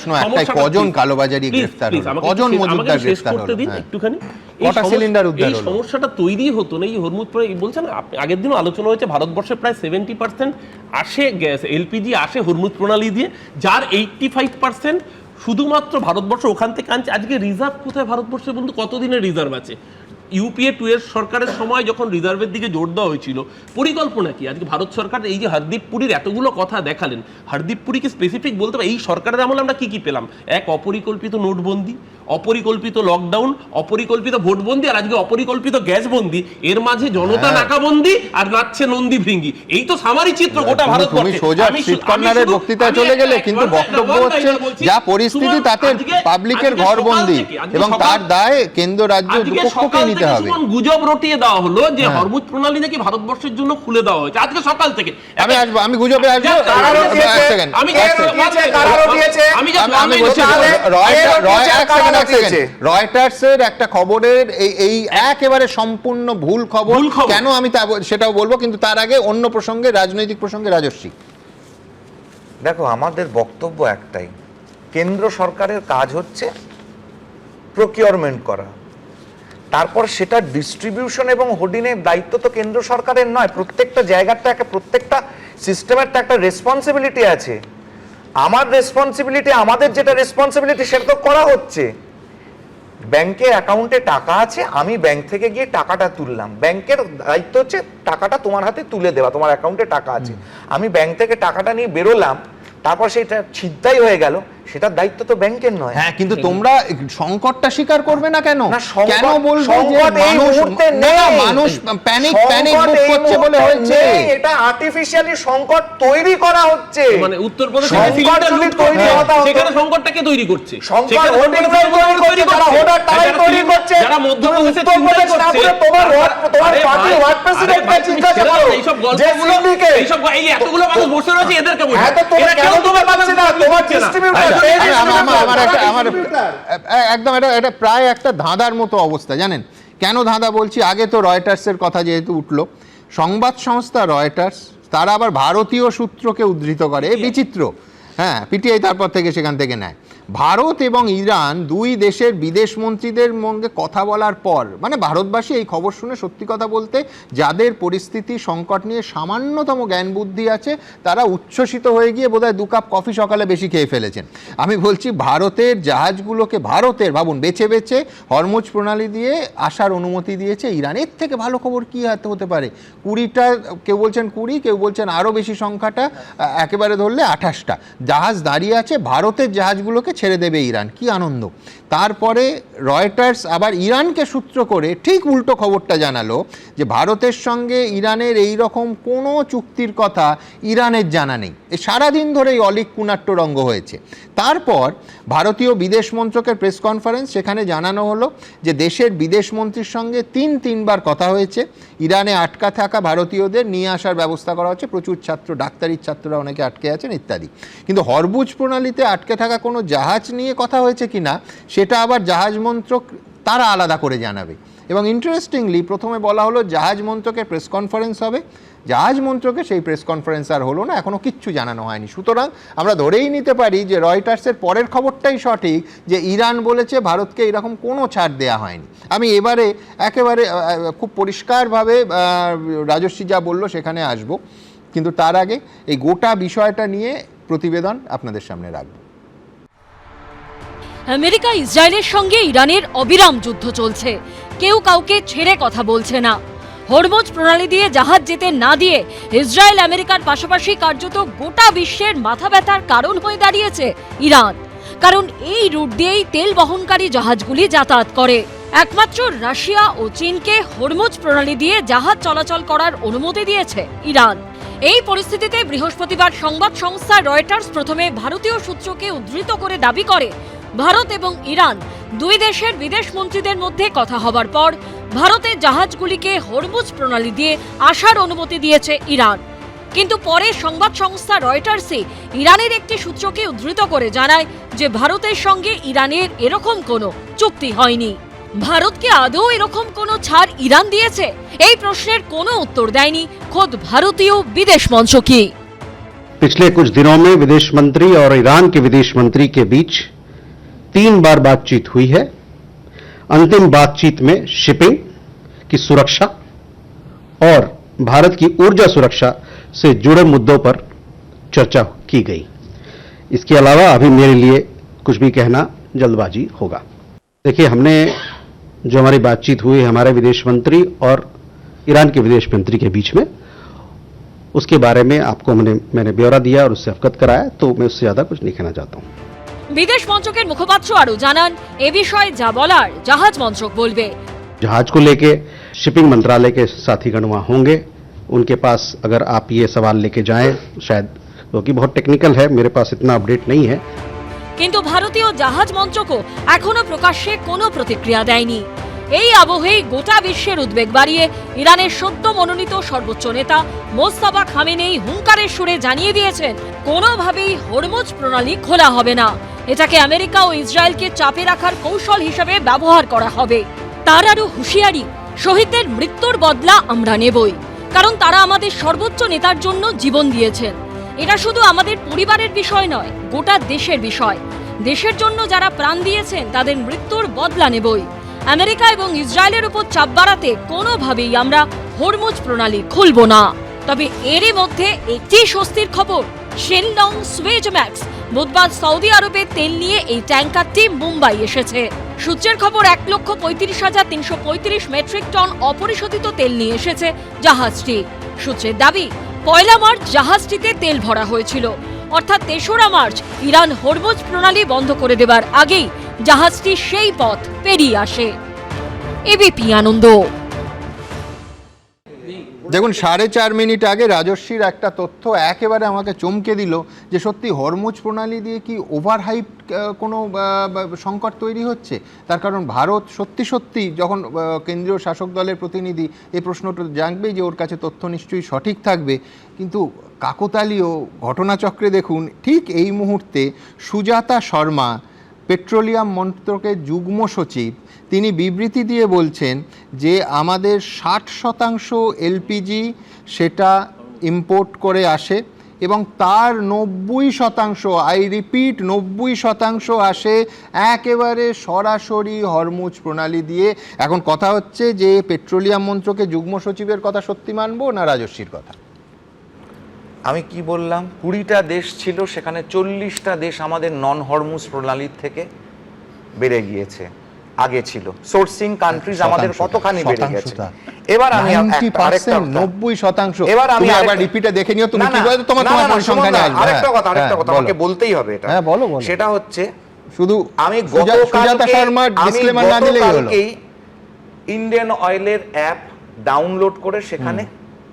কজন কালোবাজারি গ্রেফতার হলো, কজন মজুদদার গ্রেফতার হলো, একটুখানি কটা সিলিন্ডার উদ্ধার হলো? এই সমস্যাটা তৈরি হতো না এই হরমুদপুরে। বলছেন আগের দিনও আলোচনা হয়েছে, ভারতবর্ষে প্রায় 70% আসে গ্যাস, এলপিজি আসে হরমুদ প্রণালী দিয়ে, যার 85% শুধুমাত্র ভারতবর্ষ ওখান থেকে আনছে। আজকে রিজার্ভ কোথায় ভারতবর্ষের বন্ধু? কতদিনের রিজার্ভ আছে? ইউপিএ 2 এর সরকারের সময় যখন রিজার্ভের দিকে জোর দেওয়া হয়েছিল, পরিকল্পনা কি? আজকে ভারত সরকার এই যে হরদীপ পুরীর এতগুলো কথা দেখালেন, হরদীপ পুরীকে স্পেসিফিক বলতে হবে এই সরকারের আমলে আমরা কি পেলাম? এক অপরিকল্পিত নোটবন্দি, অপরিকল্পিত লকডাউন, অপরিকল্পিত ভোটবন্দি, আর আজকে অপরিকল্পিত গ্যাসবন্দি। এর মাঝে জনতা নাকাবন্দি আর নাচছে নন্দী ভৃঙ্গি। এই তো সামারি চিত্র গোটা ভারতবর্ষে। তুমি সোজা স্ট্রিট কর্নারের বক্তৃতায় চলে গেলে, কিন্তু বক্তব্য হচ্ছে যা পরিস্থিতি তাতে পাবলিকের ঘরবন্দি, এবং তার দায় কেন্দ্র রাজ্য দুপক্ষকে নিতে হবে। গুজব রটিয়ে দেওয়া হলো যে হরমুদ প্রণালী নাকি ভারতবর্ষের জন্য খুলে দেওয়া হয়েছে আজকে সকাল থেকে। আমি গুজবে আসবো। রয়টার্সের একটা খবরের এই একেবারে সম্পূর্ণ ভুল খবর। কেন আমি সেটাও বলবো, কিন্তু তার আগে অন্য প্রসঙ্গে, রাজনৈতিক প্রসঙ্গে রাজস্বী। দেখো, আমাদের বক্তব্য একটাই, কেন্দ্র সরকারের কাজ হচ্ছে প্রকিউরমেন্ট করা, তারপর সেটা ডিস্ট্রিবিউশন এবং হোর্ডিংয়ের দায়িত্ব তো কেন্দ্র সরকারের নয়। প্রত্যেকটা জায়গাটা প্রত্যেকটা সিস্টেমের তো একটা রেসপন্সিবিলিটি আছে। আমার রেসপন্সিবিলিটি, আমাদের যেটা রেসপন্সিবিলিটি সেটা তো করা হচ্ছে। ব্যাংকে অ্যাকাউন্টে টাকা আছে, আমি ব্যাংক থেকে গিয়ে টাকাটা তুললাম, ব্যাংকের দায়িত্ব হচ্ছে টাকাটা তোমার হাতে তুলে দেওয়া, তোমার অ্যাকাউন্টে টাকা আছে। আমি ব্যাংক থেকে টাকাটা নিয়ে বেরোলাম, তারপর সেটা ছিনতাই হয়ে গেল, সেটার দায়িত্ব তো ব্যাংকের নয়। হ্যাঁ, কিন্তু তোমরা সংকটটা স্বীকার করবে না কেন? কেন বলবে মানুষ প্যানিক বুক করছে বলে হচ্ছে? এটা আর্টিফিশিয়ালি সংকট তৈরি করা হচ্ছে। মানে উত্তরপ্রদেশে সিলিন্ডার লুট করছে, সেখানে সংকটটা কে তৈরি করছে? সংকট হোর্ডিং তৈরি করছে, যারা হোর্ডার তারাই তৈরি করছে, যারা মধ্যপ্রদেশে চিন্তা করছে। তোমার পার্টি ওয়ার্ড প্রেসিডেন্টকে জিজ্ঞাসা করো, এইসব গল্পগুলো, এইসব এই এতগুলো মানুষ বসে রয়েছে, এদেরকে বলছে এরা কেন তোমার পাচ্ছে না, তোমার ডিস্ট্রিবিউটর একদম এটা প্রায় একটা ধাঁধার মতো অবস্থা। জানেন কেন ধাঁধা বলছি? আগে তো রয়টার্সের কথা যেহেতু উঠলো, সংবাদ সংস্থা রয়টার্স তারা আবার ভারতীয় সূত্রকে উদ্ধৃত করে, বিচিত্র। হ্যাঁ, পিটিআই তারপর থেকে সেখান থেকে নেয়। ভারত এবং ইরান দুই দেশের বিদেশ মন্ত্রীদের সঙ্গে কথা বলার পর, মানে ভারতবাসী এই খবর শুনে সত্যি কথা বলতে যাদের পরিস্থিতি সংকট নিয়ে সামান্যতম জ্ঞান বুদ্ধি আছে, তারা উচ্ছ্বসিত হয়ে গিয়ে বোধহয় 2 কাপ কফি সকালে বেশি খেয়ে ফেলেছেন। আমি বলছি ভারতের জাহাজগুলোকে, ভারতের ভাবুন, বেছে বেছে হরমুজ প্রণালী দিয়ে আসার অনুমতি দিয়েছে ইরান। এর থেকে ভালো খবর কী হতে পারে? 20টা, কেউ বলছেন 20, কেউ বলছেন আরও বেশি সংখ্যাটা, একেবারে ধরলে 28টা জাহাজ দাঁড়িয়ে আছে, ভারতের জাহাজগুলোকে ছেড়ে দেবে ইরান। কি আনন্দ! তারপরে রয়টার্স আবার ইরানকে সূত্র করে ঠিক উল্টো খবরটা জানালো যে ভারতের সঙ্গে ইরানের এই রকম কোনো চুক্তির কথা ইরানের জানা নেই। সারাদিন ধরে এই অলিক কুনাট্যরঙ্গ হয়েছে। তারপর ভারতীয় বিদেশ মন্ত্রকের প্রেস কনফারেন্স, সেখানে জানানো হলো যে দেশের বিদেশ মন্ত্রীর সঙ্গে 3বার কথা হয়েছে, ইরানে আটকা থাকা ভারতীয়দের নিয়ে আসার ব্যবস্থা করা হচ্ছে, প্রচুর ছাত্র, ডাক্তারির ছাত্ররা অনেকে আটকে আছেন ইত্যাদি। কিন্তু হরমুজ প্রণালীতে আটকে থাকা কোনো জাহাজ নিয়ে কথা হয়েছে কিনা সেটা আবার জাহাজ মন্ত্রক তারা আলাদা করে জানাবে। এবং ইন্টারেস্টিংলি প্রথমে বলা হলো জাহাজ মন্ত্রকের প্রেস কনফারেন্স হবে, জাহাজ মন্ত্রকে সেই প্রেস কনফারেন্স আর হলো না, এখনও কিচ্ছু জানানো হয়নি। সুতরাং আমরা ধরেই নিতে পারি যে রয়টার্সের পরের খবরটাই সঠিক, যে ইরান বলেছে ভারতকে এরকম কোনো ছাড় দেওয়া হয়নি। আমি এবারে একেবারে খুব পরিষ্কারভাবে রাজস্বী যা বললো সেখানে আসব, কিন্তু তার আগে এই গোটা বিষয়টা নিয়ে প্রতিবেদন আপনাদের সামনে রাখব। আমেরিকা ইসরায়েলের সঙ্গে ইরানের অবিরাম যুদ্ধ চলছে, কেউ কাউকে ছেড়ে কথা বলছে না। হরমুজ প্রণালী দিয়ে জাহাজ যেতে না দিয়ে ইসরায়েল আমেরিকার পাশাপাশি কার্যত গোটা বিশ্বের মাথা ব্যথার কারণ হয়ে দাঁড়িয়েছে ইরান। কারণ এই রুট দিয়েই তেল বহনকারী জাহাজগুলি যাতায়াত করে। একমাত্র রাশিয়া ও চীনকে হরমুজ প্রণালী দিয়ে জাহাজ চলাচল করার অনুমতি দিয়েছে ইরান। এই পরিস্থিতিতে বৃহস্পতিবার সংবাদ সংস্থা রয়টার্স প্রথমে ভারতীয় সূত্রকে উদ্ধৃত করে দাবি করে, ভারত এবং ইরান দুই দেশের বিদেশ মন্ত্রীদের মধ্যে কথা হবার পর ভারতের জাহাজগুলিকে হরমুজ প্রণালী দিয়ে আসার অনুমতি দিয়েছে ইরান। কিন্তু পরে সংবাদ সংস্থা রয়টার্সে ইরানের একটি সূত্রকে উদ্ধৃত করে জানায় যে ভারতের সঙ্গে ইরানের এরকম কোনো চুক্তি হয়নি। ভারতকে আদৌ এরকম কোনো ছাড় ইরান দিয়েছে? এই প্রশ্নের কোনো উত্তর দেয়নি খোদ ভারতীয় বিদেশ মঞ্চ। কি पिछले कुछ दिनों में विदेश मंत्री और ईरान के विदेश मंत्री के बीच 3 बार बातचीत हुई है। अंतिम बातचीत में शिपिंग की सुरक्षा और भारत की ऊर्जा सुरक्षा से जुड़े मुद्दों पर चर्चा की गई। इसके अलावा अभी मेरे लिए कुछ भी कहना जल्दबाजी होगा। देखिए, हमने जो हमारी बातचीत हुई हमारे विदेश मंत्री और ईरान के विदेश मंत्री के बीच में, उसके बारे में आपको मैंने ब्यौरा दिया और उससे अवगत कराया, तो मैं उससे ज्यादा कुछ नहीं कहना चाहता हूं। বিদেশ মন্ত্রকের মুখপাত্র আরও জানান, এ বিষয়ে যা বলার জাহাজ মন্ত্রক বলবে। जहाज को लेके शिपिंग मंत्रालय के साथीगण वहां होंगे, उनके पास अगर आप ये सवाल लेके जाएं, शायद क्योंकि बहुत टेक्निकल है, मेरे पास इतना अपडेट नहीं है। কিন্তু ভারতীয় জাহাজ মন্ত্রকও এখনো প্রকাশ্যে কোনো প্রতিক্রিয়া দেয়নি। এই আবহেই গোটা বিশ্বের উদ্বেগ বাড়িয়ে ইরানের সদ্য মনোনীত সর্বোচ্চ নেতা মোস্তাফা খামেনেই হুঙ্কারের সুরে জানিয়ে দিয়েছেন, কোনোভাবেই হরমুজ প্রণালী খোলা হবে না। এটাকে আমেরিকা ও ইসরায়েলকে চাপে রাখার কৌশল হিসেবে ব্যবহার করা হবে। তার আরও হুঁশিয়ারি, শহীদদের মৃত্যুর বদলা আমরা নেবই, কারণ তারা আমাদের সর্বোচ্চ নেতার জন্য জীবন দিয়েছেন। এটা শুধু আমাদের পরিবারের বিষয় নয়, গোটা দেশের বিষয়। দেশের জন্য যারা প্রাণ দিয়েছেন তাদের মৃত্যুর বদলা নেবই। আমেরিকা এবং ইসরায়েলের উপর চাপ বাড়াতে কোনোভাবেই আমরা হরমুজ প্রণালী খুলব না। তবে এরই মধ্যে একটি স্বস্তির খবর, শেনডং সুয়েজ ম্যাক্স বুধবার সৌদি আরবের তেল নিয়ে এই ট্যাঙ্কারটি মুম্বাই এসেছে। সূত্রের খবর, 1,35,335 মেট্রিক টন অপরিশোধিত তেল নিয়ে এসেছে জাহাজটি। সূত্রের দাবি, 1 মার্চ জাহাজটিতে তেল ভরা হয়েছিল, অর্থাৎ 3রা মার্চ ইরান হরমুজ প্রণালী বন্ধ করে দেবার আগেই জাহাজটি সেই পথ পেরিয়ে আসে। এবিপি আনন্দ। দেখুন, 4.5 মিনিট আগে রাজস্বীর একটা তথ্য একেবারে আমাকে চমকে দিল যে সত্যি হরমুজ প্রণালী দিয়ে কি ওভারহাইপ কোনো সংকট তৈরি হচ্ছে। তার কারণ ভারত সত্যি সত্যি যখন কেন্দ্রীয় শাসক দলের প্রতিনিধি এই প্রশ্নটা জানবেই যে ওর কাছে তথ্য নিশ্চয়ই সঠিক থাকবে, কিন্তু কাকতালীয় ঘটনাচক্রে দেখুন ঠিক এই মুহূর্তে সুজাতা শর্মা, পেট্রোলিয়াম মন্ত্রকের যুগ্ম সচিব, তিনি বিবৃতি দিয়ে বলছেন যে আমাদের 60% এলপিজি সেটা ইম্পোর্ট করে আসে এবং তার 90%, আই রিপিট 90% আসে একেবারে সরাসরি হরমুজ প্রণালী দিয়ে। এখন কথা হচ্ছে যে পেট্রোলিয়াম মন্ত্রকের যুগ্ম সচিবের কথা সত্যি মানবো না রাজস্বীর কথা? আমি কি বললাম, 20টা দেশ ছিল, সেখানে 40টা দেশ আমাদের নন হরমুজ প্রণালীর থেকে বেড়ে গিয়েছে। আগে ছিল সোর্সিং কান্ট্রিজ আমাদের কতখানি বেড়ে গেছে। এবার আমি 90%, এবার আমি আবার রিপিটে দেখে নিও, তুমি কি বলছো তোমার পরিসংখ্যানে আসবে। আরেকটা কথা আমাকে বলতেই হবে, এটা বলো। সেটা হচ্ছে, শুধু আমি সুজাতা শর্মা ডিসক্লেমার না দিলেই হলো। ইন্ডিয়ান অয়েলের অ্যাপ ডাউনলোড করে সেখানে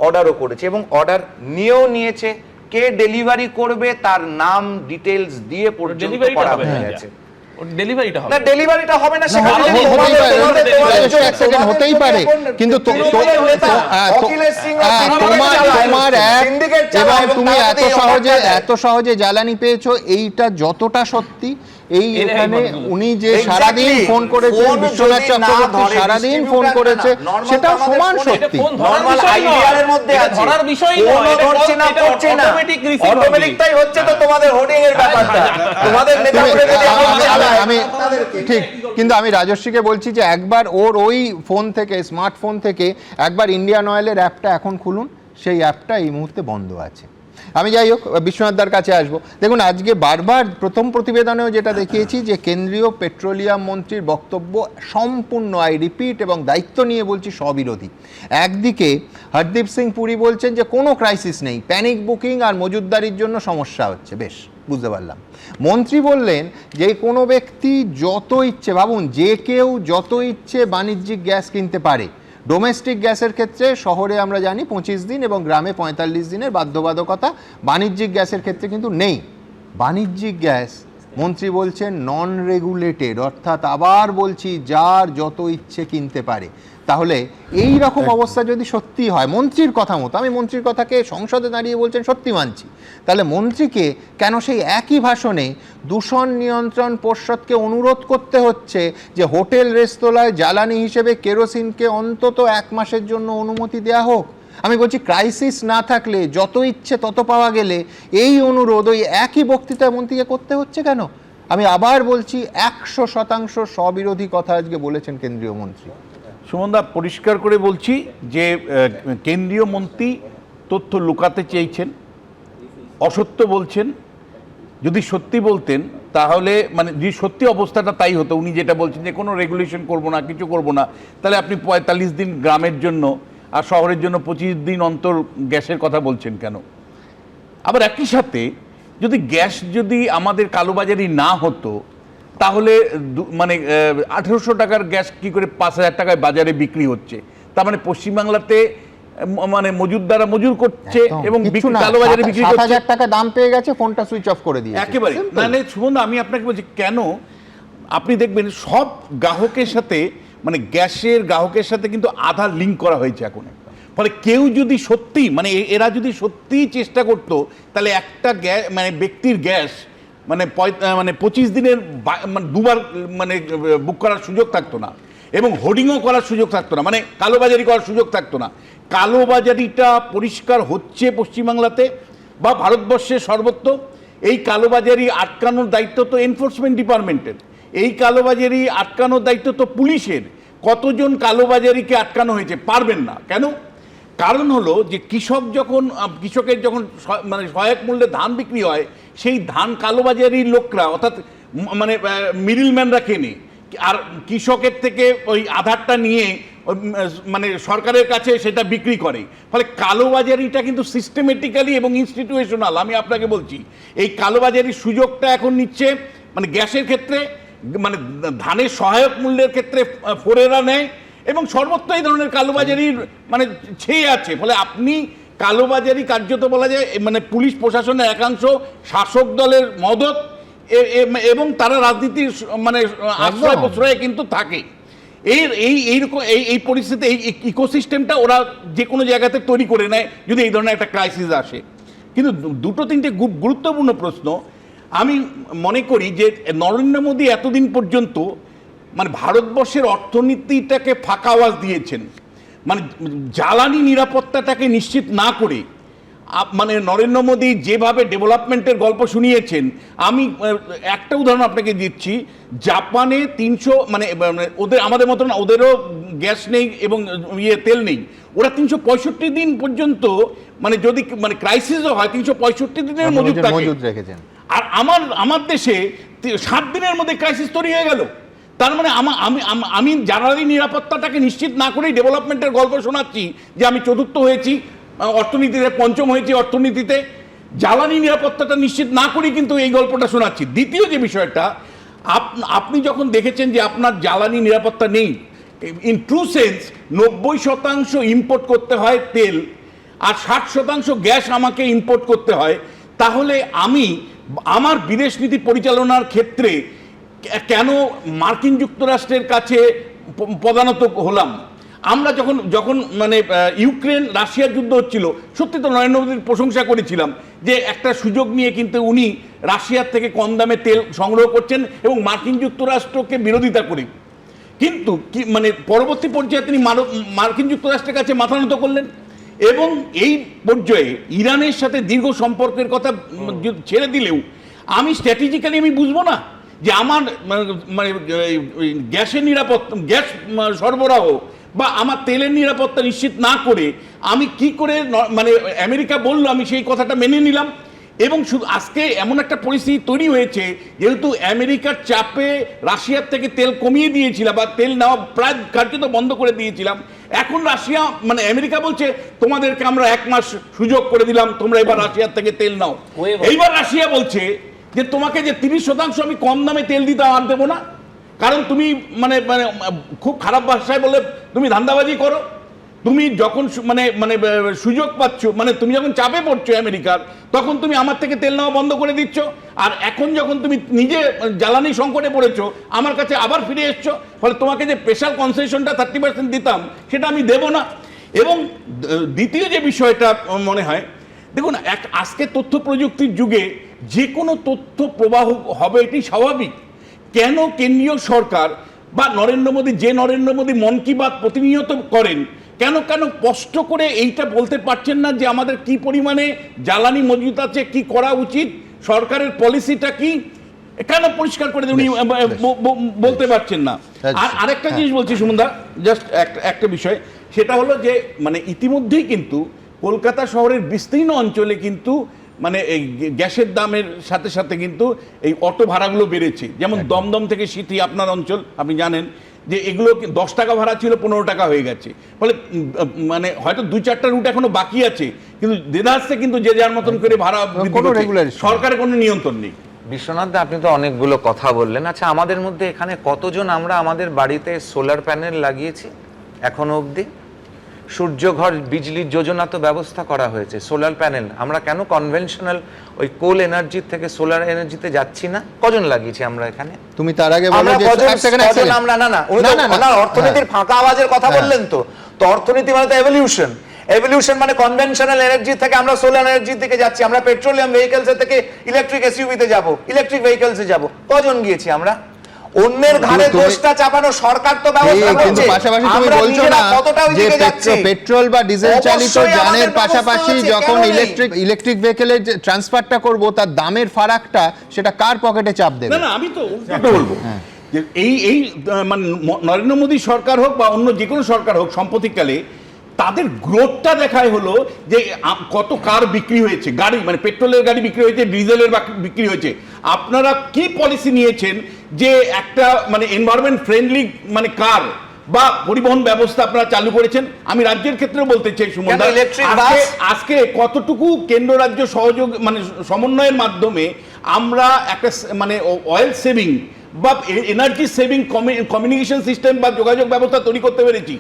অর্ডারও করেছে এবং অর্ডার নিয়েও নিয়েছে। কে ডেলিভারি করবে তার নাম ডিটেইলস দিয়ে পর্যন্ত করা হয়ে গেছে। ডেলিভারিটা হবে না, ডেলিভারিটা হবে না, সেখানে হতেই পারে, কিন্তু তোমার এবং তুমি এত সহজে জ্বালানি পেয়েছো, এইটা যতটা সত্যি। এই এখানে উনি যে সারাদিন ফোন করেছেন, বিশ্বনাথ চক্রবর্তী সারাদিন ফোন করেছে, সেটা সমান সত্যি। নরমাল আইডিয়ার মধ্যে আছে, ধরার বিষয় নয়, এটা করছে না অটোমেটিক রিসিভ অটোমেটিকটাই হচ্ছে। তো তোমাদের হোর্ডিং এর ব্যাপারটা তোমাদের নেতা আমি ঠিক, কিন্তু আমি রাজস্বীকে বলছি যে একবার ওর ওই ফোন থেকে, স্মার্টফোন থেকে একবার ইন্ডিয়ান অয়েলের অ্যাপটা এখন খুলুন, সেই অ্যাপটা এই মুহূর্তে বন্ধ আছে। আমি যাই হোক বিশ্বনাথদার কাছে আসবো। দেখুন, আজকে বারবার প্রথম প্রতিবেদনেও যেটা দেখিয়েছি যে কেন্দ্রীয় পেট্রোলিয়াম মন্ত্রীর বক্তব্য সম্পূর্ণ, আই রিপিট, এবং দায়িত্ব নিয়ে বলছি, স্ববিরোধী। একদিকে হরদীপ সিং পুরী বলছেন যে কোনো ক্রাইসিস নেই, প্যানিক বুকিং আর মজুতদারির জন্য সমস্যা হচ্ছে। বেশ, বুঝতে পারলাম। মন্ত্রী বললেন যে কোনো ব্যক্তি যত ইচ্ছে, ভাবুন, যে কেউ যত ইচ্ছে বাণিজ্যিক গ্যাস কিনতে পারে। ডোমেস্টিক গ্যাসের ক্ষেত্রে শহরে আমরা জানি 25 দিন এবং গ্রামে 45 দিনের বাধ্যবাধকতা, বাণিজ্যিক গ্যাসের ক্ষেত্রে কিন্তু নেই। বাণিজ্যিক গ্যাস মন্ত্রী বলছেন নন রেগুলেটেড, অর্থাৎ আবার বলছি যার যত ইচ্ছে কিনতে পারে। তাহলে এই রকম অবস্থা যদি সত্যি হয় মন্ত্রীর কথা মতো, আমি মন্ত্রীর কথাকে সংসদে দাঁড়িয়ে বলছেন সত্যি মানছি, তাহলে মন্ত্রীকে কেন সেই একই ভাষণে দূষণ নিয়ন্ত্রণ পর্ষদকে অনুরোধ করতে হচ্ছে যে হোটেল রেস্তোরাঁয় জ্বালানি হিসেবে কেরোসিনকে অন্তত 1 মাসের জন্য অনুমতি দেওয়া হোক? আমি বলছি ক্রাইসিস না থাকলে যত ইচ্ছে তত পাওয়া গেলে এই অনুরোধ ওই একই বক্তৃতায় মন্ত্রীকে করতে হচ্ছে কেন? আমি আবার বলছি 100% স্ববিরোধী কথা আজকে বলেছেন কেন্দ্রীয় মন্ত্রী। সুমনদা, পরিষ্কার করে বলছি যে কেন্দ্রীয় মন্ত্রী তথ্য লুকাতে চেয়েছেন, অসত্য বলছেন। যদি সত্যি বলতেন তাহলে, মানে যদি সত্যি অবস্থাটা তাই হতো, উনি যেটা বলছেন যে কোনো রেগুলেশন করব না, কিছু করব না, তাহলে আপনি 45 দিন গ্রামের জন্য আর শহরের জন্য 25 দিন অন্তর গ্যাসের কথা বলছেন কেন? আবার একই সাথে যদি গ্যাস যদি আমাদের কালোবাজারি না হতো তাহলে মানে 1800 টাকার গ্যাস কি করে 5000 টাকায় বাজারে বিক্রি হচ্ছে? তার মানে পশ্চিমবাংলাতে মানে মজুরদারা মজুর করছে এবং কালোবাজারে বিক্রি করছে। 7000 টাকা দাম পেয়ে গেছে, ফোনটা সুইচ অফ করে দিয়েছে একেবারে। মানে সুমন, আমি আপনাকে বলছি কেন, আপনি দেখবেন সব গ্রাহকের সাথে, মানে গ্যাসের গ্রাহকের সাথে কিন্তু আধার লিঙ্ক করা হয়েছে এখন। ফলে কেউ যদি সত্যি, মানে এরা যদি সত্যিই চেষ্টা করতো তাহলে একটা গ্যাস, মানে ব্যক্তির গ্যাস মানে 25 দিনের মানে 2 বার মানে বুক করার সুযোগ থাকতো না, এবং হোর্ডিংও করার সুযোগ থাকতো না, মানে কালোবাজারি করার সুযোগ থাকতো না। কালোবাজারিটা পরিষ্কার হচ্ছে পশ্চিমবাংলাতে বা ভারতবর্ষের সর্বত্র। এই কালোবাজারি আটকানোর দায়িত্ব তো এনফোর্সমেন্ট ডিপার্টমেন্টের, এই কালোবাজারি আটকানোর দায়িত্ব তো পুলিশের। কতজন কালোবাজারিকে আটকানো হয়েছে? পারবেন না। কেন? কারণ হলো যে কৃষকের যখন মানে সহায়ক মূল্যে ধান বিক্রি হয়, সেই ধান কালোবাজারির লোকরা, অর্থাৎ মানে মিডলম্যানরা কেনে, আর কৃষকের থেকে ওই আধারটা নিয়ে মানে সরকারের কাছে সেটা বিক্রি করে। ফলে কালোবাজারিটা কিন্তু সিস্টেমেটিক্যালি এবং ইনস্টিটিউশনাল। আমি আপনাকে বলছি, এই কালোবাজারির সুযোগটা এখন নিচ্ছে মানে গ্যাসের ক্ষেত্রে, মানে ধানের সহায়ক মূল্যের ক্ষেত্রে ফোরেরা নেয়, এবং সর্বত্র এই ধরনের কালোবাজারির মানে ছেয়ে আছে। ফলে আপনি কালোবাজারি কার্যত বলা যায় মানে পুলিশ প্রশাসনের একাংশ শাসক দলের মদত এবং তারা রাজনীতির মানে আশ্রয় প্রশ্রয়ে কিন্তু থাকে। এই পরিস্থিতি, এই ইকোসিস্টেমটা ওরা যে কোনো জায়গাতে তৈরি করে নেয় যদি এই ধরনের একটা ক্রাইসিস আসে। কিন্তু 2-3টে গুরুত্বপূর্ণ প্রশ্ন আমি মনে করি যে নরেন্দ্র মোদী এতদিন পর্যন্ত মানে ভারতবর্ষের অর্থনীতিটাকে ফাঁকা আওয়াজ দিয়েছেন, মানে জ্বালানি নিরাপত্তাটাকে নিশ্চিত না করে। মানে নরেন্দ্র মোদী যেভাবে ডেভেলপমেন্টের গল্প শুনিয়েছেন, আমি একটা উদাহরণ আপনাকে দিচ্ছি। জাপানে 300 মানে ওদের আমাদের মতো না, ওদেরও গ্যাস নেই এবং তেল নেই। ওরা 365 দিন পর্যন্ত মানে যদি মানে ক্রাইসিসও হয় 365 দিনের মজুদ রেখেছেন। আর আমার দেশে 7 দিনের মধ্যে ক্রাইসিস তৈরি হয়ে গেল। তার মানে আমি জ্বালানি নিরাপত্তাটাকে নিশ্চিত না করেই ডেভেলপমেন্টের গল্প শোনাচ্ছি যে আমি 4র্থ হয়েছি অর্থনীতিতে, 5ম হয়েছি অর্থনীতিতে। জ্বালানি নিরাপত্তাটা নিশ্চিত না করেই কিন্তু এই গল্পটা শোনাচ্ছি। দ্বিতীয় যে বিষয়টা, আপনি যখন দেখেছেন যে আপনার জ্বালানি নিরাপত্তা নেই, ইন ট্রু সেন্স 90% ইম্পোর্ট করতে হয় তেল আর 60% গ্যাস আমাকে ইম্পোর্ট করতে হয়, তাহলে আমি আমার বিদেশ নীতি পরিচালনার ক্ষেত্রে কেন মার্কিন যুক্তরাষ্ট্রের কাছে প্রধানত হলাম? আমরা যখন মানে ইউক্রেন রাশিয়ার যুদ্ধ হচ্ছিল, সত্যি তো নরেন্দ্র মোদীর প্রশংসা করেছিলাম যে একটা সুযোগ নিয়ে কিন্তু উনি রাশিয়ার থেকে কম দামে তেল সংগ্রহ করছেন এবং মার্কিন যুক্তরাষ্ট্রকে বিরোধিতা করে। কিন্তু কি মানে পরবর্তী পর্যায়ে তিনি মার্কিন যুক্তরাষ্ট্রের কাছে মাথা নত করলেন এবং এই পর্যায়ে ইরানের সাথে দীর্ঘ সম্পর্কের কথা ছেড়ে দিলেও আমি স্ট্র্যাটেজিক্যালি আমি বুঝবো না যে আমার মানে গ্যাসের নিরাপত্তা, গ্যাস সরবরাহ বা আমার তেলের নিরাপত্তা নিশ্চিত না করে আমি কি করে মানে আমেরিকা বললো আমি সেই কথাটা মেনে নিলাম। এবং শুধু আজকে এমন একটা পরিস্থিতি তৈরি হয়েছে, যেহেতু আমেরিকার চাপে রাশিয়ার থেকে তেল কমিয়ে দিয়েছিলাম বা তেল নেওয়া প্রায় কার্যত বন্ধ করে দিয়েছিলাম, এখন রাশিয়া মানে আমেরিকা বলছে তোমাদেরকে আমরা 1 মাস সুযোগ করে দিলাম, তোমরা এবার রাশিয়ার থেকে তেল নাও। এইবার রাশিয়া বলছে যে তোমাকে যে 30% আমি কম দামে তেল দিতে আর দেবো না, কারণ তুমি মানে মানে খুব খারাপ ভাষায় বলে তুমি ধান্দাবাজি করো। তুমি যখন মানে মানে সুযোগ পাচ্ছ, মানে তুমি যখন চাপে পড়ছো আমেরিকার, তখন তুমি আমার থেকে তেল নেওয়া বন্ধ করে দিচ্ছ। আর এখন যখন তুমি নিজে জ্বালানি সংকটে পড়েছো, আমার কাছে আবার ফিরে এসছো, ফলে তোমাকে যে স্পেশাল কনসেশনটা 30% দিতাম সেটা আমি দেব না। এবং দ্বিতীয় যে বিষয়টা মনে হয়, দেখুন আজকে তথ্য প্রযুক্তির যুগে যে কোনো তথ্য প্রবাহ হবে, এটি স্বাভাবিক। কেন কেন্দ্রীয় সরকার বা নরেন্দ্র মোদী মন কি বাত প্রতিনিয়ত করেন, কেন স্পষ্ট করে এইটা বলতে পারছেন না যে আমাদের কি পরিমাণে জ্বালানি মজুত আছে, কি করা উচিত, সরকারের পলিসিটা কি, কেন পরিষ্কার করে উনি বলতে পারছেন না। আর আরেকটা জিনিস বলছি সুমনদা, জাস্ট একটা বিষয়, সেটা হলো যে মানে ইতিমধ্যেই কিন্তু কলকাতা শহরের বিস্তীর্ণ অঞ্চলে কিন্তু মানে এই গ্যাসের দামের সাথে সাথে কিন্তু এই অটো ভাড়াগুলো বেড়েছে। যেমন দমদম থেকে সিটি, আপনার অঞ্চল আপনি জানেন যে এগুলো 10 টাকা ভাড়া ছিল 15 টাকা হয়ে গেছে। ফলে মানে হয়তো 2-4টা রুট এখনো বাকি আছে, কিন্তু দেদারসে কিন্তু যে যার মতন করে ভাড়া, সরকারের কোনো নিয়ন্ত্রণ নেই। বিশ্বনাথ দা, আপনি তো অনেকগুলো কথা বললেন। আচ্ছা, আমাদের মধ্যে এখানে কতজন আমরা আমাদের বাড়িতে সোলার প্যানেল লাগিয়েছি এখনো অবধি? সূর্যঘর বিজলি যোজনা তো ব্যবস্থা করা হয়েছে, সোলার প্যানেল। আমরা কেন কনভেনশনাল ওই কোল এনার্জি থেকে সোলার এনার্জিতে যাচ্ছি না? কজন লাগিয়েছি আমরা এখানে? তুমি তার আগে বলো যে আমরা না অর্থনীতির ফাঁকা আওয়াজের কথা বললেন তো অর্থনীতি মানে তো এভলিউশন মানে কনভেনশনাল এনার্জি থেকে আমরা সোলার এনার্জির দিকে যাচ্ছি। আমরা পেট্রোলিয়াম ভেহিকলস থেকে ইলেকট্রিক এসইউভিতে যাব, ইলেকট্রিক ভেহিকলসে যাব। কজন গিয়েছি আমরা? অন্যের ঘাড়ে দোষটা চাপানো সরকার তো ব্যবস্থা করছে, কিন্তু পাশাপাশি তুমি বলছো না যে পেট্রোল বা ডিজেল চালিত যানের পাশাপাশি যখন ইলেকট্রিক ভেহিকলের ট্রান্সফারটা করব, তার দামের ফারাকটা সেটা কার পকেটে চাপ দেবে? না, আমি তো উল্টো বলবো যে এই মানে নরেন্দ্র মোদী সরকার হোক বা অন্য যে কোনো সরকার হোক, সাম্প্রতিককালে তাদের গ্রোথটা দেখায় হলো যে কত কার বিক্রি হয়েছে, গাড়ি মানে পেট্রোলের গাড়ি বিক্রি হয়েছে, ডিজেলের বিক্রি হয়েছে। আপনারা কি পলিসি নিয়েছেন যে একটা মানে এনভায়রনমেন্ট ফ্রেন্ডলি মানে কার বা পরিবহন ব্যবস্থা আপনারা চালু করেছেন? আমি রাজ্যের ক্ষেত্রে বলতে চাই সুমন, আজকে কতটুকু কেন্দ্র রাজ্য সহযোগ মানে সমন্বয়ের মাধ্যমে আমরা একটা মানে অয়েল সেভিং বা এনার্জি সেভিং কমিউনিকেশন সিস্টেম বা যোগাযোগ ব্যবস্থা তৈরি করতে পেরেছি?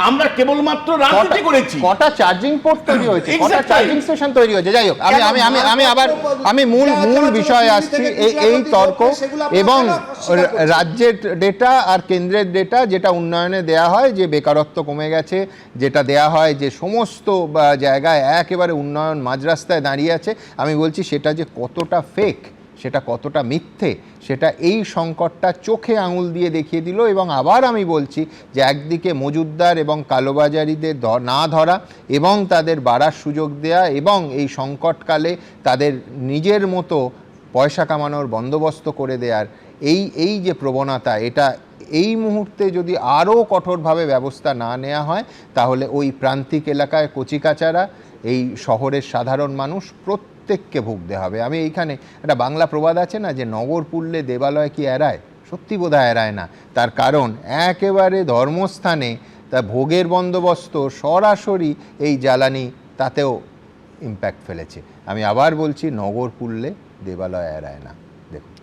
আমরা কেবলমাত্র রাজনীতি করেছি। কটা চার্জিং পোর্ট তৈরি হয়েছে, কটা চার্জিং স্টেশন তৈরি হয়েছে। যাই হোক, আমি মূল বিষয়ে আসছি। এই তর্ক এবং রাজ্যের ডেটা আর কেন্দ্রের ডেটা, যেটা উন্নয়নে দেয়া হয় যে বেকারত্ব কমে গেছে, যেটা দেয়া হয় যে সমস্ত জায়গায় একেবারে উন্নয়ন মাঝ রাস্তায় দাঁড়িয়ে আছে, আমি বলছি সেটা যে কতটা ফেক, সেটা কতটা মিথ্যে, সেটা এই সংকটটা চোখে আঙুল দিয়ে দেখিয়ে দিল। এবং আবার আমি বলছি যে একদিকে মজুতদার এবং কালোবাজারিদের না ধরা এবং তাদের বাড়ার সুযোগ দেয়া এবং এই সংকটকালে তাদের নিজের মতো পয়সা কামানোর বন্দোবস্ত করে দেওয়ার এই যে প্রবণতা, এটা এই মুহূর্তে যদি আরও কঠোরভাবে ব্যবস্থা না নেওয়া হয়, তাহলে ওই প্রান্তিক এলাকায় কচিকাচারা, এই শহরের সাধারণ মানুষ প্রত্যেককে ভুগতে হবে। আমি এইখানে একটা বাংলা প্রবাদ আছে না যে নগর পুরলে দেবালয় কি এড়ায়? সত্যি বোধহয় এড়ায় না। তার কারণ একেবারে ধর্মস্থানে তা ভোগের বন্দোবস্ত সরাসরি এই জ্বালানি তাতেও ইম্প্যাক্ট ফেলেছে। আমি আবার বলছি, নগর পুরলে দেবালয় এড়ায় না। দেখুন,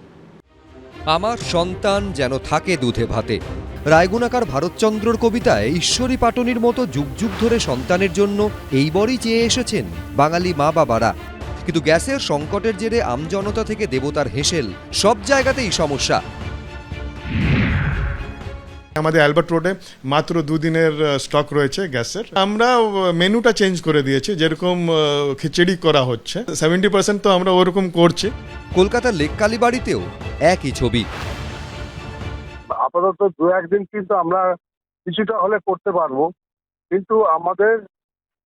আমার সন্তান যেন থাকে দুধে ভাতে। রায়গুণাকার ভারতচন্দ্রর কবিতায় ঈশ্বরী পাটনির মতো যুগ যুগ ধরে সন্তানের জন্য এই বরই চেয়ে এসেছেন বাঙালি মা বাবারা। কিন্তু গ্যাসের সংকটের জেরে আমজনতা থেকে দেবতার হেসেল, সব জায়গাতেই সমস্যা। আমাদের অ্যালবার্ট রোডে মাত্র 2 দিনের স্টক রয়েছে গ্যাসের। আমরা মেনুটা চেঞ্জ করে দিয়েছি, যেরকম খিচুড়ি করা হচ্ছে 70% তো আমরা ওরকম করছি। কলকাতার লেক কালীবাড়িতেও একই ছবি। আপাতত 2-1 দিন কিন্তু আমরা কিছুটা হলে করতে পারবো, কিন্তু আমাদের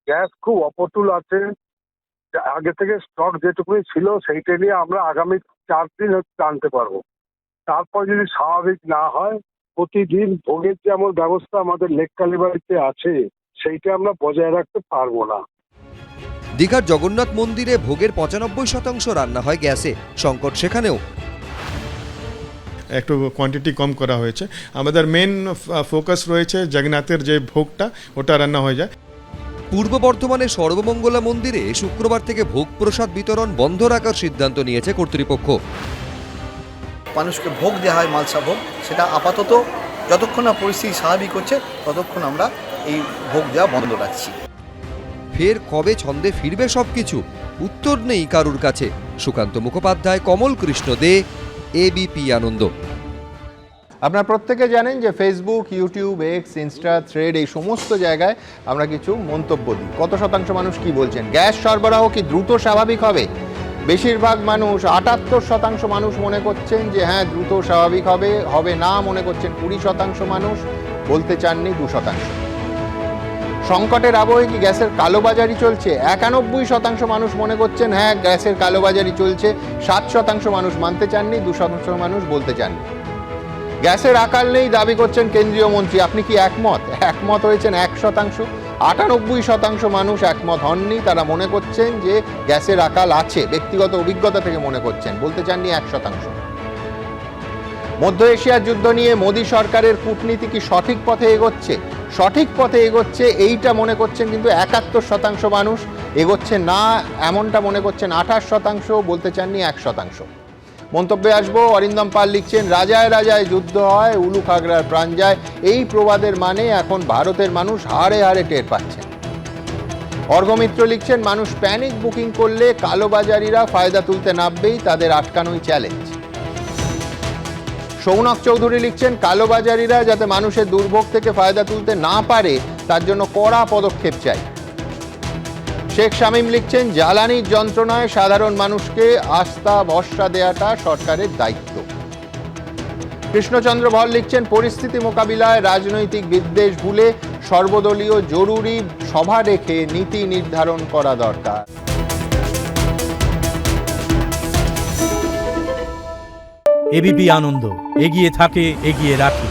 গ্যাস খুব অপটুল আছে। আগে থেকে স্টক যেটুকুই ছিল সেইটা নিয়ে আমরা আগামী 4 দিন আনতে পারবো। তারপর যদি স্বাভাবিক না হয়, প্রতিদিন ভোগের যেমন ব্যবস্থা আমাদের লেক কালীবাড়িতে আছে, সেইটা আমরা বজায় রাখতে পারবো না। দীঘার জগন্নাথ মন্দিরে ভোগের 95% রান্না হয় গ্যাসে, সংকট সেখানেও। একটু কোয়ান্টিটি কম করা হয়েছে। আমাদের মেন ফোকাস রয়েছে জগন্নাথের যে ভোগটা ওটা রান্না হয়ে যায়। পূর্ব বর্ধমানের সর্বমঙ্গলা মন্দিরে শুক্রবার থেকে ভোগ প্রসাদ বিতরণ বন্ধ রাখার সিদ্ধান্ত নিয়েছে কর্তৃপক্ষ। মানুষকে ভোগ দেওয়া হয় মালসা ভোগ, সেটা আপাতত যতক্ষণ না পরিস্থিতি স্বাভাবিক হচ্ছে ততক্ষণ আমরা এই ভোগ দেওয়া বন্ধ রাখছি। ফের কবে ছন্দে ফিরবে সবকিছু, উত্তর নেই কারুর কাছে। সুকান্ত মুখোপাধ্যায়, কমল কৃষ্ণ দে, এবিপি আনন্দ। আপনারা প্রত্যেকে জানেন যে Facebook, YouTube, x, Insta, thread এই সমস্ত জায়গায় আমরা কিছু মন্তব্য দিই। কত শতাংশ মানুষ কি বলছেন? গ্যাস সরবরাহ কি দ্রুত স্বাভাবিক হবে? বেশিরভাগ মানুষ 78% মানুষ মনে করছেন যে হ্যাঁ দ্রুত স্বাভাবিক হবে না মনে করছেন 20% মানুষ, বলতে চাননি 2%। সংকটের আবহে কি গ্যাসের কালোবাজারি চলছে? 91% মানুষ মনে করছেন হ্যাঁ গ্যাসের কালোবাজারি চলছে, 7% মানুষ মানতে চাননি, 2% মানুষ বলতে চাননি। গ্যাসের আকাল নেই দাবি করছেন কেন্দ্রীয় মন্ত্রী, আপনি কি একমত? একমত হয়েছেন 1%। 98% মানুষ একমত হননি, তারা মনে করছেন যে গ্যাসের আকাল আছে, ব্যক্তিগত অভিজ্ঞতা থেকে মনে করছেন, বলতে চাননি 1%। মধ্য এশিয়ার যুদ্ধ নিয়ে মোদী সরকারের কূটনীতি কি সঠিক পথে এগোচ্ছে? সঠিক পথে এগোচ্ছে এইটা মনে করছেন কিন্তু 71% মানুষ, এগোচ্ছে না এমনটা মনে করছেন 28%, বলতে চাননি 1%। মন্তব্যে আসবো, অরিন্দম পাল লিখছেন রাজায় রাজায় যুদ্ধ হয়, উলু খাগড়ার প্রাণ যায়। এই প্রবাদের মানে এখন ভারতের মানুষ হাড়ে হাড়ে টের পাচ্ছেন। অর্ঘমিত্র লিখছেন মানুষ প্যানিক বুকিং করলে কালোবাজারিরা ফায়দা তুলতে নামবেই, তাদের আটকানোই চ্যালেঞ্জ। সৌনক চৌধুরী লিখছেন কালোবাজারিরা যাতে মানুষের দুর্ভোগ থেকে ফায়দা তুলতে না পারে তার জন্য কড়া পদক্ষেপ চাই। শেখ শামীম লিখছেন জ্বালানির যন্ত্রণায় সাধারণ মানুষকে আস্থা ভরসা দেওয়াটা সরকারের দায়িত্ব। কৃষ্ণচন্দ্র ভর লিখছেন পরিস্থিতি মোকাবিলায় রাজনৈতিক বিদ্বেষ ভুলে সর্বদলীয় জরুরি সভা রেখে নীতি নির্ধারণ করা দরকার। এবিপি আনন্দ, এগিয়ে থাকে, এগিয়ে রাখে।